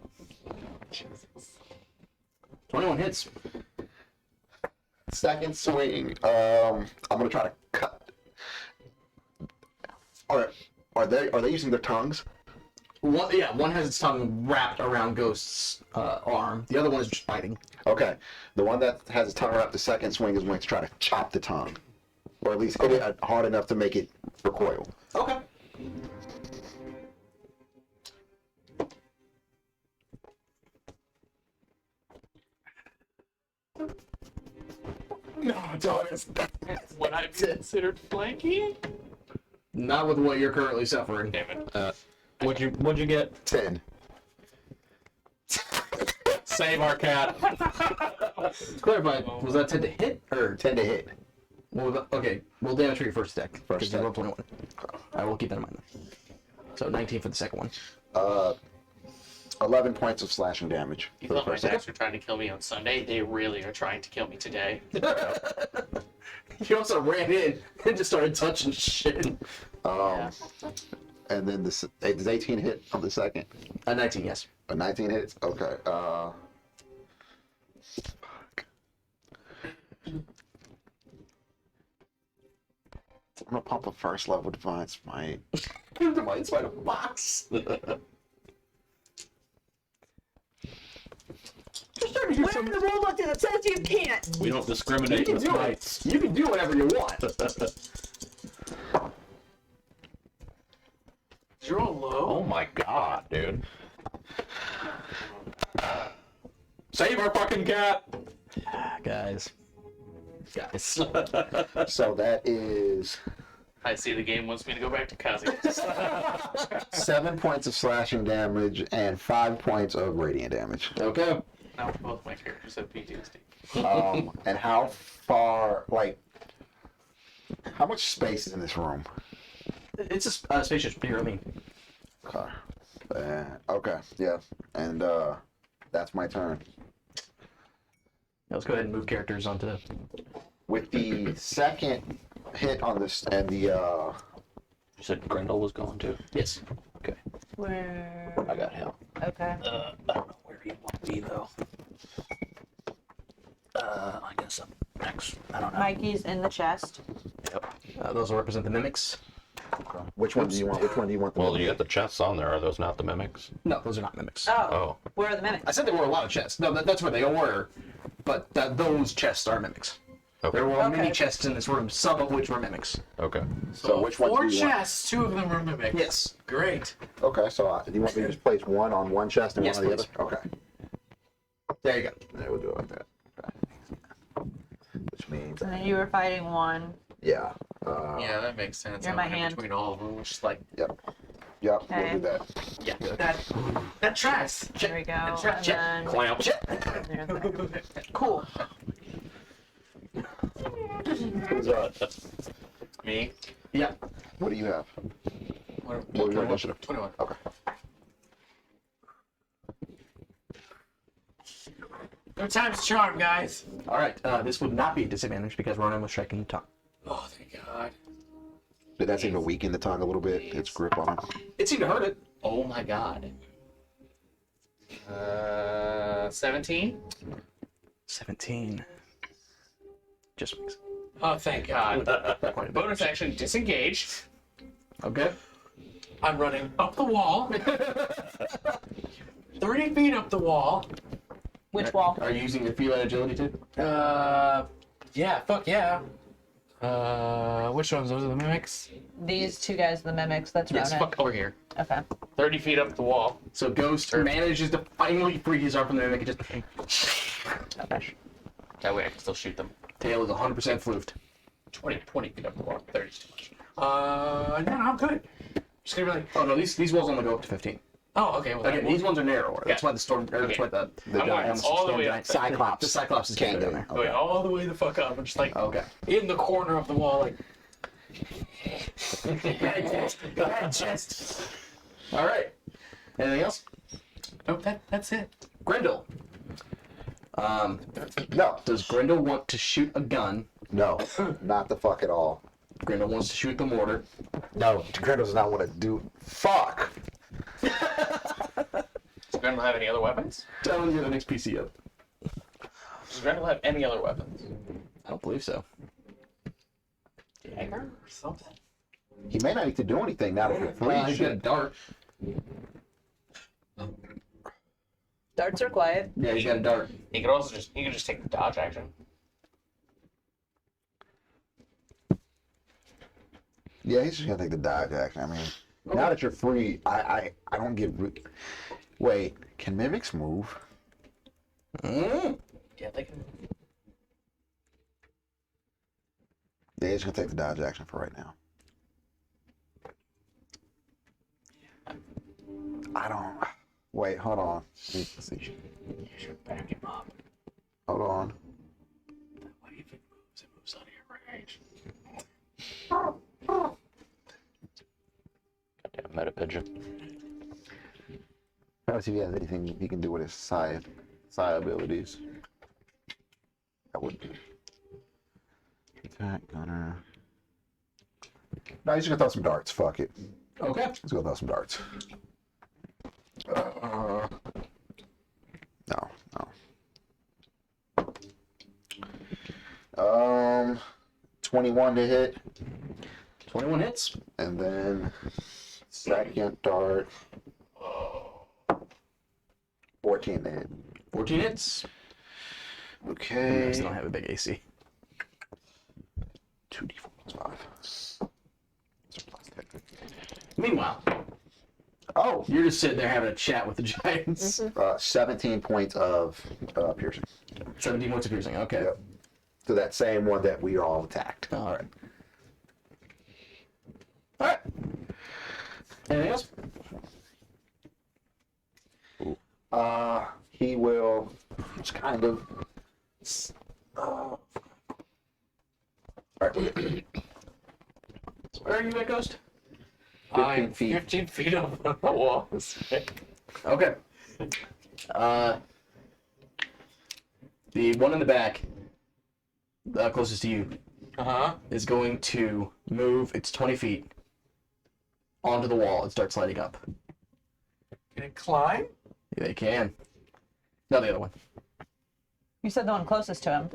21 hits. Second swing. I'm gonna try to cut. Are they using their tongues? One has its tongue wrapped around Ghost's arm. The other one is just biting. Okay. The one that has its tongue wrapped, the second swing is going to try to chop the tongue. Or at least hit it hard enough to make it recoil. Okay. No, don't. what I've considered flanking. Not with what you're currently suffering. Damn it. What'd you get? 10. Save our cat. Clarify, was that 10 to hit or 10 to hit. okay? We'll damage for your first attack. First Because you attack. rolled 21. I will keep that in mind. So 19 for the second one. 11 points of slashing damage. You for the thought my first attacks were trying to kill me on Sunday? They really are trying to kill me today. You also ran in and just started touching shit. Yeah. And then does 18 hit on the second? 19, yes. 19 hits? Okay. I'm gonna pump a first level Divine Smite. Divine Smite a box. Just trying to do Where's some. the rule book that says you can't? We don't You discriminate can with do smites. it. You can do whatever you want. Did you roll low? Oh my god, dude. Save our fucking cat! Guys. So that is I see the game wants me to go back to Kazi. 7 points of slashing damage and 5 points of radiant damage. Okay. Now both my characters have PTSD. And how far, like, how much space is in this room? It's a spacious beer, I mean. Okay. Okay, yeah. And that's my turn. Let's go ahead and move characters onto the... With the second hit on this and the You said Grendel was going too? Yes. Okay. Where? I got him. Okay. I don't know where he want to be though. I guess I'm next. I don't know. Mikey's in the chest. Yep. Those will represent the mimics. which one do you want? Which one do you want? Well, you got the chests on there. Are those not the mimics? No, those are not mimics. Oh. Oh. Where are the mimics? I said there were a lot of chests. No, that's where they all were. But those chests are mimics. Okay. There were Okay. many chests in this room, some of which were mimics. Okay. So which one 4 do you want? chests, 2 of them are mimics. Yes. Great. Okay, so do you want me to just place one on one chest and Yes, one on the please. other? Okay. There you go. Yeah, we'll do it like that. Okay. Which means, And then you were fighting one. yeah. Yeah, that makes sense. You're I my went in hand. between all of them, which is like Yep. Yep, Okay. we'll do that. Yeah, that tracks. There we go. That's right. And Check. then Clamp. there. Cool. Who's up? Me. Yeah. What do you have? What What was your initiative? 21. Okay. No time's charm, guys. All right. This would not be a disadvantage because Ronan was striking the tongue. Oh, thank God. Did that seem to weaken the tongue a little bit? Its grip on it? It seemed to hurt it. Oh my God. 17. 17. Just makes Oh, thank God. quite a bit. Bonus action, disengage. Okay. I'm running up the wall. 30 feet up the wall. Which wall? Are you using your feline agility too? Yeah, fuck yeah. Which ones? Those are the mimics? These two guys, the mimics. That's Yes, Ronan. fuck over here. Okay. 30 feet up the wall. So Ghost manages to finally free his arm from the mimic and just That way I can still shoot them. tail is 100% floofed. 20 feet up the wall. 30 is too much. No, I'm good. Just gonna be like, Oh no, these walls only go up to 15. oh, okay. Well, Again, that these ones are narrower. That's Yeah. why the storm. Or that's why the I'm going giant all the storm way up. giant Cyclops. The Cyclops is Can't down do there. it. going all the way the fuck up. I'm just like Okay. in the corner of the wall, like. All right. Anything else? Nope, that's it. Grendel. No. Does Grendel want to shoot a gun? No. Not the fuck at all. Grendel wants to shoot the mortar. No. Grendel does not want to do. Fuck! Does Grendel have any other weapons? Tell him you're the next PC up. Does Grendel have any other weapons? I don't believe so. Dagger or something? He may not need to do anything now that you're free. He's got a dart. Darts are quiet. Yeah, he's got a dart. He could also just take the dodge action. Yeah, he's just gonna take the dodge action. I mean, now that you're free, I don't get. Wait, can mimics move? Mm. Yeah, they can. Yeah, he's gonna take the dodge action for right now. I don't. Wait, hold on. Let's see. You should back him up. Hold on. That way if it moves out of your range. Goddamn meta pigeon. Let's see if he has anything he can do with his side abilities. That would be. Attack, gunner. No, he's just gonna throw some darts. Fuck it. Okay. He's gonna throw some darts. No. 21 to hit, 21 hits. and then second dart. 14 to hit. 14 hits. I Okay. still don't have a big AC. 2d4 plus 5. Meanwhile, Oh, you're just sitting there having a chat with the giants. 17 points of piercing. 17 points of piercing. Okay. Yep. So that same one that we all attacked. All right. All right. Anything else? He will just kind of. All right. Where are you at, Ghost? 15 feet. 15 feet up the wall. Okay. The one in the back, closest to you, is going to move its 20 feet onto the wall and start sliding up. Can it climb? Yeah, they can. No, the other one. You said the one closest to him.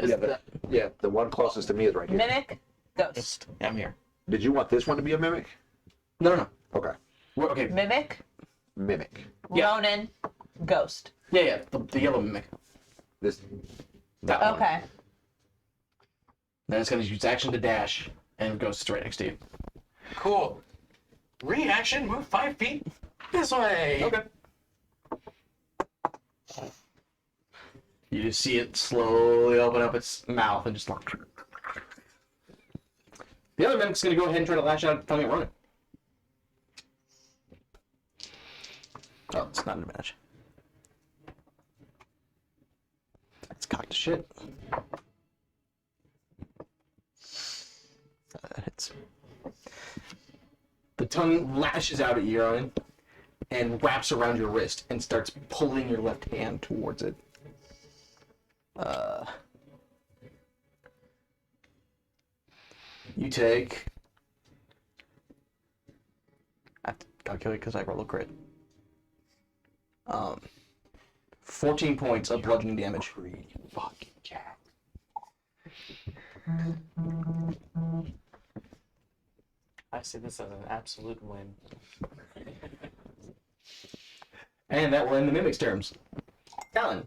Yeah, the one closest to me is right here. Mimic, ghost. Yeah, I'm here. Did you want this one to be a mimic? No. Okay. Okay. Mimic, Mimic. Yeah. Ronan, ghost. Yeah. The yellow mimic. This. That one. Okay. Then it's going to use action to dash, and Ghost is right next to you. Cool. Reaction, move 5 feet this way. Okay. You just see it slowly open up its mouth and just like. The other mimic's going to go ahead and try to lash out at Tongue at Ronan. Oh, it's not an advantage. It's cocked to shit. That hits. The tongue lashes out at you, Ronan, and wraps around your wrist and starts pulling your left hand towards it. You take. I have to calculate because I roll a crit. 14 points of bludgeoning damage. Fucking cat. I see this as an absolute win. And that will end the mimic's terms. Alan.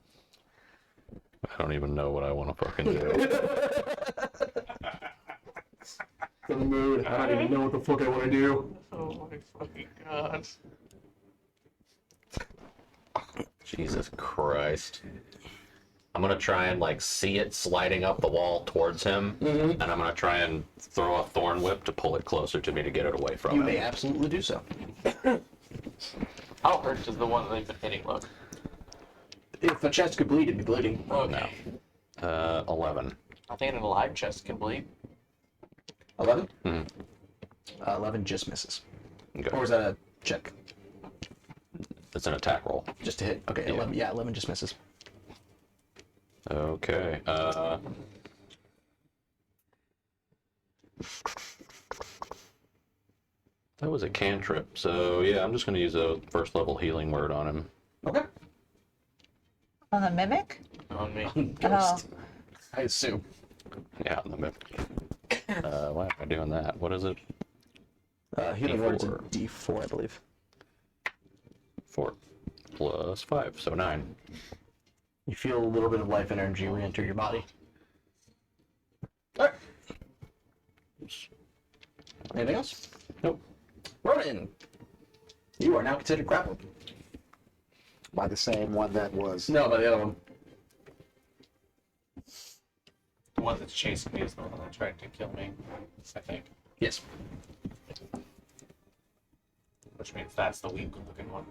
I don't even know what I want to fucking do. In the mood. I don't even know what the fuck I want to do. Oh my fucking god. Jesus Christ. I'm gonna try and like see it sliding up the wall towards him, and I'm gonna try and throw a thorn whip to pull it closer to me to get it away from You him. may absolutely do so. How hurt does the one that they've been hitting look? If a chest could bleed, it'd be bleeding. Okay. 11. I think an alive chest can bleed. 11? Mhm. 11 just misses. Okay. Or is that a check? It's an attack roll. Just to hit. Okay, Yeah. 11. Yeah, 11 just misses. Okay. That was a cantrip, so yeah, I'm just gonna use a first level healing word on him. Okay. On the mimic? On me. Ghost. I assume. Yeah, in the mid. Why am I doing that? What is it? Healing word is a D4. D4, I believe. 4 plus 5, so 9. You feel a little bit of life energy re-enter your body. Alright. Anything else? Nope. Ronan, you are now considered grappled. By the same one that was. No, by the other one. The one that's chasing me is the one that tried to kill me, I think. Yes. Which means that's the weak looking one.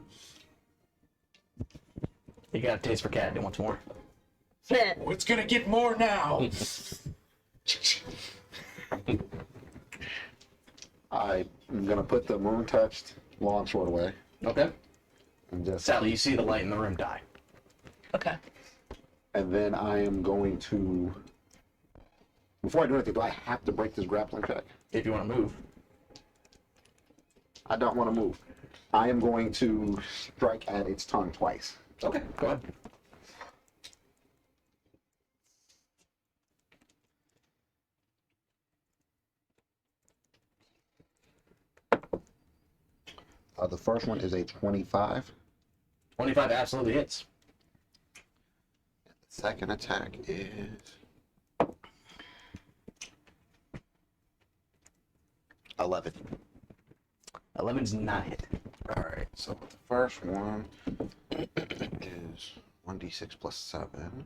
You got a taste for cat. Wants more. Oh, it's gonna get more now! I'm gonna put the moon touched longsword away Okay. and just. Sally, you see the light in the room die. Okay. And then I am going to. Before I do anything, do I have to break this grappling check? If you want to move. I don't want to move. I am going to strike at its tongue twice. Okay, go ahead. The first one is a 25. 25 absolutely hits. The second attack is 11. 11's not hit. All right, so the first one is 1d6 plus 7.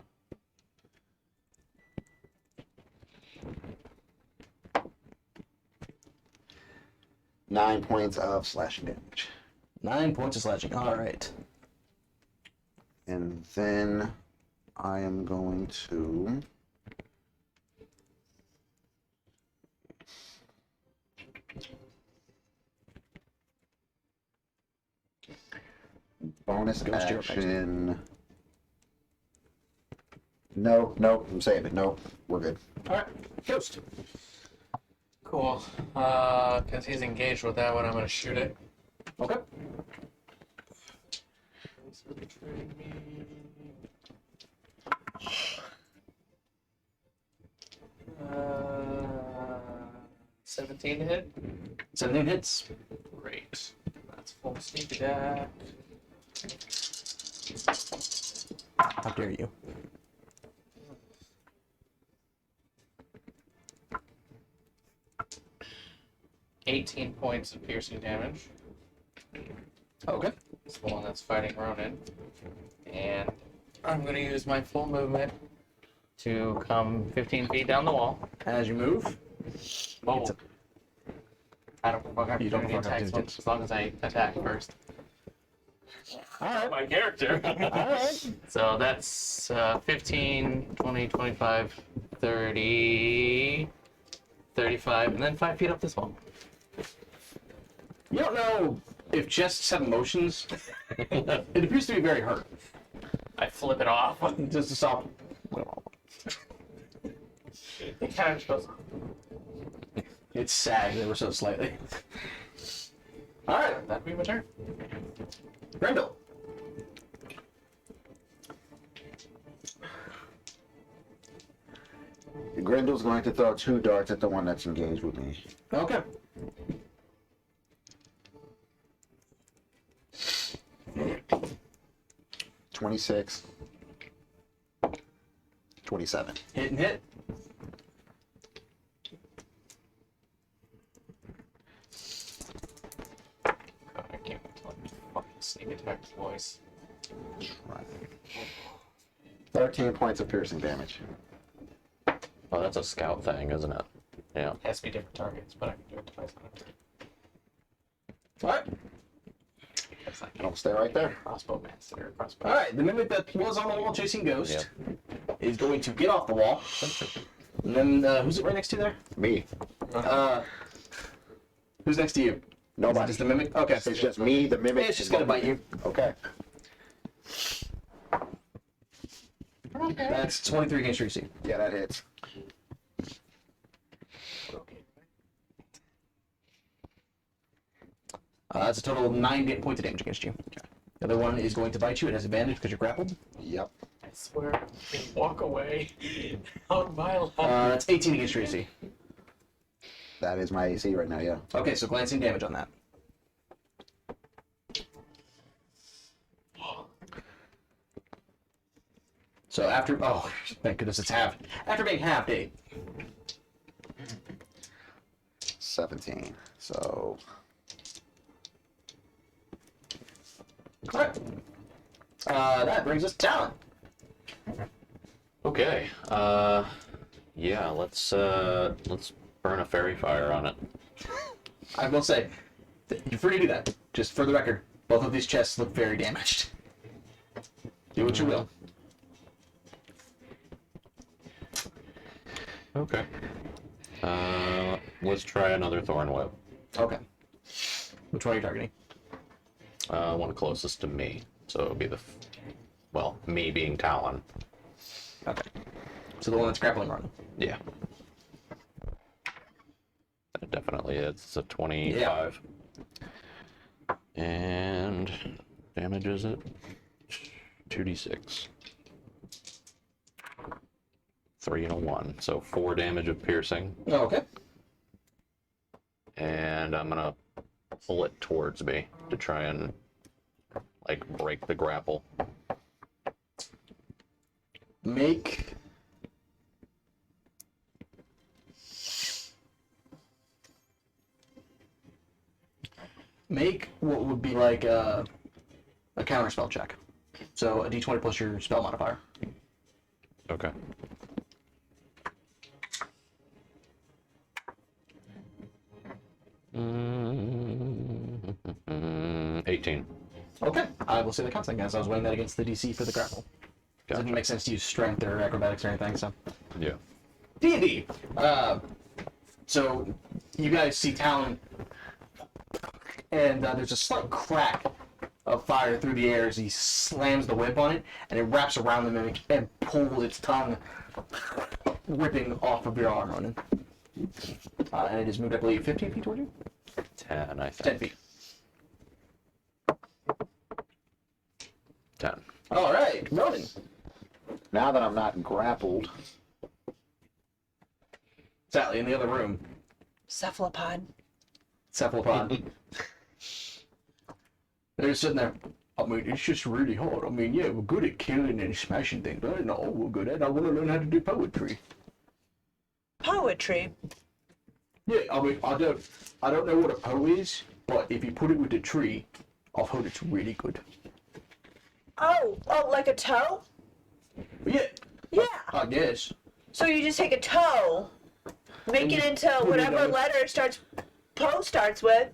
Nine points of slashing damage. 9 points of slashing. All right. And then I am going to bonus Ghost, you're up next. action. No, I'm saving. No, we're good. All right. Ghost. Cool. Because he's engaged with that one, I'm gonna shoot it. Okay. So betray me. 17 to hit. 17 hits. Great. That's full sneak attack. How dare you? $18 points of piercing damage. Okay. It's the one that's fighting Ronan. And I'm going to use my full movement to come 15 feet down the wall. As you move, Whoa. It's a- I don't provoke You don't opportunity provoke attacks opportunity as long as I attack first. Alright. My character. Alright. So that's 15, 20, 25, 30, 35, and then 5 feet up this wall. You don't know if chests have emotions. It appears to be very hurt. I flip it off. Just to stop. It kind of goes. It's sagged ever so slightly. Alright, That'd be my turn. Grendel. Grendel's going to throw 2 darts at the one that's engaged with me. Okay. $26. 27. Hit and hit. God, I can't wait till I fucking sneak attack twice. Right. 13 points of piercing damage. Oh, that's a scout thing, isn't it? Yeah. It has to be different targets, but I can do it twice on a turn. Alright. That's like Don't stay right there. crossbow master, crossbow. Alright, the mimic that was on the wall chasing Ghost is going to get off the wall. And then, who's it right next to there? Me. Who's next to you? Nobody. Is the mimic? Okay. It's just me, the mimic. It's just gonna bite you. Okay. That's 23 against your AC. Yeah, that hits. Okay. That's a total of 9 points of damage against you. The other one is going to bite you. It has advantage because you're grappled. Yep. I swear, I can walk away out my life. That's 18 against your AC. That is my AC right now, yeah. Okay, so glancing damage on that. So after, oh, thank goodness it's half. After being halved, 8. 17. So, Alright. That brings us to Talon. Okay. Yeah. Let's burn a fairy fire on it. I will say, you're free to do that. Just for the record, both of these chests look very damaged. Do what you will. Okay. Let's try another thorn whip. Okay. Which one are you targeting? One closest to me. So it would be well, me being Talon. Okay. So the one that's grappling running. Yeah. That definitely is. It's a 25. And damage is it? 2d6. 3 and a 1. So 4 damage of piercing. Oh, okay. And I'm gonna pull it towards me to try and like break the grapple. Make what would be like a counter spell check. So a d20 plus your spell modifier. Okay. Mm, 18. Okay. I will say the counseling as I was weighing that against the DC for the grapple. It Gotcha. doesn't make sense to use strength or acrobatics or anything, so. Yeah. D&D. So you guys see Talon, and there's a slight crack of fire through the air as he slams the whip on it, and it wraps around the mimic and pulls its tongue, ripping off of your arm, Ronan. And it is moved, I believe, 15 feet toward you? 10, I 10 think. feet. 10. All right, Ronan. now that I'm not grappled, Sally, in the other room. Cephalopod. Cephalopod. They're sitting there. I mean, it's just really hard. I mean, yeah, we're good at killing and smashing things, but I don't know all we're good at. I want to learn how to do poetry. Poetry. Yeah, I mean, I don't know what a poe is, but if you put it with a tree, I've heard it's really good. Oh, like a toe? Yeah, Yeah. I guess. So you just take a toe, make it into put it whatever on- letter it starts, Poe starts with,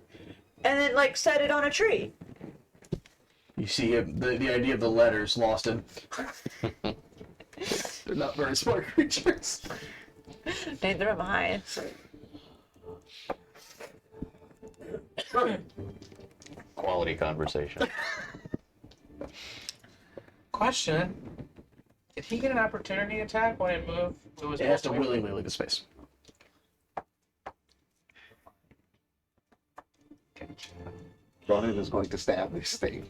and then like set it on a tree. You see him, the idea of the letters lost him. They're not very smart creatures. Neither am I. Quality conversation. Question: did he get an opportunity attack when it moved? It has to willingly leave the space. Ronan is going to stab this thing.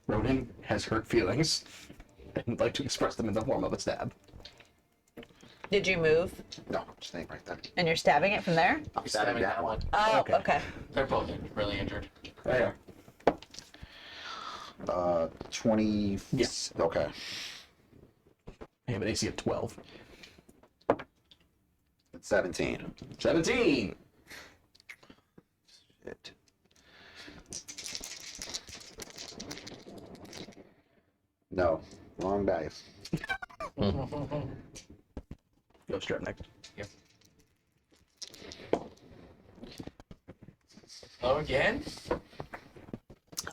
Ronan has hurt feelings and would like to express them in the form of a stab. Did you move? No, I'm staying right there. And you're stabbing it from there? I'm stabbing that one. Oh, Okay. okay. They're both really injured. Yeah. 20. Yes. Okay. I have an AC of 12. 17. 17! Shit. No, wrong dice. Go strap next. Oh, again?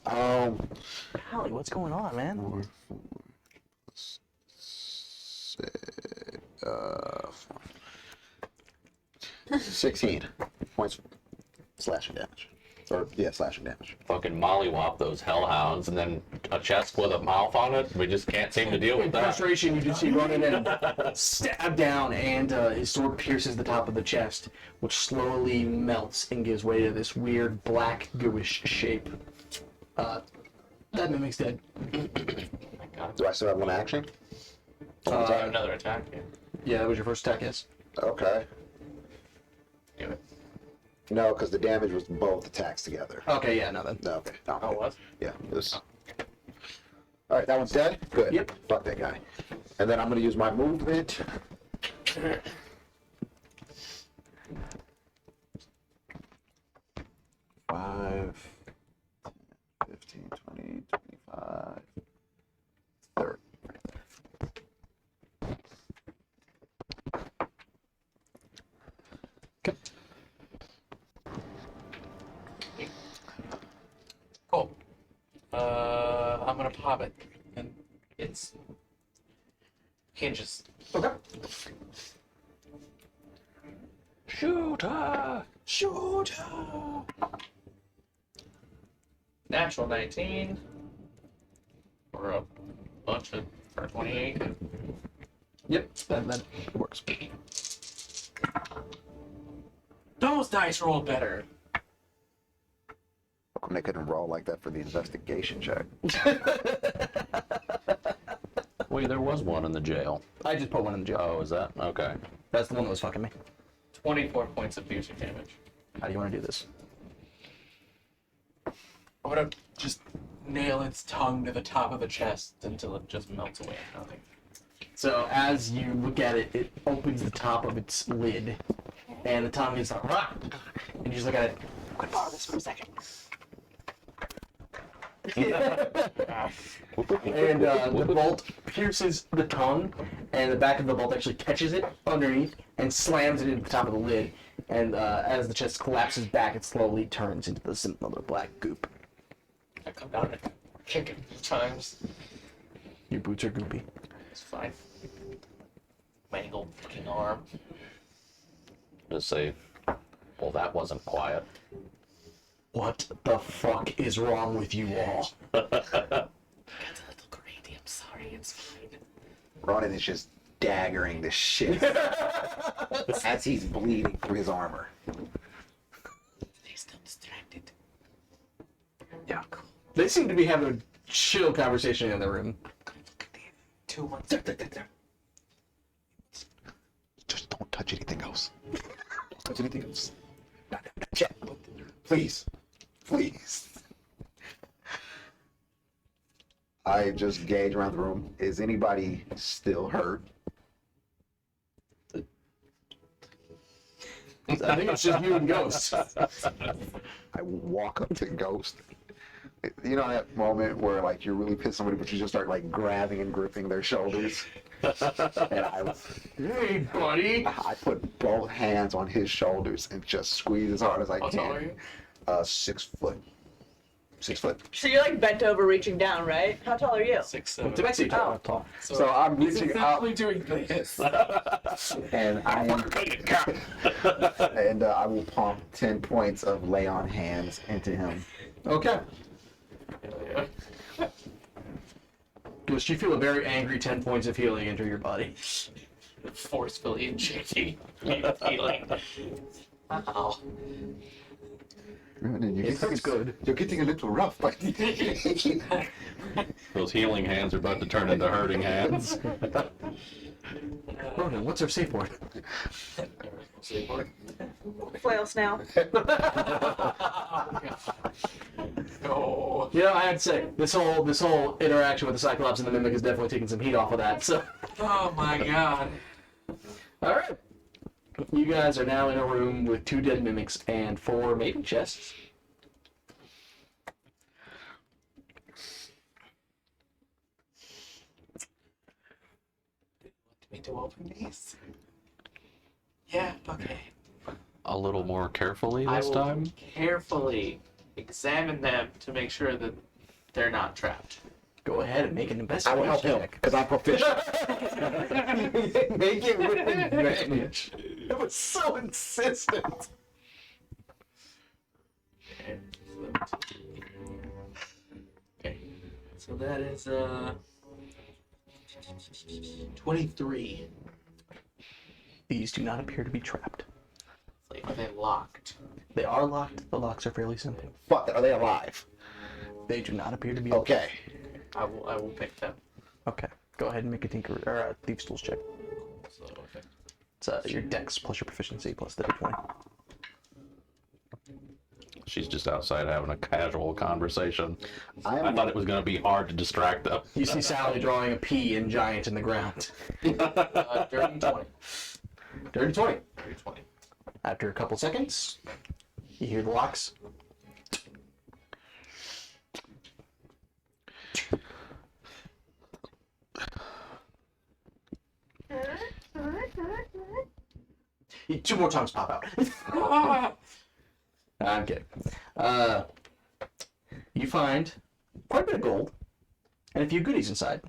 Holly, what's going on, man? 16 points slashing damage. Or, yeah, slashing damage. Fucking mollywop those hellhounds, and then a chest with a mouth on it. We just can't seem to deal In with that. frustration, you just see Ronan and stab down, and his sword pierces the top of the chest, which slowly melts and gives way to this weird black gooish shape. That mimic's dead. Do I still have one action? Another attack. Yeah. Yeah, that was your first attack, yes. Okay. Do it. No, because the damage was both attacks together. Okay, yeah, no then. No, okay. No, Oh, it was? yeah, it was. Alright, that one's dead? Good. Yep. Fuck that guy. And then I'm going to use my movement. 5, 15, 20, 25, 30. Okay. Cool. I'm gonna pop it, and it's hinges. Okay. Shooter! Shoot! Natural 19 for a bunch of for 28. Yep, that works. Those dice roll better. How come they couldn't roll like that for the investigation check? Wait, there was one in the jail. I just put one in the jail. Oh, is that? Okay. That's the one that was fucking me. 24 points of piercing damage. How do you want to do this? I'm gonna just nail its tongue to the top of the chest until it just melts away. Nothing. So as you look at it, it opens the top of its lid, and the tongue is like, "Rah!" And you just look at it. I'm gonna borrow this for a second. And the bolt pierces the tongue, and the back of the bolt actually catches it underneath and slams it into the top of the lid. And as the chest collapses back, it slowly turns into the similar black goop. I come down and kick it a few times. Your boots are goopy. It's fine. Mangled fucking arm. Just say, well, that wasn't quiet. What the fuck is wrong with you all? Got a little greedy. I'm sorry. It's fine. Ronan is just daggering the shit as he's bleeding through his armor. They're still distracted. Yeah. They seem to be having a chill conversation in the room. Gonna look at the 2 ones. Just don't touch anything else. Don't touch anything else. Not yet. Please. Please. I just gauge around the room. Is anybody still hurt? I think it's just you and Ghost. I walk up to Ghost. You know that moment where like you really piss somebody, but you just start like grabbing and gripping their shoulders. And Hey, buddy. I put both hands on his shoulders and just squeeze as hard as I How can. tall are you? 6 foot. 6 foot. So you're like bent over, reaching down, right? How tall are you? 6'7". To Mexico. Oh. Tall. So I'm He's reaching up, essentially doing this. and I will pump 10 points of lay on hands into him. Okay. Ghost, you feel a very angry 10 points of healing enter your body. Forcefully injecting healing. Ow. It hurts good. You're getting a little rough, but Those healing hands are about to turn into hurting hands. Ronan, what's our safe word? Flail snail. No. You know, I have to say, this whole interaction with the Cyclops and the Mimic is definitely taking some heat off of that, so. Oh my god. Alright. You guys are now in a room with 2 dead mimics and 4 mating chests. Me to open these? Yeah, okay. A little more carefully I this will time. carefully examine them to make sure that they're not trapped. Go ahead and make an I investigation will help him check. because I'm proficient. Make it with advantage. It was so insistent. Okay, so that is 23. These do not appear to be trapped. Like, are they locked? They are locked. The locks are fairly simple. Fuck, are they alive? They do not appear to be Okay. I will pick them. Okay. Go ahead and make a tinker or a thieves tools check. So okay. It's your dex plus your proficiency plus the d20. She's just outside having a casual conversation. I I'm thought it was going to be hard to distract them. You see Sally drawing a P in giant in the ground. Dirty 20. Dirty 20. Dirty 20. After a couple seconds, you hear the locks. Two more tongues pop out. I'm kidding. You find quite a bit of gold and a few goodies inside,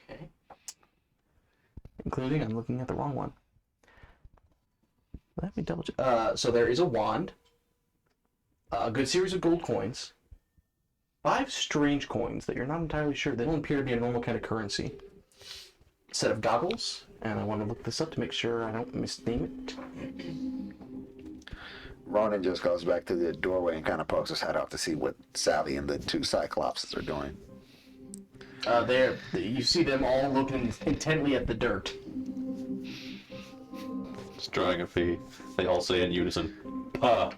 Okay. including, I'm looking at the wrong one. Let me double check. So there is a wand, a good series of gold coins, 5 strange coins that you're not entirely sure. They don't appear to be a normal kind of currency. A set of goggles, and I want to look this up to make sure I don't misname it. Ronan just goes back to the doorway and kind of pokes his head out to see what Sally and the 2 Cyclopses are doing. There, you see them all looking intently at the dirt. Just drawing a fee. They all say in unison, "Puh."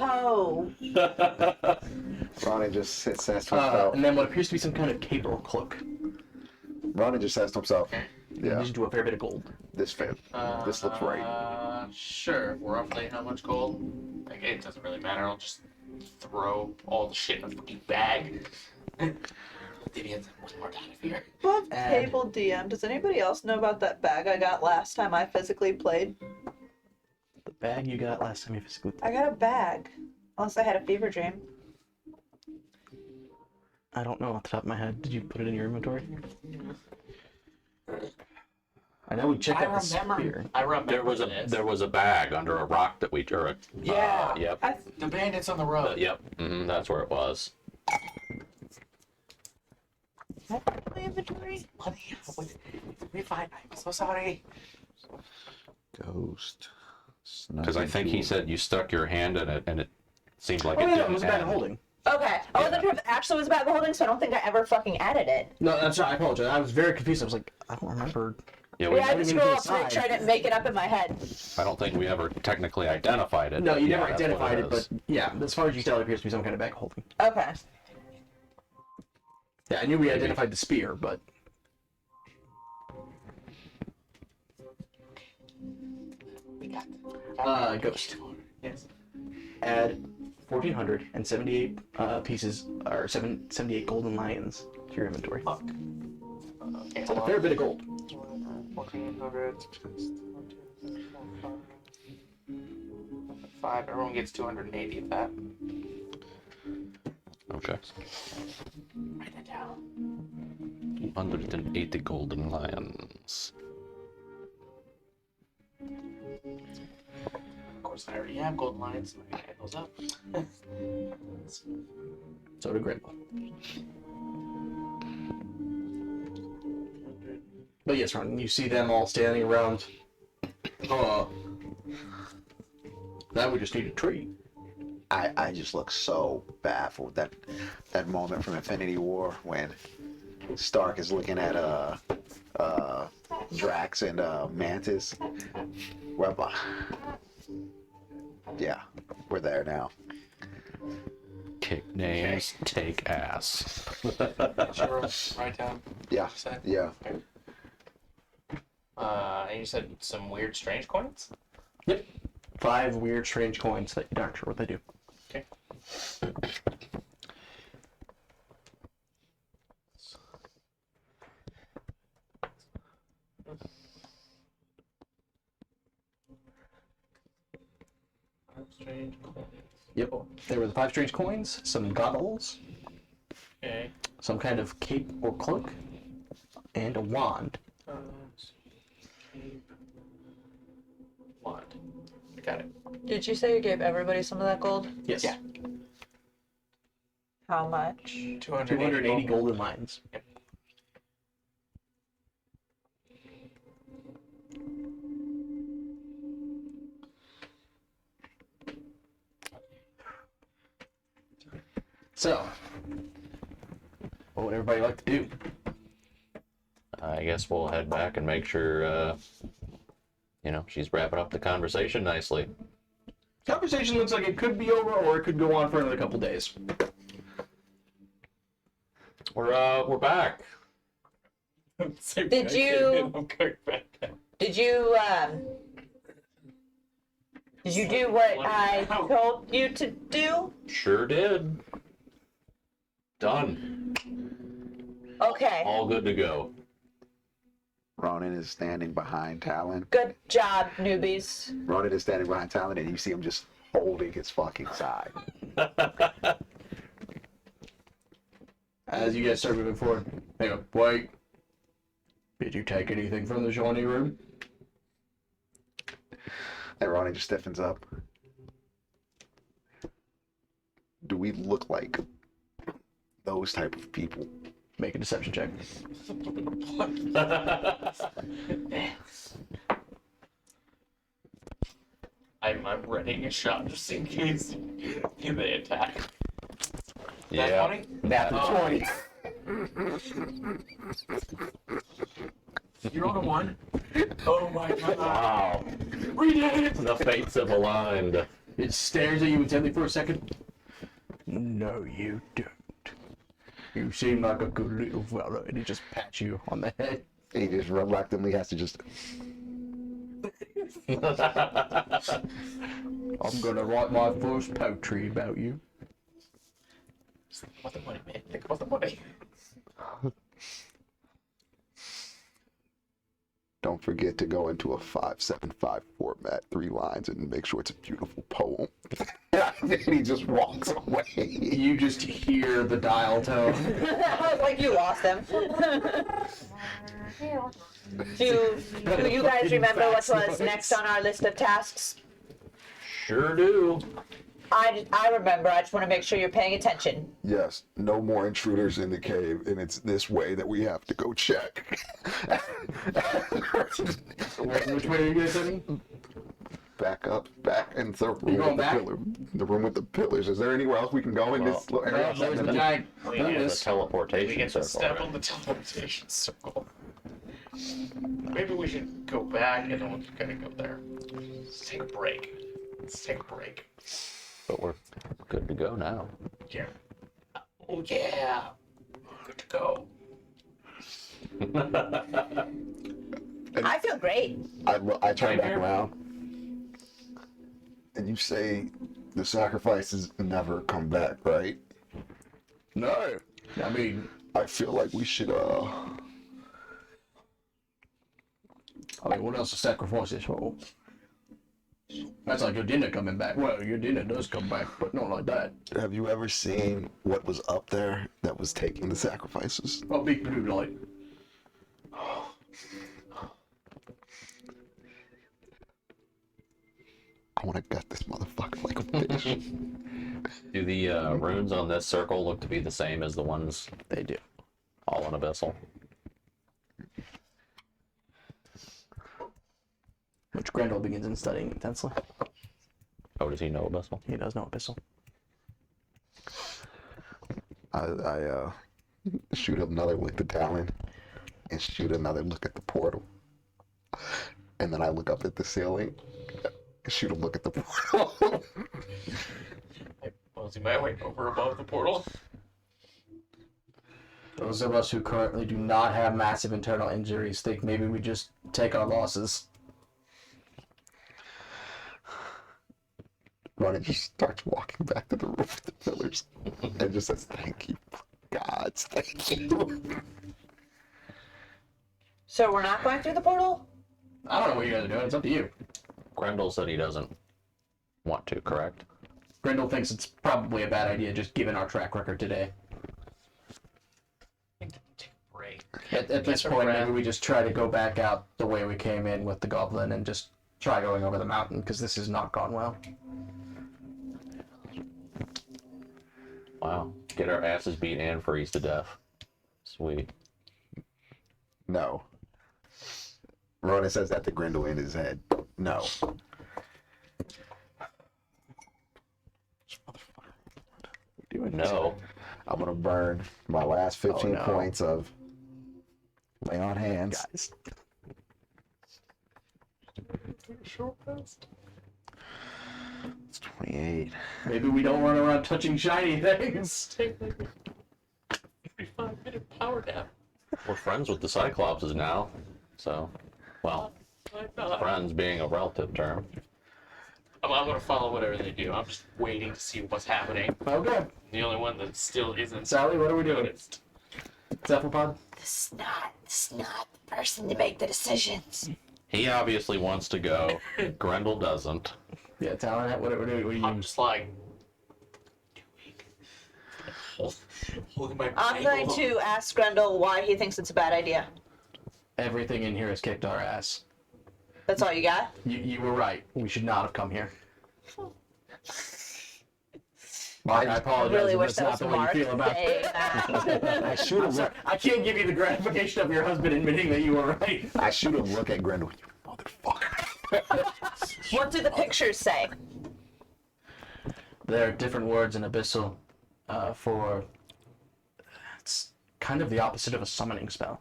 Oh. Ronan just says to himself. And then what appears to be some kind of cape or cloak, Ronan just says to himself, in "Yeah, addition to a fair bit of gold. this looks right." Sure. Roughly how much gold? Like, it doesn't really matter. I'll just throw all the shit in a fucking bag. Deviant, what's more out of here? Above And- table DM, does anybody else know about that bag I got last time I physically played? The bag you got last time you physically. I got a bag. Unless I had a fever dream. I don't know off the top of my head. Did you put it in your inventory? I know we checked out the spear. I remember There was a bag under a rock that we drew. Yeah. Yep. The bandits on the road. Yep. That's where it was. My inventory? Money. We find. I'm so sorry. Ghost. Because I think he said you stuck your hand in it, and it seemed like Oh it yeah, didn't it was a bag of end. holding. Okay. I wasn't sure if it actually was a bag of holding, so I don't think I ever fucking added it. No, that's right. I apologize. I was very confused. I was like, I don't remember. Yeah, Yeah, I had to even scroll to up the to make side. sure I didn't make it up in my head. I don't think we ever technically identified it. No, but you yeah, never that's what identified it, is. but yeah, as far as you can tell, it appears to be some kind of bag of holding. Okay. Yeah, I knew we identified the spear, but We got. Ghost. Yes. Add 1,478 pieces, or 78 golden lions to your inventory. Fuck. Okay, A fair bit of gold. 1,400. 5. Everyone gets 280 of that. Okay. Write that down. 280 golden lions. Of course, I already have gold lines, so I can add those up. So did Grandpa. But yes, Ron, you see them all standing around. Now we just need a tree. I just look so baffled that moment from Infinity War when Stark is looking at Drax and Mantis. Yeah, we're there now. Kick names, take ass. Write down. Yeah, Said. yeah. And you said some weird, strange coins? Yep. 5 weird, strange coins that you're not sure what they do. Okay. Strange coins. Yep. There were the 5 strange coins, some goggles, Okay. some kind of cape or cloak, and a wand. Wand. I got it. Did you say you gave everybody some of that gold? Yes. Yeah. How much? 280 golden lions. Yep. So, what would everybody like to do? I guess we'll head back and make sure, she's wrapping up the conversation nicely. Conversation looks like it could be over, or it could go on for another couple days. We're back. Did you do what I told you to do? Sure did. Done. Okay. All good to go. Ronan is standing behind Talon. Good job, newbies. Ronan is standing behind Talon, and you see him just holding his fucking side. As you guys start moving forward, hang on, wait. Did you take anything from the Shawnee room? And Ronan just stiffens up. Do we look like those type of people? Make a deception check. I'm readying a shot just in case they attack. Yeah. Funny? Natural 20. You're on a 1. Oh my god. Wow. We did it! The fates have aligned. It stares at you intently for a second. No, you don't. You seem like a good little fella, and he just pats you on the head. He just reluctantly has to just. I'm gonna write my first poetry about you. Just think about the money, man. Think about the money. Don't forget to go into a 575 format, 3 lines, and make sure it's a beautiful poem. And he just walks away. You just hear the dial tone. I was like, you lost them. Do you guys remember what was next on our list of tasks? Sure do. I remember. I just want to make sure you're paying attention. Yes, no more intruders in the cave, and it's this way that we have to go check. Which way are you guys heading? Back up, back into the room You going with the back? pillar. The room with the pillars. Is there anywhere else we can go in this little area? There's the giant We There's bonus. a teleportation We get to circle. step right? on the teleportation circle. Maybe we should go back and then we're gonna go there. Let's take a break. Let's take a break. But we're good to go now. Yeah. Oh yeah. Good to go. I feel great. I turn back around. And you say the sacrifices never come back, right? No. I mean, I feel like we should, what else are sacrifices for? That's like your dinner coming back. Well, your dinner does come back, but not like that. Have you ever seen what was up there that was taking the sacrifices? Oh, big blue light. I want to gut this motherfucker like a fish. Do the runes on this circle look to be the same as the ones They do. all on Abyssal? Which Grendel begins in studying intensely. Oh, does he know Abyssal? He does know Abyssal. I shoot another look at Talon and shoot another look at the portal. And then I look up at the ceiling and shoot a look at the portal. Mosey my way over above the portal. Those of us who currently do not have massive internal injuries think maybe we just take our losses. Ronnie just starts walking back to the room with the pillars and just says, "Thank you, gods, thank you." So we're not going through the portal? I don't know what you guys are doing. It's up to you. Grendel said he doesn't want to, correct? Grendel thinks it's probably a bad idea just given our track record today. Take a break. At this Catch our point, breath. maybe we just try to go back out the way we came in with the goblin and just try going over the mountain because this has not gone well. Wow. Get our asses beat and freeze to death. Sweet. No. Ronan says that to Grendel in his head. No. No. I'm gonna burn my last 15 no. points of lay on hands. Guys. It's 28. Maybe we don't run around touching shiny things. Take like a 45-minute power nap. We're friends with the Cyclopses now. So, well, I'm not. friends being a relative term. I'm gonna follow whatever they do. I'm just waiting to see what's happening. Okay. The only one that still isn't Sally, what are we doing? noticed. Cephalopod? This is not the person to make the decisions. He obviously wants to go. Grendel doesn't. Yeah, Talon, what are you I'm just like holding my. I'm going ankle. to ask Grendel why he thinks it's a bad idea. Everything in here has kicked our ass. That's all you got? You were right. We should not have come here. Mark, I apologize. really if wish that's that not was the way you Mark feel about saying that. I shoot I'm sorry. I can't give you the gratification of your husband admitting that you were right. I shoot a look at Grendel. You motherfucker. What do the pictures say? There are different words in Abyssal for... It's kind of the opposite of a summoning spell.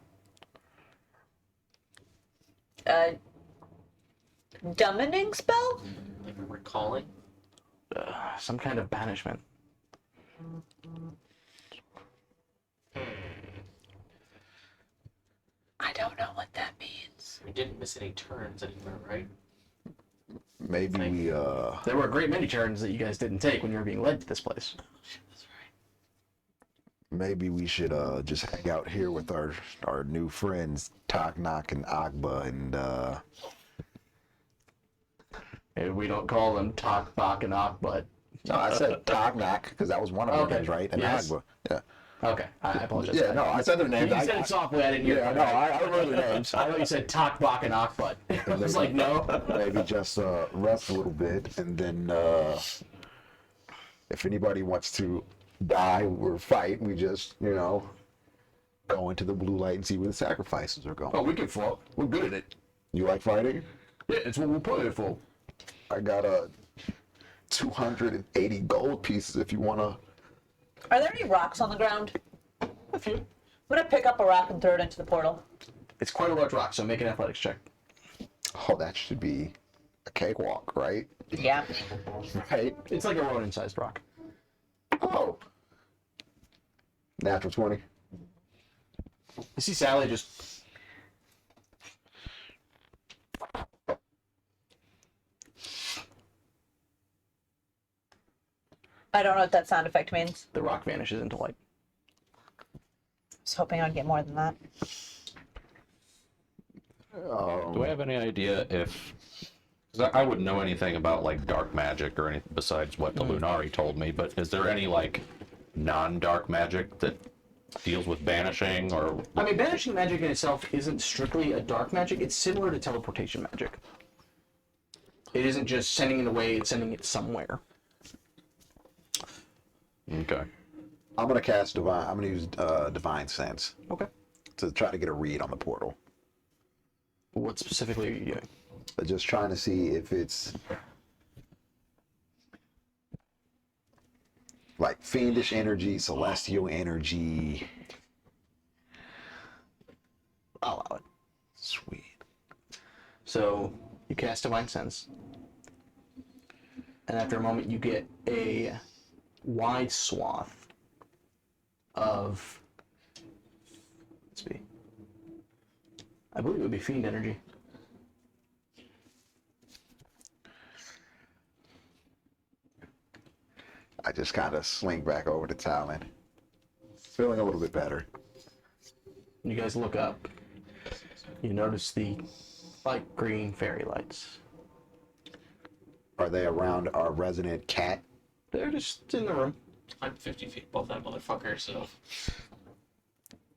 Dumbening spell? Like recalling. Some kind of banishment. I don't know what that means. We didn't miss any turns anywhere, right? Maybe we, There were a great many turns that you guys didn't take when you were being led to this place. That's right. maybe we should just hang out here with our new friends, Taknak and Agba, and Maybe we don't call them Tok, Bok, and Ok, but... no, I said Taknak because that was one of their Okay. names, right? And Yes. Agba. Yeah. Okay, I apologize. Yeah, no, I said their names. You said it softly, I didn't hear Yeah, it. no, I remember their names. I thought you said Tok, Bok, and Ok, but I was like, no. Maybe just rest a little bit, and then if anybody wants to die or fight, we just, go into the blue light and see where the sacrifices are going. Oh, we can float. We're good at it. You like fighting? Yeah, it's what we're put it for. I got 280 gold pieces if you want to. Are there any rocks on the ground? A few. I'm gonna pick up a rock and throw it into the portal. It's quite a large rock, so make an athletics check. Oh, that should be a cakewalk, right? Yeah. Right? It's like a Ronin-sized rock. Oh. Natural 20. You see Sally just... I don't know what that sound effect means. The rock vanishes into light. I was hoping I'd get more than that. Do I have any idea if 'Cause I wouldn't know anything about like dark magic or anything besides what the Lunari told me, but is there any like non-dark magic that deals with banishing or I mean, banishing magic in itself isn't strictly a dark magic. It's similar to teleportation magic. It isn't just sending it away, it's sending it somewhere. okay. I'm gonna cast divine. I'm gonna use divine sense Okay. to try to get a read on the portal. What specifically are you doing? Just trying to see if it's like fiendish energy, celestial energy. I'll allow it. Sweet. So you cast Divine Sense, and after a moment, you get a wide swath of. Let's see. I believe it would be fiend energy. I just kind of sling back over to Talon, feeling a little bit better. You guys look up. You notice the light green fairy lights. Are they around our resident cat? They're just in the room. I'm 50 feet above that motherfucker, so.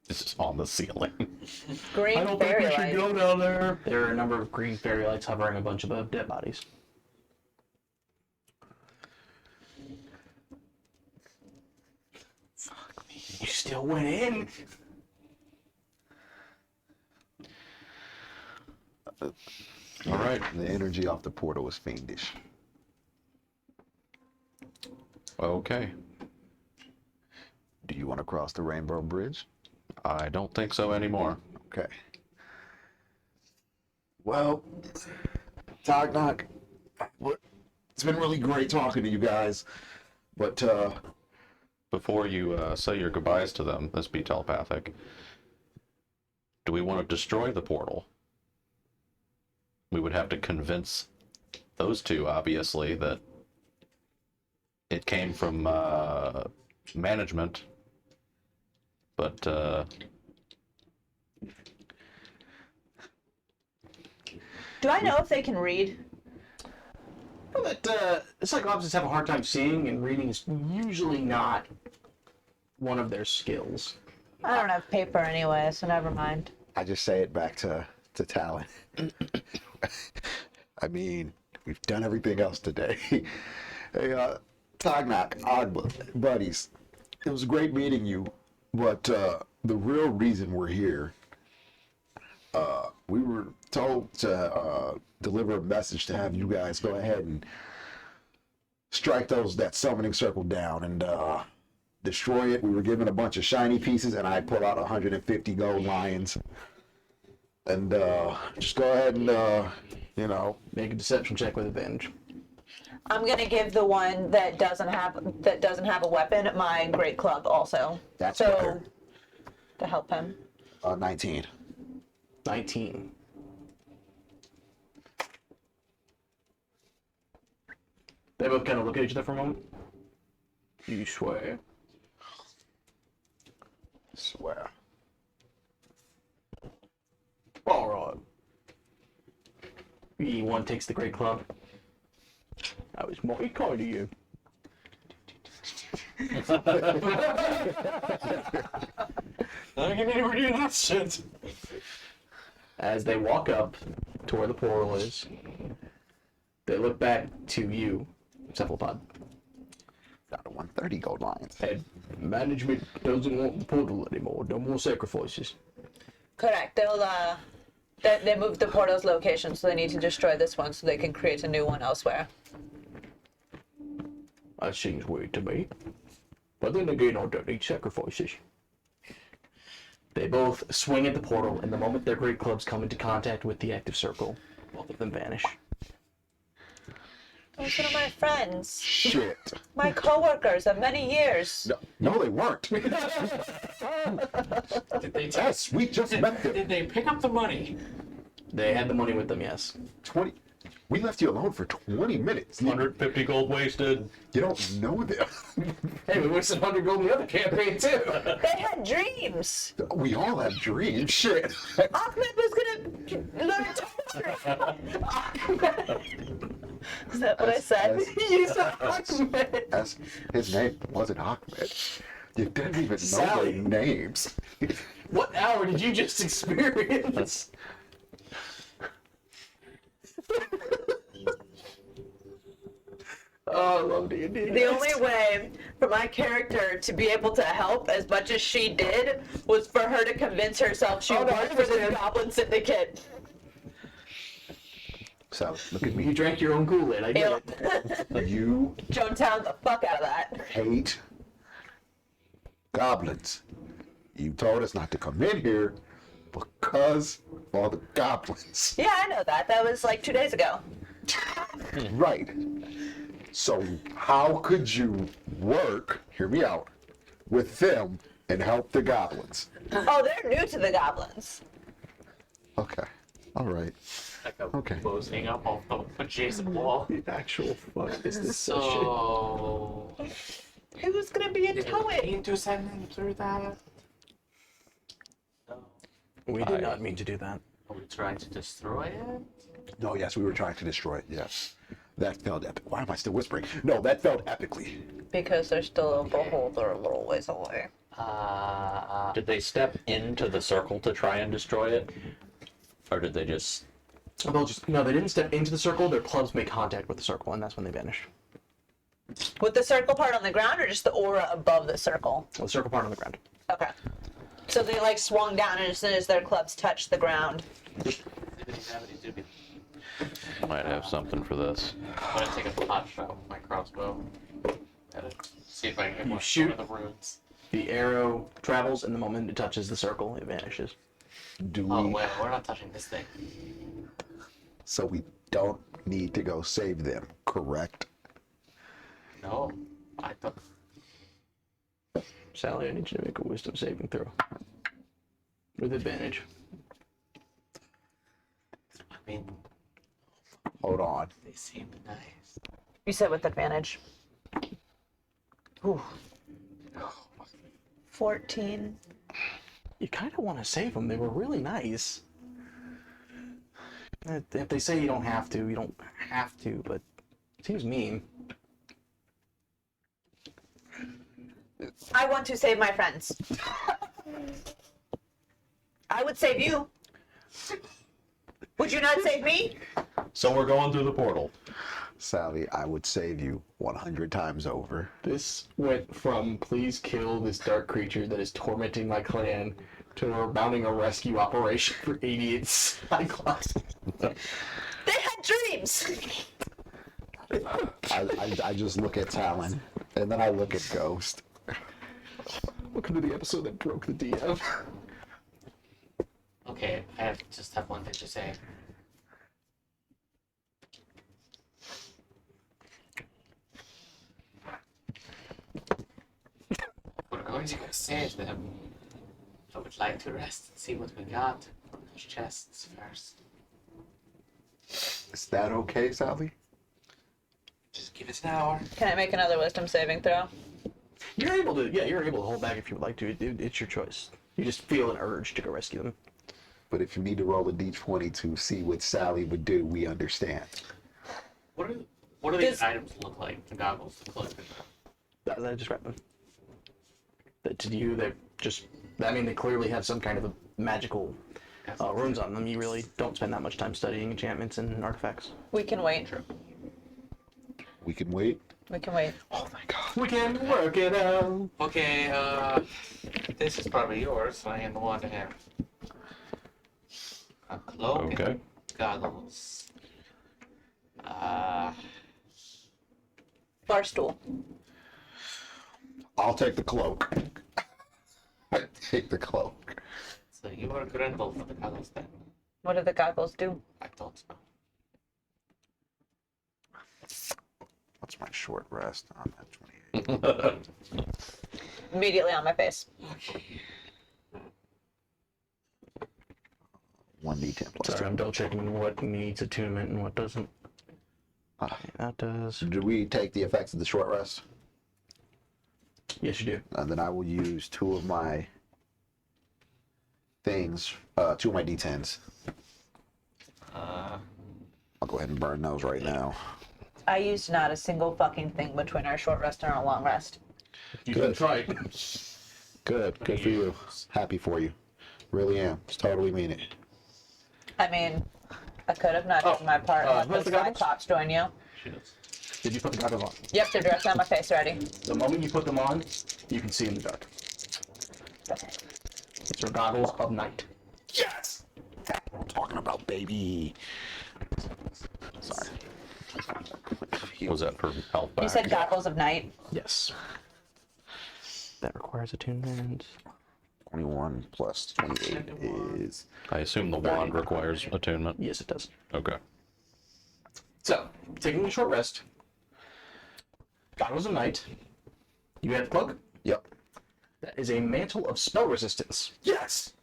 This is on the ceiling. Green fairy light. down there. There are a number of green fairy lights hovering a bunch of dead bodies. Fuck me. You still went in? All right. The energy off the portal is fiendish. Okay. Do you want to cross the Rainbow Bridge? I don't think so anymore. Okay. Well, Tognak, it's been really great talking to you guys, but Before you say your goodbyes to them, this be telepathic. Do we want to destroy the portal? We would have to convince those two, obviously, that it came from management. But Do I know if they can read? But Cyclopses have a hard time seeing, and reading is usually not one of their skills. I don't have paper anyway, so never mind. I just say it back to Talon. I mean, we've done everything else today. Hey, Tognak, buddies, it was great meeting you, but the real reason we're here, we were told to deliver a message to have you guys go ahead and strike that summoning circle down and destroy it. We were given a bunch of shiny pieces, and I pulled out 150 gold lions. And just go ahead and Make a deception check with advantage. I'm gonna give the one that doesn't have a weapon my great club also. That's so better. to help him. 19. 19. They both kind of look at each other for a moment. You swear? Swear. All right. E1 takes the great club. That was mighty kind of you. I can never do that shit. As they walk up to where the portal is, they look back to you, Cephalopod. Got a 130 gold lions. And management doesn't want the portal anymore. No more sacrifices. Correct. They moved the portal's location, so they need to destroy this one so they can create a new one elsewhere. That seems weird to me. But then again, I don't need sacrifices. They both swing at the portal, and the moment their great clubs come into contact with the active circle, both of them vanish. Those are my friends, Shit. my co-workers of many years. No, they weren't. Did they Yes, we just met them. Did they pick up the money? They had the money with them, yes. 20. We left you alone for 20 minutes. 150 gold wasted. You don't know them. Hey, we wasted 100 gold in the other campaign, too. They had dreams. We all have dreams. Shit. Ahmed was gonna learn to Is that what I said? You said Ahmed. As his name wasn't Ahmed. You didn't even know Sally. their names. What hour did you just experience? Oh, I love D&D. The only way for my character to be able to help as much as she did was for her to convince herself she Oh, no, I worked for this understand. goblin syndicate. So, look at You me. drank your own Kool-Aid, I get it. You Jonestown the fuck out of that. hate goblins. You told us not to come in here because of all the goblins. Yeah, I know that. That was like 2 days ago. Right. So how could you work, hear me out, with them and help the goblins? Oh, they're new to the goblins. Okay. All right. Like a Okay. closing up on the adjacent wall. The actual fuck is this shit? So. Who's gonna be a Did Toad? we mean to send him through that? No. We did not mean to do that. Are we trying to destroy it? No, yes, we were trying to destroy it. Yes. That felt epic. Why am I still whispering? No, that felt epically. Because they're still a beholder a little ways away. Did they step into the circle to try and destroy it? Or did they just... No, they didn't step into the circle. Their clubs make contact with the circle, and that's when they vanish. With the circle part on the ground or just the aura above the circle? Well, the circle part on the ground. Okay. So they like swung down and as soon as their clubs touched the ground. Might have something for this. I'm gonna take a pot shot with my crossbow. See if I can get one shoot. of the runes. The arrow travels, and the moment it touches the circle, it vanishes. Do Oh, we? wait, we're not touching this thing. So we don't need to go save them, correct? No, I thought. Sally, I need you to make a wisdom saving throw. With advantage. I mean, Hold on. they seem nice. You said with advantage. Ooh. 14. You kind of want to save them. They were really nice. If they say you don't have to, you don't have to, but it seems mean. I want to save my friends. I would save you. Would you not save me? So we're going through the portal. Sally, I would save you 100 times over. This went from please kill this dark creature that is tormenting my clan to we're mounting a rescue operation for idiots. Cyclops. They had dreams. I just look at Talon, and then I look at Ghost. Welcome to the episode that broke the DM. Okay, I just have one thing to say. We're going to go save them. I would like to rest and see what we got on those chests first. Is that okay, Sally? Just give it an hour. Can I make another wisdom saving throw? You're able to hold back if you would like to. It's your choice. You just feel an urge to go rescue them. But if you need to roll a d20 to see what Sally would do, we understand. What do these items look like? The goggles, the cloak. I describe them. That to you, they're just. I mean, they clearly have some kind of a magical runes on them. You really don't spend that much time studying enchantments and artifacts. We can wait. We can wait. We can wait. Oh my god. We can work it out. Okay, this is probably yours, so I am the one to have. A cloak Okay. and goggles. Barstool. I'll take the cloak. I take the cloak. So you are Grendel for the goggles then. What do the goggles do? I don't know. What's my short rest on that 28? Immediately on my face. 1d10 plus Sorry, I'm double checking what needs attunement and what doesn't. That does. Do we take the effects of the short rest? Yes, you do. And then I will use two of my things, two of my d10s. I'll go ahead and burn those right now. I used not a single fucking thing between our short rest and our long rest. You can try. Good for you. Happy for you. Really am. Just totally mean it. I mean, I could have not done my part and where's let the those goggles? Cyclops join you. Did you put the goggles on? Yep, they're directly on my face already. The moment you put them on, you can see in the dark. It's your goggles of night. Yes! That's what I'm talking about, baby. Sorry. Was that for health back? You said goggles of night. Yes. That requires attunement. 21 plus 28 is... I assume the wand requires attunement. Yes, it does. Okay. So, taking a short rest. Goggles of night. You have the cloak. Yep. That is a mantle of spell resistance. Yes!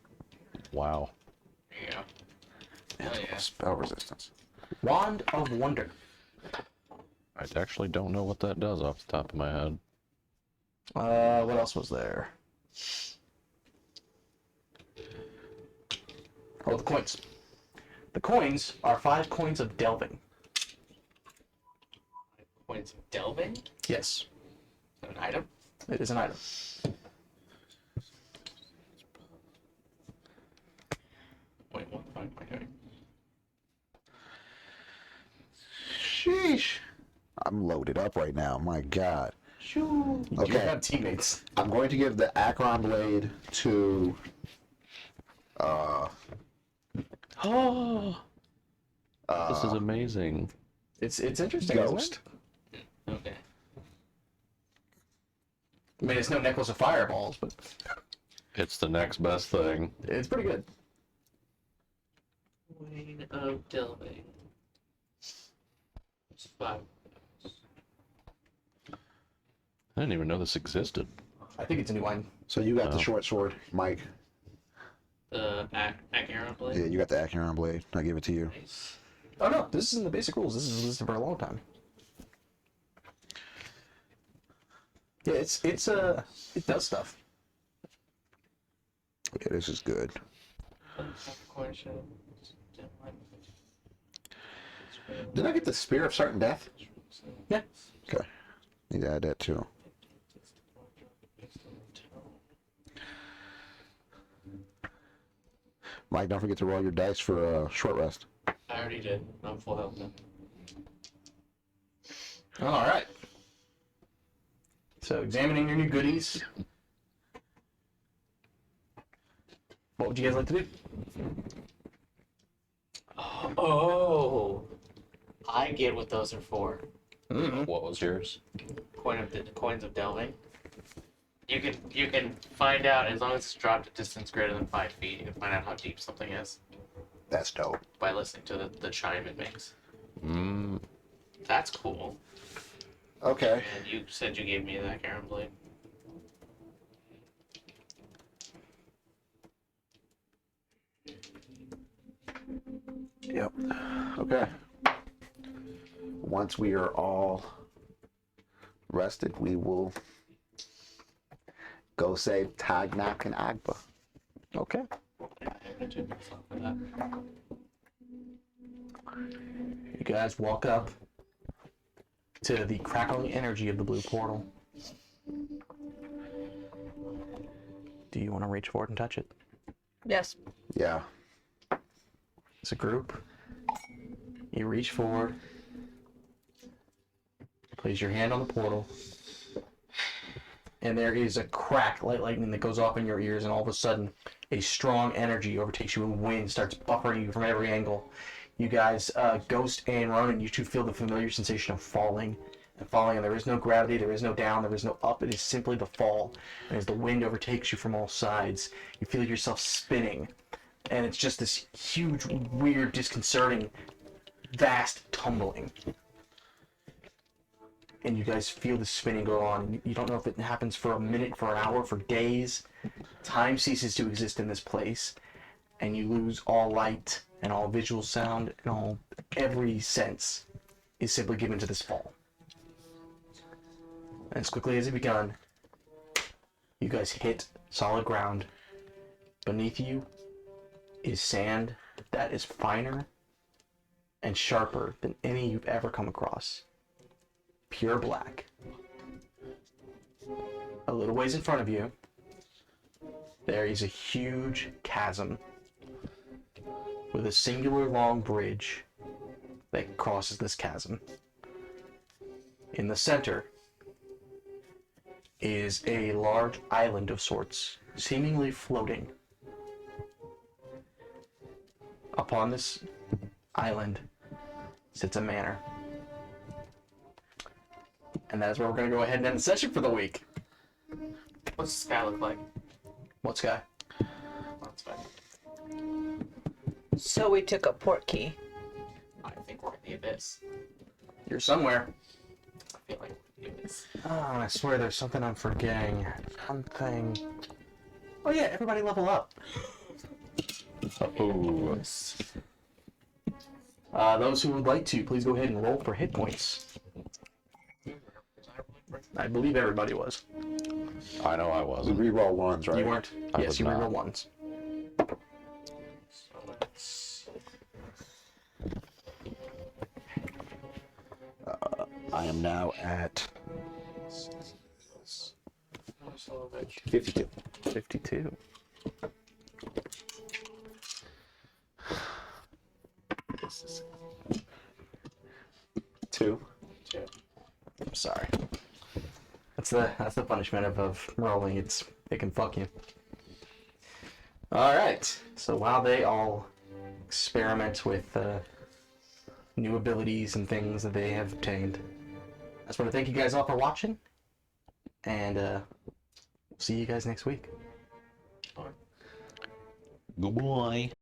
Wow. There you go. Mantle yeah. of spell resistance. Wand of Wonder. I actually don't know what that does off the top of my head. What else was there? Oh, the coins. The coins are 5 coins of delving. Points of delving? Yes, An item? it is an item. Wait, what the fuck am I doing? Sheesh. I'm loaded up right now. My God. You Okay. have teammates. I'm going to give the Acheron Blade to... Oh, this is amazing. It's interesting, Ghost. isn't Okay. it? I mean, it's no necklace of fireballs, but It's the next best thing. it's pretty good. Wayne of delving. It's 5. I didn't even know this existed. I think it's a new one. So you got the short sword, Mike. The Acheron blade. Yeah, you got the Acheron Blade. I give it to you. Nice. Oh no, this is in the basic rules. This is listed for a long time. Yeah, it does stuff. Yeah, this is good. Did I get the Spear of Certain Death? Yeah. Okay. Need to add that too. Mike, don't forget to roll your dice for a short rest. I already did. I'm full health now. All right. So, examining your new goodies. What would you guys like to do? Oh, I get what those are for. What was yours? Coins of delving. You can find out, as long as it's dropped a distance greater than 5 feet, you can find out how deep something is That's dope. by listening to the chime it makes. Mm, That's cool. Okay. And you said you gave me that Acheron blade. Yep. Okay. Once we are all rested, we will go save Tagnak and Agba. Okay. I haven't took myself for that. You guys walk up to the crackling energy of the blue portal. Do you want to reach forward and touch it? Yes. Yeah. As a group, you reach forward, place your hand on the portal, and there is a crack like lightning that goes off in your ears, and all of a sudden, a strong energy overtakes you, and wind starts buffering you from every angle. You guys, Ghost and Ronan, you two feel the familiar sensation of falling and falling, and there is no gravity, there is no down, there is no up, it is simply the fall. And as the wind overtakes you from all sides, you feel yourself spinning. And it's just this huge, weird, disconcerting, vast tumbling. And you guys feel the spinning go on. And you don't know if it happens for a minute, for an hour, for days. Time ceases to exist in this place. And you lose all light and all visual sound and every sense is simply given to this fall. And as quickly as it begun, you guys hit solid ground. Beneath you is sand that is finer and sharper than any you've ever come across. Pure black. A little ways in front of you, there is a huge chasm with a singular long bridge that crosses this chasm. In the center is a large island of sorts, seemingly floating. Upon this island sits a manor. And that is where we're going to go ahead and end the session for the week. What's the sky look like? What sky? That's fine. So we took a port key. I think we're in the abyss. You're somewhere. I feel like we're in the abyss. Oh, I swear there's something I'm forgetting. Something. Oh yeah, everybody level up. Ooh. Those who would like to, please go ahead and roll for hit points. I believe everybody was. I know I We wasn't. reroll ones, right? You weren't? I Yes, was you not. reroll ones. So let's... I am now at So that 52. 52. Two. two. I'm sorry. That's the punishment of rolling. It can fuck you. All right. So while they all experiment with new abilities and things that they have obtained, I just want to thank you guys all for watching, and see you guys next week. Goodbye.